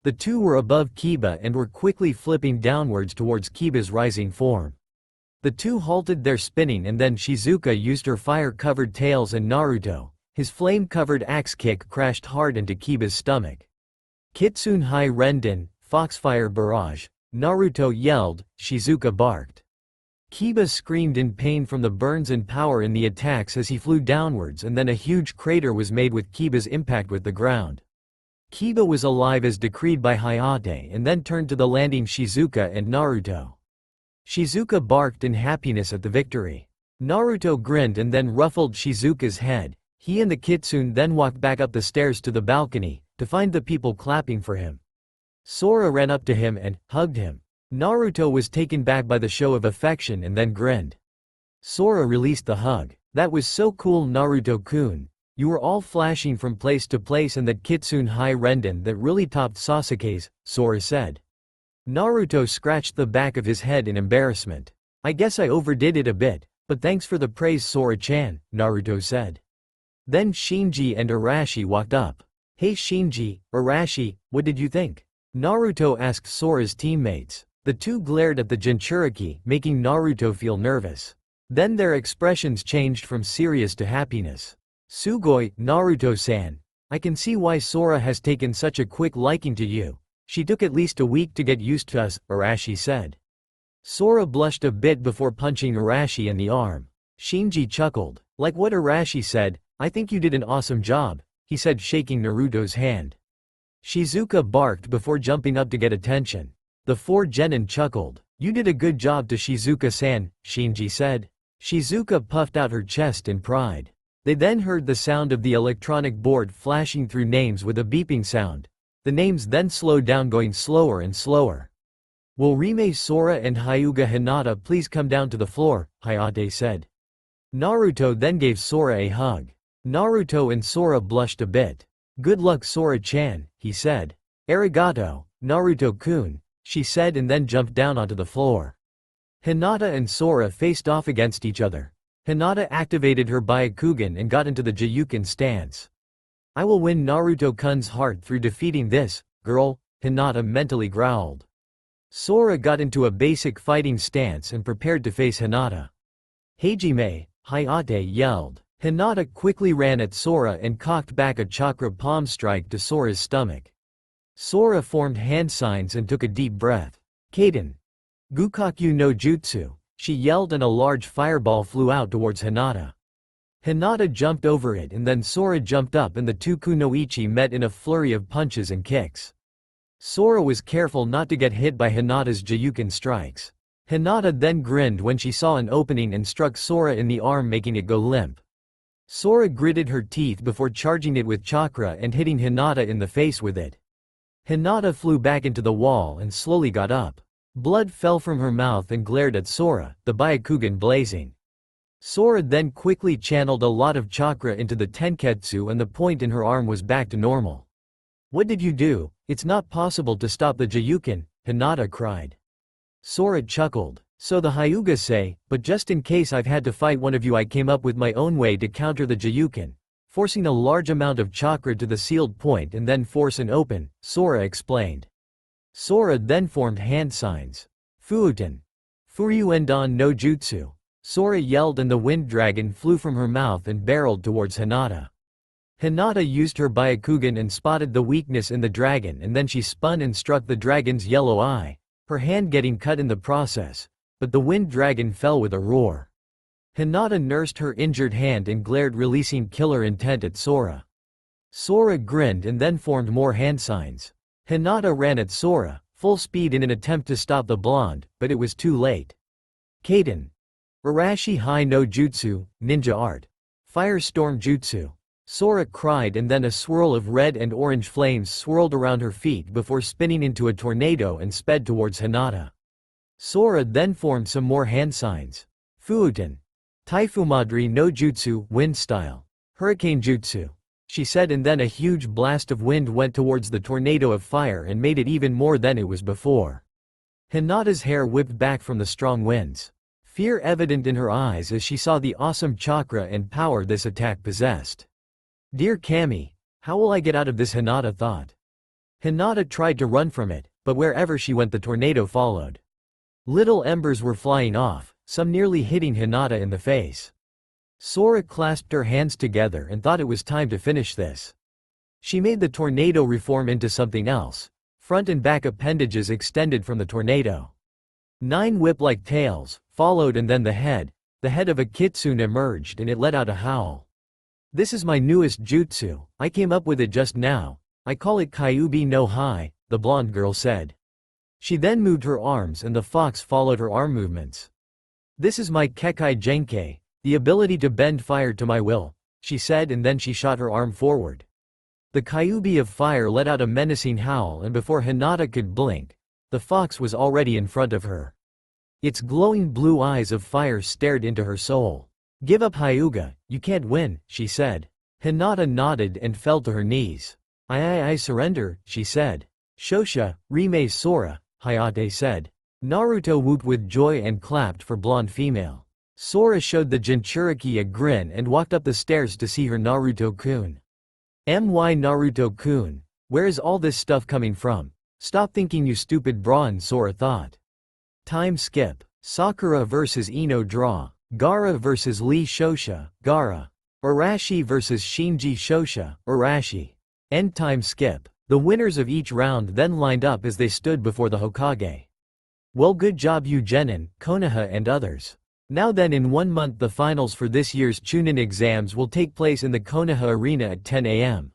The two were above Kiba and were quickly flipping downwards towards Kiba's rising form. The two halted their spinning and then Shizuka used her fire-covered tails and Naruto, his flame-covered axe kick, crashed hard into Kiba's stomach. Kitsune High Renden, Foxfire Barrage, Naruto yelled, Shizuka barked. Kiba screamed in pain from the burns and power in the attacks as he flew downwards, and then a huge crater was made with Kiba's impact with the ground. Kiba was alive as decreed by Hayate and then turned to the landing Shizuka and Naruto. Shizuka barked in happiness at the victory. Naruto grinned and then ruffled Shizuka's head. He and the Kitsune then walked back up the stairs to the balcony, to find the people clapping for him. Sora ran up to him and hugged him. Naruto was taken back by the show of affection and then grinned. Sora released the hug. That was so cool, Naruto-kun. You were all flashing from place to place, and that Kitsune High Renden that really topped Sasuke's, Sora said. Naruto scratched the back of his head in embarrassment. I guess I overdid it a bit, but thanks for the praise, Sora-chan, Naruto said. Then Shinji and Arashi walked up. Hey Shinji, Arashi, what did you think? Naruto asked Sora's teammates. The two glared at the Jinchuriki, making Naruto feel nervous. Then their expressions changed from serious to happiness. Sugoi, Naruto-san. I can see why Sora has taken such a quick liking to you. She took at least a week to get used to us, Arashi said. Sora blushed a bit before punching Arashi in the arm. Shinji chuckled. Like what Arashi said, I think you did an awesome job, he said, shaking Naruto's hand. Shizuka barked before jumping up to get attention. The four genin chuckled. You did a good job to Shizuka-san, Shinji said. Shizuka puffed out her chest in pride. They then heard the sound of the electronic board flashing through names with a beeping sound. The names then slowed down, going slower and slower. Will Rime Sora and Hyuga Hinata please come down to the floor, Hayate said. Naruto then gave Sora a hug. Naruto and Sora blushed a bit. Good luck, Sora-chan, he said. Arigato, Naruto-kun, she said, and then jumped down onto the floor. Hinata and Sora faced off against each other. Hinata activated her Byakugan and got into the Jiyuken stance. I will win Naruto-kun's heart through defeating this girl, Hinata mentally growled. Sora got into a basic fighting stance and prepared to face Hinata. Hajime, Hayate yelled. Hinata quickly ran at Sora and cocked back a chakra palm strike to Sora's stomach. Sora formed hand signs and took a deep breath. Kaden. Gukakyu no Jutsu, she yelled, and a large fireball flew out towards Hinata. Hinata jumped over it, and then Sora jumped up, and the two kunoichi met in a flurry of punches and kicks. Sora was careful not to get hit by Hinata's Jiyuken strikes. Hinata then grinned when she saw an opening and struck Sora in the arm, making it go limp. Sora gritted her teeth before charging it with chakra and hitting Hinata in the face with it. Hinata flew back into the wall and slowly got up. Blood fell from her mouth and glared at Sora, the Byakugan blazing. Sora then quickly channeled a lot of chakra into the Tenketsu, and the point in her arm was back to normal. What did you do? It's not possible to stop the Jiyuken, Hinata cried. Sora chuckled. So the Hyuga say, but just in case I've had to fight one of you, I came up with my own way to counter the Jiyuken. Forcing a large amount of chakra to the sealed point and then force an open, Sora explained. Sora then formed hand signs. Fuuten. Furyuendon no Jutsu. Sora yelled, and the wind dragon flew from her mouth and barreled towards Hinata. Hinata used her Byakugan and spotted the weakness in the dragon, and then she spun and struck the dragon's yellow eye, her hand getting cut in the process, but the wind dragon fell with a roar. Hinata nursed her injured hand and glared, releasing killer intent at Sora. Sora grinned and then formed more hand signs. Hinata ran at Sora, full speed, in an attempt to stop the blonde, but it was too late. Kaden. Arashi Hai no Jutsu, ninja art. Firestorm Jutsu. Sora cried, and then a swirl of red and orange flames swirled around her feet before spinning into a tornado and sped towards Hinata. Sora then formed some more hand signs. Fuuten. Taifumadri no Jutsu, wind style. Hurricane Jutsu, she said, and then a huge blast of wind went towards the tornado of fire and made it even more than it was before. Hinata's hair whipped back from the strong winds. Fear evident in her eyes as she saw the awesome chakra and power this attack possessed. Dear Kami, how will I get out of this? Hinata thought. Hinata tried to run from it, but wherever she went the tornado followed. Little embers were flying off, some nearly hitting Hinata in the face. Sora clasped her hands together and thought it was time to finish this. She made the tornado reform into something else. Front and back appendages extended from the tornado. 9 whip-like tails followed, and then the head of a kitsune emerged, and it let out a howl. This is my newest jutsu, I came up with it just now. I call it Kyubi no Hai, the blonde girl said. She then moved her arms, and the fox followed her arm movements. This is my Kekai Genkei, the ability to bend fire to my will, she said, and then she shot her arm forward. The Kyubi of fire let out a menacing howl, and before Hinata could blink, the fox was already in front of her. Its glowing blue eyes of fire stared into her soul. Give up, Hyuga, you can't win, she said. Hinata nodded and fell to her knees. I surrender, she said. Shosha, Rime Sora, Hayate said. Naruto whooped with joy and clapped for blonde female. Sora showed the Jinchuriki a grin and walked up the stairs to see her Naruto-kun. My Naruto-kun, where is all this stuff coming from? Stop thinking, you stupid brawn, Sora thought. Time skip. Sakura vs Ino draw. Gaara vs Lee Shosha, Gaara. Arashi vs Shinji Shosha, Arashi. End time skip. The winners of each round then lined up as they stood before the Hokage. Well, good job you Genin, Konoha and others. Now then, in 1 month the finals for this year's Chunin exams will take place in the Konoha Arena at 10 a.m.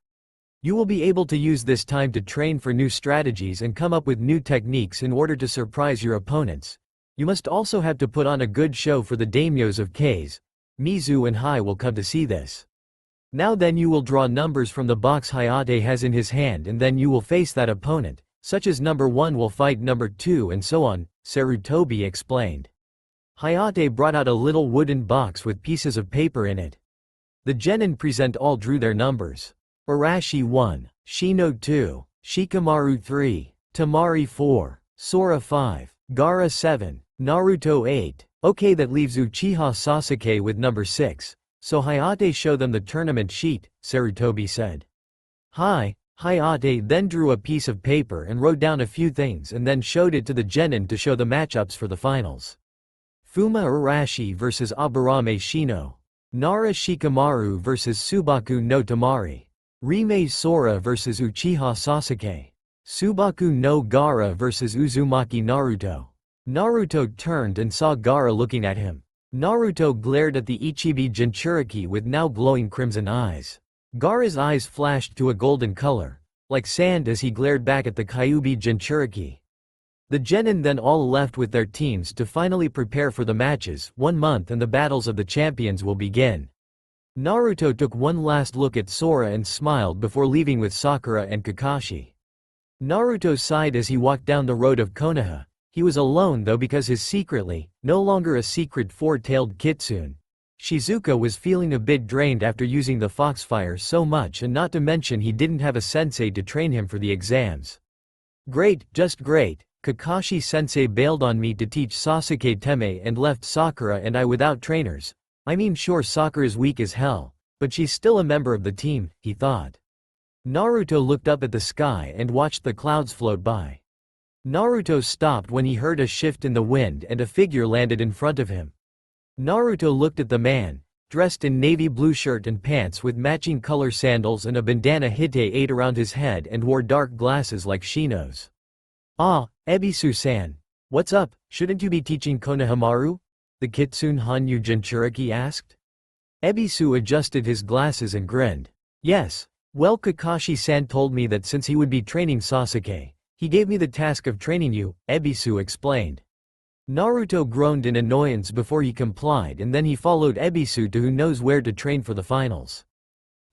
You will be able to use this time to train for new strategies and come up with new techniques in order to surprise your opponents. You must also have to put on a good show for the daimyos of K's. Mizu and Hai will come to see this. Now then, you will draw numbers from the box Hayate has in his hand, and then you will face that opponent, such as number 1 will fight number 2 and so on, Sarutobi explained. Hayate brought out a little wooden box with pieces of paper in it. The genin present all drew their numbers. Arashi 1, Shino 2, Shikamaru 3, Tamari 4, Sora 5, Gaara 7, Naruto 8. Okay, that leaves Uchiha Sasuke with number 6, so Hayate show them the tournament sheet, Sarutobi said. Hayate then drew a piece of paper and wrote down a few things and then showed it to the genin to show the matchups for the finals. Fuma Arashi vs Aburame Shino. Nara Shikamaru vs Subaku no Tamari. Rime Sora vs Uchiha Sasuke. Subaku no Gaara vs Uzumaki Naruto. Naruto turned and saw Gaara looking at him. Naruto glared at the Ichibi Jinchuriki with now glowing crimson eyes. Gaara's eyes flashed to a golden color, like sand, as he glared back at the Kyuubi Jinchuriki. The genin then all left with their teams to finally prepare for the matches. 1 month and the battles of the champions will begin. Naruto took one last look at Sora and smiled before leaving with Sakura and Kakashi. Naruto sighed as he walked down the road of Konoha. He was alone though, because his secretly, no longer a secret four-tailed kitsune, Shizuka was feeling a bit drained after using the foxfire so much, and not to mention he didn't have a sensei to train him for the exams. Great, just great. Kakashi-sensei bailed on me to teach Sasuke Teme and left Sakura and I without trainers. I mean, sure, Sakura's weak as hell, but she's still a member of the team, he thought. Naruto looked up at the sky and watched the clouds float by. Naruto stopped when he heard a shift in the wind and a figure landed in front of him. Naruto looked at the man, dressed in navy blue shirt and pants with matching color sandals and a bandana hite around his head, and wore dark glasses like Shino's. Ah, Ebisu-san. What's up, shouldn't you be teaching Konohamaru? The Kitsune Hanyu Jinchuriki asked. Ebisu adjusted his glasses and grinned. Yes. Well, Kakashi-san told me that since he would be training Sasuke, he gave me the task of training you, Ebisu explained. Naruto groaned in annoyance before he complied, and then he followed Ebisu to who knows where to train for the finals.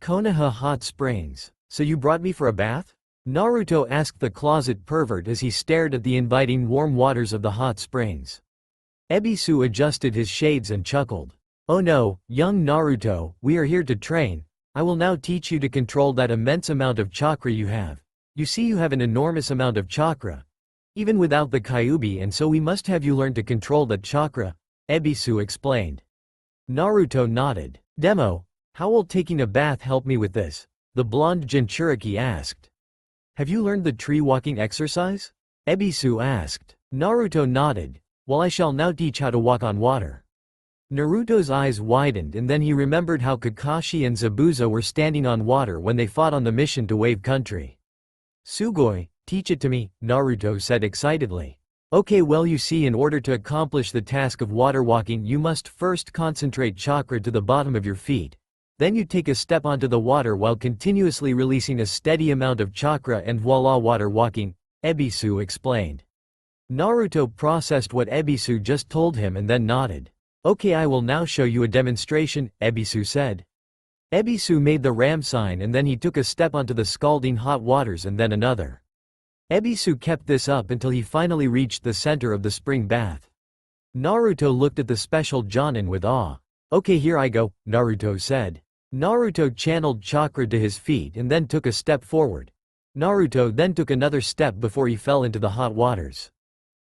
Konoha Hot Springs. So you brought me for a bath? Naruto asked the closet pervert as he stared at the inviting warm waters of the hot springs. Ebisu adjusted his shades and chuckled. Oh no, young Naruto, we are here to train. I will now teach you to control that immense amount of chakra you have. You see, you have an enormous amount of chakra, even without the Kyuubi, and so we must have you learn to control that chakra, Ebisu explained. Naruto nodded. Demo, how will taking a bath help me with this? The blonde Jinchuriki asked. Have you learned the tree walking exercise? Ebisu asked. Naruto nodded. Well, I shall now teach how to walk on water. Naruto's eyes widened, and then he remembered how Kakashi and Zabuza were standing on water when they fought on the mission to Wave Country. Sugoi, teach it to me, Naruto said excitedly. Okay, well, you see, in order to accomplish the task of water walking, you must first concentrate chakra to the bottom of your feet. Then you take a step onto the water while continuously releasing a steady amount of chakra, and voila, water walking, Ebisu explained. Naruto processed what Ebisu just told him and then nodded. Okay, I will now show you a demonstration, Ebisu said. Ebisu made the ram sign, and then he took a step onto the scalding hot waters and then another. Ebisu kept this up until he finally reached the center of the spring bath. Naruto looked at the special Jonin with awe. Okay, here I go, Naruto said. Naruto channeled chakra to his feet and then took a step forward. Naruto then took another step before he fell into the hot waters.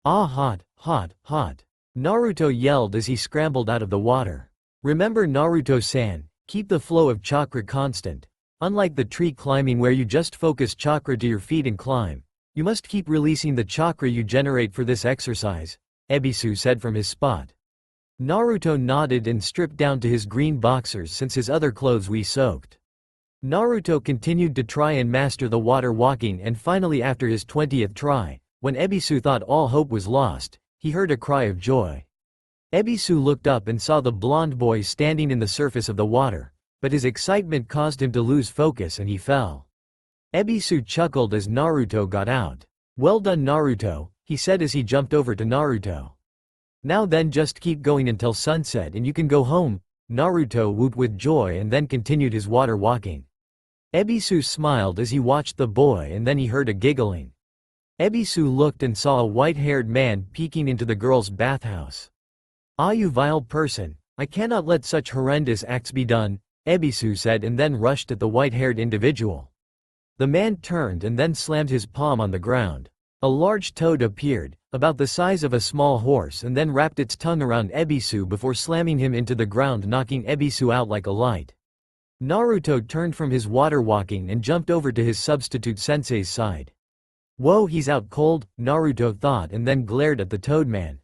Ah, hot, hot, hot. Naruto yelled as he scrambled out of the water. Remember, Naruto-san, keep the flow of chakra constant. Unlike the tree climbing where you just focus chakra to your feet and climb, you must keep releasing the chakra you generate for this exercise, Ebisu said from his spot. Naruto nodded and stripped down to his green boxers since his other clothes were soaked. Naruto continued to try and master the water walking, and finally, after his 20th try, when Ebisu thought all hope was lost, he heard a cry of joy. Ebisu looked up and saw the blonde boy standing in the surface of the water, but his excitement caused him to lose focus and he fell. Ebisu chuckled as Naruto got out. "Well done, Naruto," he said as he jumped over to Naruto. "Now then, just keep going until sunset and you can go home," Naruto whooped with joy and then continued his water walking. Ebisu smiled as he watched the boy and then he heard a giggling. Ebisu looked and saw a white-haired man peeking into the girl's bathhouse. "Ah, you vile person, I cannot let such horrendous acts be done," Ebisu said and then rushed at the white-haired individual. The man turned and then slammed his palm on the ground. A large toad appeared, about the size of a small horse, and then wrapped its tongue around Ebisu before slamming him into the ground, knocking Ebisu out like a light. Naruto turned from his water walking and jumped over to his substitute sensei's side. "Whoa, he's out cold," Naruto thought and then glared at the toad man.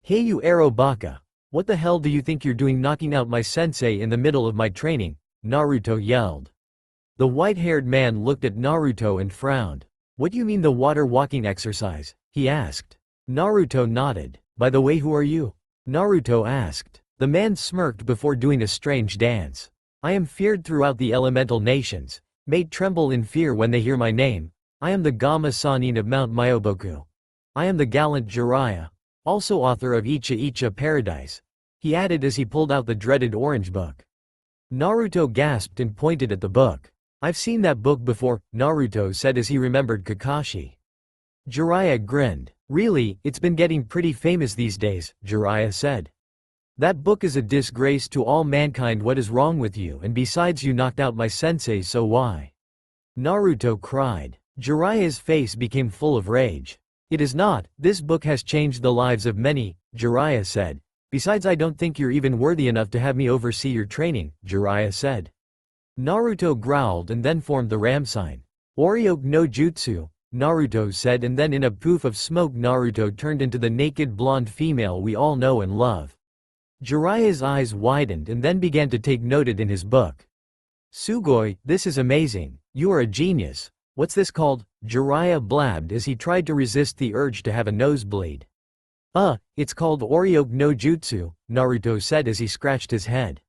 "Hey you Arrow Baka, what the hell do you think you're doing knocking out my sensei in the middle of my training?" Naruto yelled. The white-haired man looked at Naruto and frowned. "What do you mean the water walking exercise?" he asked. Naruto nodded. "By the way, who are you?" Naruto asked. The man smirked before doing a strange dance. "I am feared throughout the elemental nations, made tremble in fear when they hear my name. I am the Gamma Sennin of Mount Myoboku. I am the gallant Jiraiya, also author of Icha Icha Paradise," he added as he pulled out the dreaded orange book. Naruto gasped and pointed at the book. "I've seen that book before," Naruto said as he remembered Kakashi. Jiraiya grinned. "Really, it's been getting pretty famous these days," Jiraiya said. "That book is a disgrace to all mankind. What is wrong with you? And besides, you knocked out my sensei, so why?" Naruto cried. Jiraiya's face became full of rage. "It is not, this book has changed the lives of many," Jiraiya said. "Besides, I don't think you're even worthy enough to have me oversee your training," Jiraiya said. Naruto growled and then formed the ram sign. "Oryoke no Jutsu," Naruto said, and then in a poof of smoke Naruto turned into the naked blonde female we all know and love. Jiraiya's eyes widened and then began to take note in his book. "Sugoi, this is amazing, you are a genius. What's this called?" Jiraiya blabbed as he tried to resist the urge to have a nosebleed. It's called Oryoke no Jutsu," Naruto said as he scratched his head.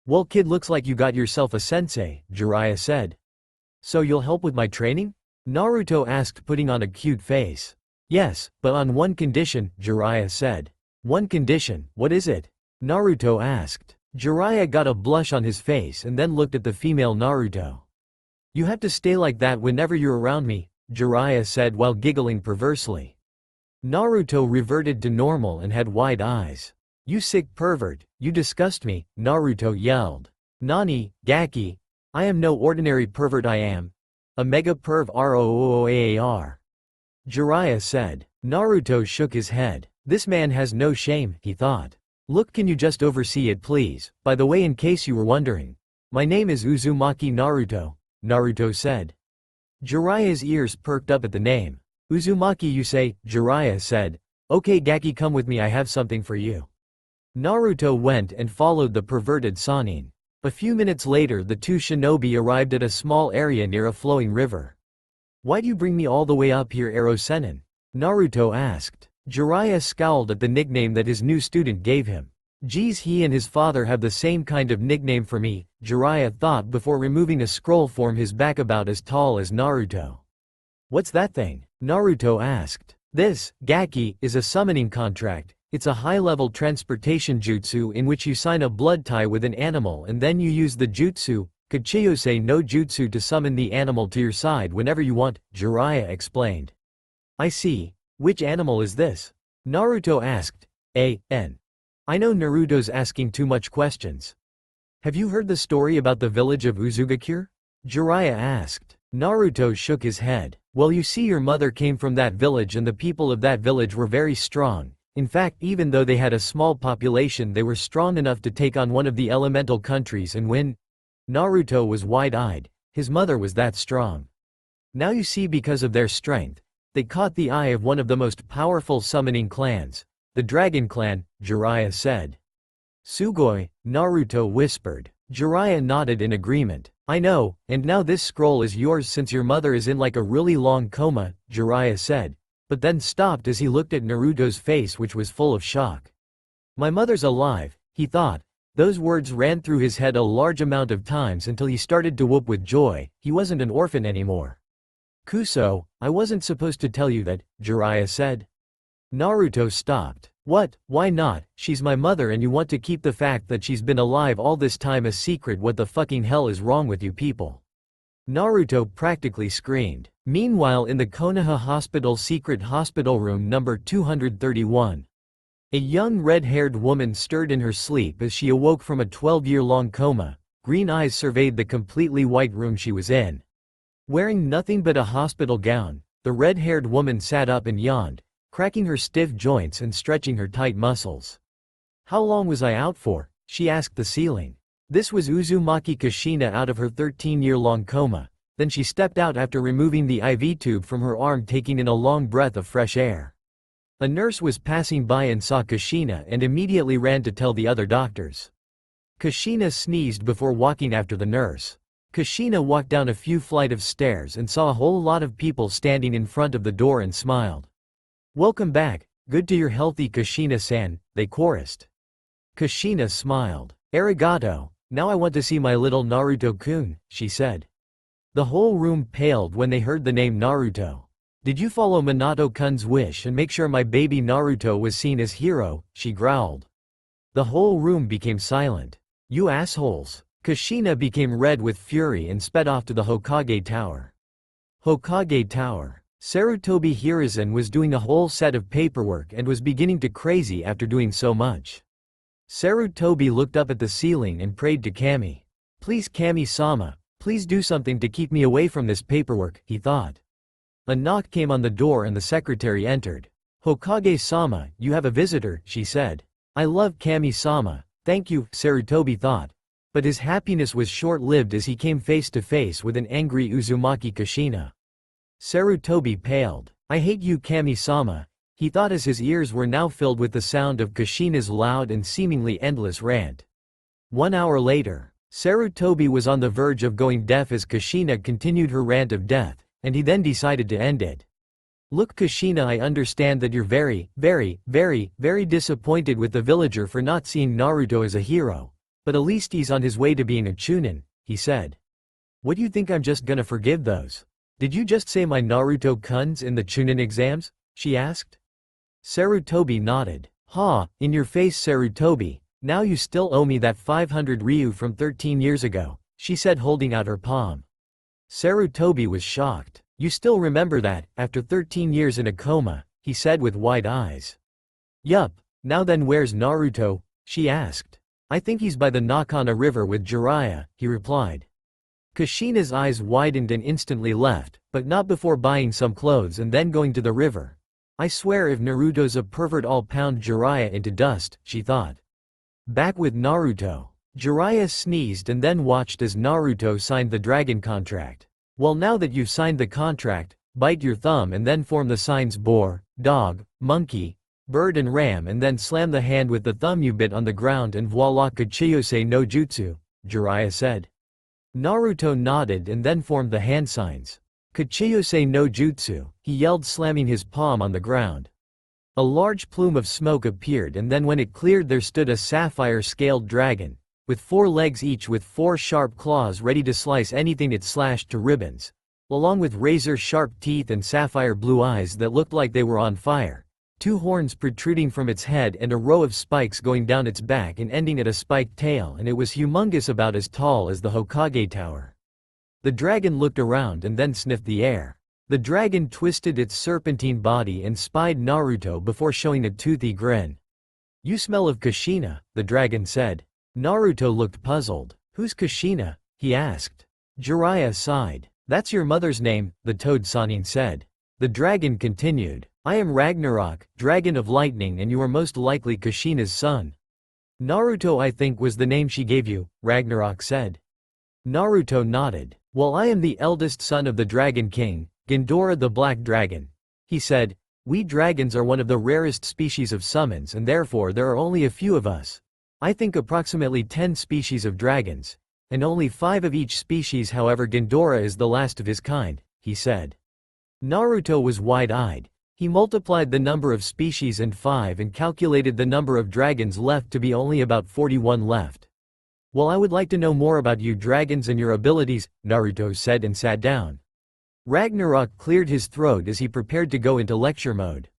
"Well kid, looks like you got yourself a sensei," Jiraiya said. "So you'll help with my training?" Naruto asked, putting on a cute face. "Yes, but on one condition," Jiraiya said. "One condition, what is it?" Naruto asked. Jiraiya got a blush on his face and then looked at the female Naruto. "You have to stay like that whenever you're around me," Jiraiya said while giggling perversely. Naruto reverted to normal and had wide eyes. "You sick pervert, you disgust me," Naruto yelled. "Nani, Gaki? I am no ordinary pervert, I am a mega perv ROOAAR," Jiraiya said. Naruto shook his head. "This man has no shame," he thought. "Look, can you just oversee it please? By the way, in case you were wondering, my name is Uzumaki Naruto," Naruto said. Jiraiya's ears perked up at the name. "Uzumaki you say?" Jiraiya said. "Okay Gaki, come with me, I have something for you." Naruto went and followed the perverted Sennin. A few minutes later the two shinobi arrived at a small area near a flowing river. "Why do you bring me all the way up here, Arrow Sennin?" Naruto asked. Jiraiya scowled at the nickname that his new student gave him. "Geez, he and his father have the same kind of nickname for me," Jiraiya thought before removing a scroll from his back about as tall as Naruto. "What's that thing?" Naruto asked. "This, Gaki, is a summoning contract. It's a high-level transportation jutsu in which you sign a blood tie with an animal and then you use the jutsu, Kachiyose no Jutsu, to summon the animal to your side whenever you want," Jiraiya explained. "I see. Which animal is this?" Naruto asked. I know Naruto's asking too much questions. "Have you heard the story about the village of Uzugakure?" Jiraiya asked. Naruto shook his head. "Well, you see, your mother came from that village and the people of that village were very strong. In fact, even though they had a small population, they were strong enough to take on one of the elemental countries and win." Naruto was wide-eyed. His mother was that strong. "Now you see, because of their strength, they caught the eye of one of the most powerful summoning clans, the Dragon Clan," Jiraiya said. "Sugoi," Naruto whispered. Jiraiya nodded in agreement. "I know, and now this scroll is yours since your mother is in like a really long coma," Jiraiya said, but then stopped as he looked at Naruto's face, which was full of shock. My mother's alive, he thought. Those words ran through his head a large amount of times until he started to whoop with joy. He wasn't an orphan anymore. Kuso, I wasn't supposed to tell you that, Jiraiya said. Naruto stopped. What? Why not? She's my mother and you want to keep the fact that she's been alive all this time a secret. What the fucking hell is wrong with you people? Naruto practically screamed. Meanwhile, in the Konoha Hospital secret hospital room number 231. A young red-haired woman stirred in her sleep as she awoke from a 12-year-long coma. Green eyes surveyed the completely white room she was in. Wearing nothing but a hospital gown, the red-haired woman sat up and yawned, cracking her stiff joints and stretching her tight muscles. How long was I out for? She asked the ceiling. This was Uzumaki Kushina out of her 13-year-long coma. Then she stepped out after removing the IV tube from her arm, taking in a long breath of fresh air. A nurse was passing by and saw Kushina and immediately ran to tell the other doctors. Kushina sneezed before walking after the nurse. Kushina walked down a few flight of stairs and saw a whole lot of people standing in front of the door and smiled. Welcome back, good to hear healthy Kushina-san, they chorused. Kushina smiled. Arigato, now I want to see my little Naruto-kun, she said. The whole room paled when they heard the name Naruto. Did you follow Minato-kun's wish and make sure my baby Naruto was seen as hero? She growled. The whole room became silent. You assholes. Kushina became red with fury and sped off to the Hokage Tower. Hokage Tower. Sarutobi Hiruzen was doing a whole set of paperwork and was beginning to crazy after doing so much. Sarutobi looked up at the ceiling and prayed to Kami. Please Kami-sama, please do something to keep me away from this paperwork, he thought. A knock came on the door and the secretary entered. Hokage-sama, you have a visitor, she said. I love Kami-sama, thank you, Sarutobi thought. But his happiness was short-lived as he came face to face with an angry Uzumaki Kushina. Sarutobi paled. I hate you Kami-sama, he thought as his ears were now filled with the sound of Kushina's loud and seemingly endless rant. 1 hour later, Sarutobi was on the verge of going deaf as Kushina continued her rant of death. And he then decided to end it. Look Kushina, I understand that you're very disappointed with the villager for not seeing Naruto as a hero. But at least he's on his way to being a chunin, he said. What do you think I'm just gonna forgive those? Did you just say my Naruto-kun's in the chunin exams? She asked. Sarutobi nodded. Ha, in your face Sarutobi, now you still owe me that 500 ryu from 13 years ago, she said holding out her palm. Sarutobi was shocked. You still remember that, after 13 years in a coma, he said with wide eyes. Yup, now then where's Naruto? She asked. I think he's by the Nakana River with Jiraiya, he replied. Kushina's eyes widened and instantly left, but not before buying some clothes and then going to the river. I swear if Naruto's a pervert I'll pound Jiraiya into dust, she thought. Back with Naruto. Jiraiya sneezed and then watched as Naruto signed the dragon contract. Well, now that you've signed the contract, bite your thumb and then form the signs boar, dog, monkey, bird and ram and then slam the hand with the thumb you bit on the ground and voila Kichiyose no Jutsu, Jiraiya said. Naruto nodded and then formed the hand signs. Kichiyose no Jutsu, he yelled slamming his palm on the ground. A large plume of smoke appeared and then when it cleared there stood a sapphire-scaled dragon, with 4 legs each with 4 sharp claws ready to slice anything it slashed to ribbons, along with razor-sharp teeth and sapphire blue eyes that looked like they were on fire, 2 horns protruding from its head and a row of spikes going down its back and ending at a spiked tail, and it was humongous, about as tall as the Hokage Tower. The dragon looked around and then sniffed the air. The dragon twisted its serpentine body and spied Naruto before showing a toothy grin. You smell of Kushina, the dragon said. Naruto looked puzzled. Who's Kushina? He asked. Jiraiya sighed. That's your mother's name, the toad Sennin said. The dragon continued. I am Ragnarok, dragon of lightning, and you are most likely Kushina's son. Naruto I think was the name she gave you, Ragnarok said. Naruto nodded. Well, I am the eldest son of the Dragon King, Ghidorah the Black Dragon. He said, we dragons are one of the rarest species of summons and therefore there are only a few of us. I think approximately 10 species of dragons, and only 5 of each species. However, Ghidorah is the last of his kind, he said. Naruto was wide-eyed. He multiplied the number of species and 5 and calculated the number of dragons left to be only about 41 left. Well, I would like to know more about you dragons and your abilities, Naruto said and sat down. Ragnarok cleared his throat as he prepared to go into lecture mode.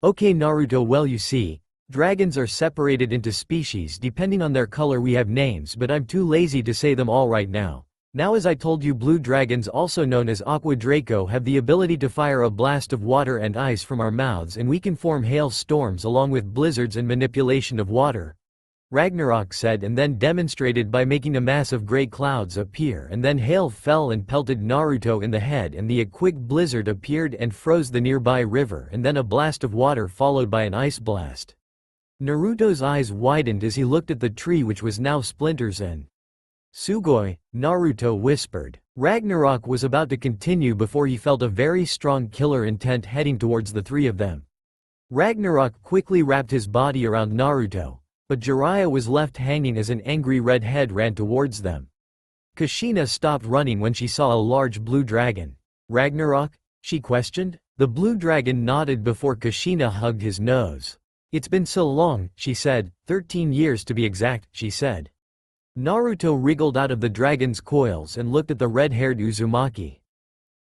Okay Naruto, well you see, dragons are separated into species depending on their color. We have names but I'm too lazy to say them all right now. Now as I told you, blue dragons, also known as Aqua Draco, have the ability to fire a blast of water and ice from our mouths, and we can form hail storms along with blizzards and manipulation of water, Ragnarok said, and then demonstrated by making a mass of gray clouds appear, and then hail fell and pelted Naruto in the head, and a quick blizzard appeared and froze the nearby river, and then a blast of water followed by an ice blast. Naruto's eyes widened as he looked at the tree, which was now splinters and Sugoi, Naruto whispered. Ragnarok was about to continue before he felt a very strong killer intent heading towards the three of them. Ragnarok quickly wrapped his body around Naruto, but Jiraiya was left hanging as an angry red head ran towards them. Kushina stopped running when she saw a large blue dragon. Ragnarok? She questioned. The blue dragon nodded before Kushina hugged his nose. It's been so long, she said, 13 years to be exact, she said. Naruto wriggled out of the dragon's coils and looked at the red-haired Uzumaki.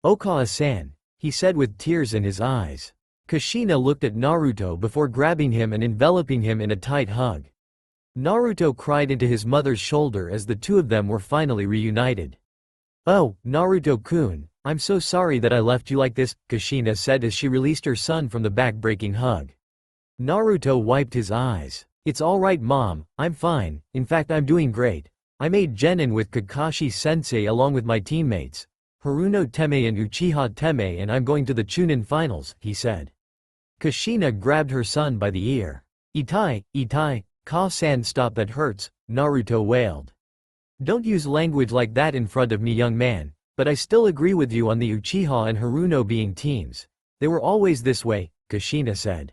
Okawa-san, he said with tears in his eyes. Kushina looked at Naruto before grabbing him and enveloping him in a tight hug. Naruto cried into his mother's shoulder as the two of them were finally reunited. Oh, Naruto-kun, I'm so sorry that I left you like this, Kushina said as she released her son from the back-breaking hug. Naruto wiped his eyes. It's alright mom, I'm fine, in fact I'm doing great. I made Genin with Kakashi-sensei along with my teammates, Haruno Teme and Uchiha Teme, and I'm going to the Chunin finals, he said. Kushina grabbed her son by the ear. Itai, Ka-san, stop, that hurts, Naruto wailed. Don't use language like that in front of me, young man, but I still agree with you on the Uchiha and Haruno being teams. They were always this way, Kushina said.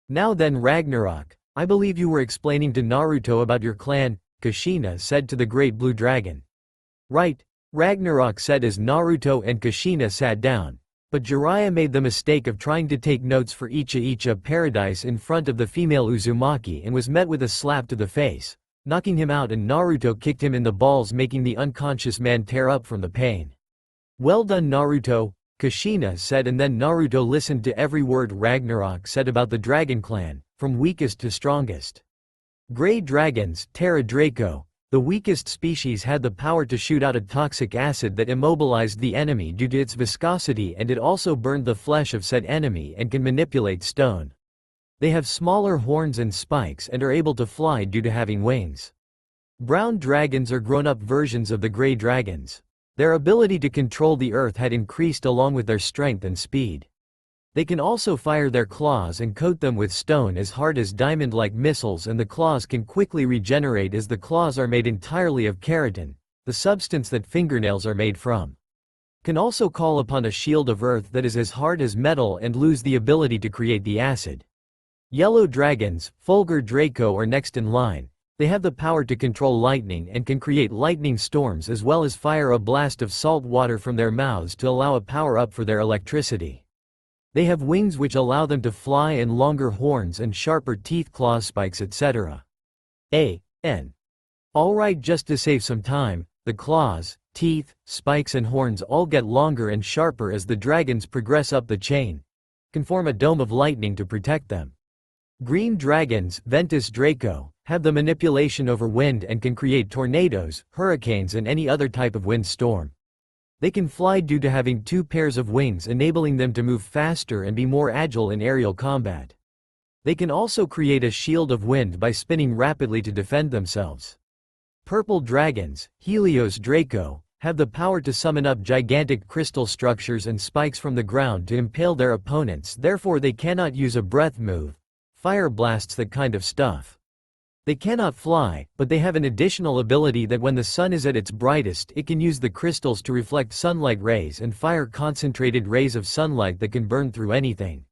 Now then Ragnarok, I believe you were explaining to Naruto about your clan, Kushina said to the great blue dragon. Right, Ragnarok said as Naruto and Kushina sat down, but Jiraiya made the mistake of trying to take notes for Icha Paradise in front of the female Uzumaki and was met with a slap to the face, knocking him out, and Naruto kicked him in the balls, making the unconscious man tear up from the pain. Well done Naruto, Kushina said, and then Naruto listened to every word Ragnarok said about the Dragon Clan, from weakest to strongest. Gray dragons, Terra Draco, the weakest species, had the power to shoot out a toxic acid that immobilized the enemy due to its viscosity, and it also burned the flesh of said enemy and can manipulate stone. They have smaller horns and spikes and are able to fly due to having wings. Brown dragons are grown-up versions of the gray dragons. Their ability to control the earth had increased along with their strength and speed. They can also fire their claws and coat them with stone as hard as diamond-like missiles, and the claws can quickly regenerate as the claws are made entirely of keratin, the substance that fingernails are made from. Can also call upon a shield of earth that is as hard as metal and lose the ability to create the acid. Yellow dragons, Fulgur Draco, are next in line. They have the power to control lightning and can create lightning storms as well as fire a blast of salt water from their mouths to allow a power-up for their electricity. They have wings which allow them to fly and longer horns and sharper teeth, claws, spikes, etc. Alright, just to save some time, the claws, teeth, spikes and horns all get longer and sharper as the dragons progress up the chain. Can form a dome of lightning to protect them. Green dragons, Ventus Draco, have the manipulation over wind and can create tornadoes, hurricanes and any other type of wind storm. They can fly due to having 2 pairs of wings, enabling them to move faster and be more agile in aerial combat. They can also create a shield of wind by spinning rapidly to defend themselves. Purple dragons, Helios Draco, have the power to summon up gigantic crystal structures and spikes from the ground to impale their opponents, therefore they cannot use a breath move, fire blasts, that kind of stuff. They cannot fly, but they have an additional ability that when the sun is at its brightest it can use the crystals to reflect sunlight rays and fire concentrated rays of sunlight that can burn through anything.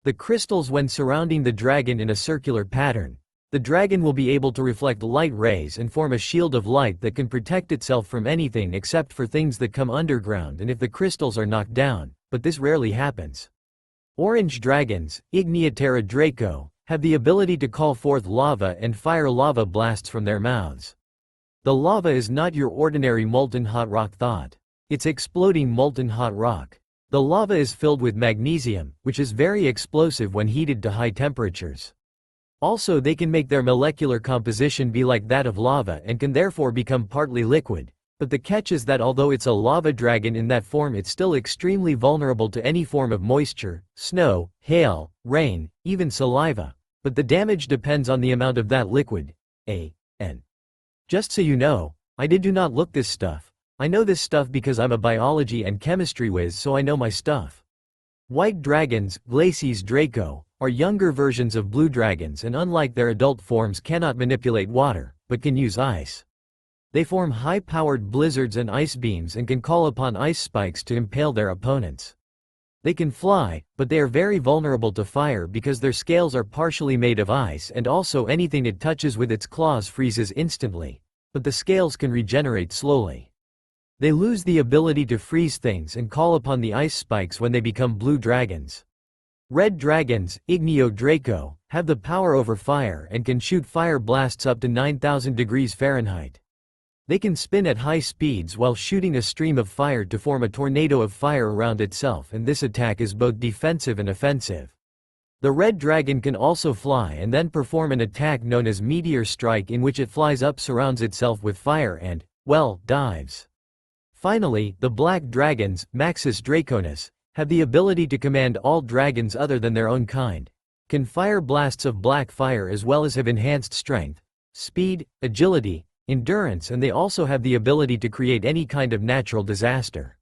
The crystals, when surrounding the dragon in a circular pattern, the dragon will be able to reflect light rays and form a shield of light that can protect itself from anything except for things that come underground and if the crystals are knocked down, but this rarely happens. Orange dragons, Igneoterra Draco, have the ability to call forth lava and fire lava blasts from their mouths. The lava is not your ordinary molten hot rock thought. It's exploding molten hot rock. The lava is filled with magnesium, which is very explosive when heated to high temperatures. Also, they can make their molecular composition be like that of lava and can therefore become partly liquid. But the catch is that although it's a lava dragon in that form, it's still extremely vulnerable to any form of moisture, snow, hail, rain, even saliva. But the damage depends on the amount of that liquid. And just so you know, I do not look this stuff. I know this stuff because I'm a biology and chemistry whiz, so I know my stuff. White dragons, Glacies Draco, are younger versions of blue dragons and unlike their adult forms cannot manipulate water, but can use ice. They form high-powered blizzards and ice beams and can call upon ice spikes to impale their opponents. They can fly, but they are very vulnerable to fire because their scales are partially made of ice and also anything it touches with its claws freezes instantly, but the scales can regenerate slowly. They lose the ability to freeze things and call upon the ice spikes when they become blue dragons. Red dragons, Igneo Draco, have the power over fire and can shoot fire blasts up to 9,000 degrees Fahrenheit. They can spin at high speeds while shooting a stream of fire to form a tornado of fire around itself, and this attack is both defensive and offensive. The red dragon can also fly and then perform an attack known as Meteor Strike, in which it flies up, surrounds itself with fire and, well, dives. Finally, the black dragons, Maxis Draconis, have the ability to command all dragons other than their own kind, can fire blasts of black fire as well as have enhanced strength, speed, agility, endurance, and they also have the ability to create any kind of natural disaster.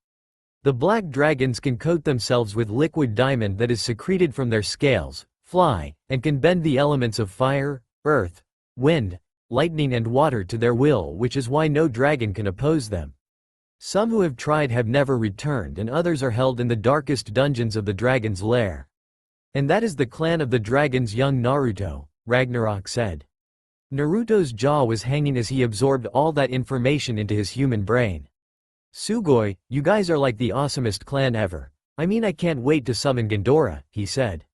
The black dragons can coat themselves with liquid diamond that is secreted from their scales, fly, and can bend the elements of fire, earth, wind, lightning and water to their will, which is why no dragon can oppose them. Some who have tried have never returned and others are held in the darkest dungeons of the dragon's lair. And that is the clan of the dragon's young Naruto, Ragnarok said. Naruto's jaw was hanging as he absorbed all that information into his human brain. Sugoi, you guys are like the awesomest clan ever. I mean, I can't wait to summon Ghidorah, he said.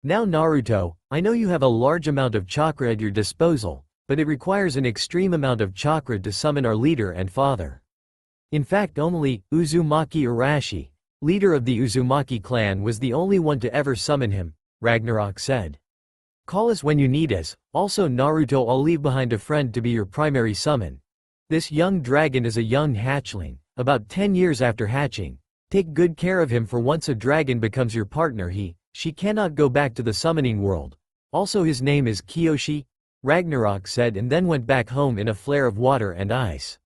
Now Naruto, I know you have a large amount of chakra at your disposal, but it requires an extreme amount of chakra to summon our leader and father. In fact, only Uzumaki Arashi, leader of the Uzumaki clan, was the only one to ever summon him, Ragnarok said. Call us when you need us. Also Naruto, I'll leave behind a friend to be your primary summon. This young dragon is a young hatchling, about 10 years after hatching. Take good care of him, for once a dragon becomes your partner she cannot go back to the summoning world. Also his name is Kyoshi, Ragnarok said, and then went back home in a flare of water and ice.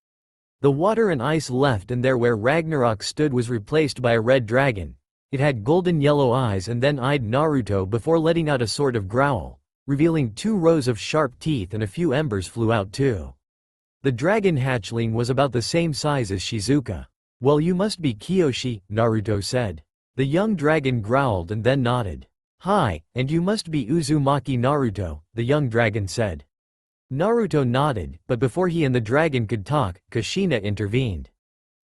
The water and ice left, and there where Ragnarok stood was replaced by a red dragon. It had golden yellow eyes and then eyed Naruto before letting out a sort of growl, revealing 2 rows of sharp teeth, and a few embers flew out too. The dragon hatchling was about the same size as Shizuka. Well, you must be Kyoshi, Naruto said. The young dragon growled and then nodded. Hi, and you must be Uzumaki Naruto, the young dragon said. Naruto nodded, but before he and the dragon could talk, Kushina intervened.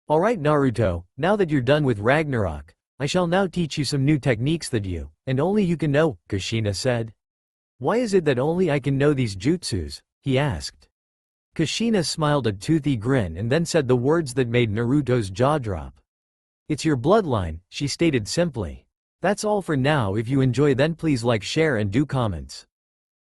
Alright Naruto, now that you're done with Ragnarok, I shall now teach you some new techniques that you, and only you can know, Kushina said. Why is it that only I can know these jutsus? He asked. Kushina smiled a toothy grin and then said the words that made Naruto's jaw drop. It's your bloodline, she stated simply. That's all for now. If you enjoy, then please like, share and do comments.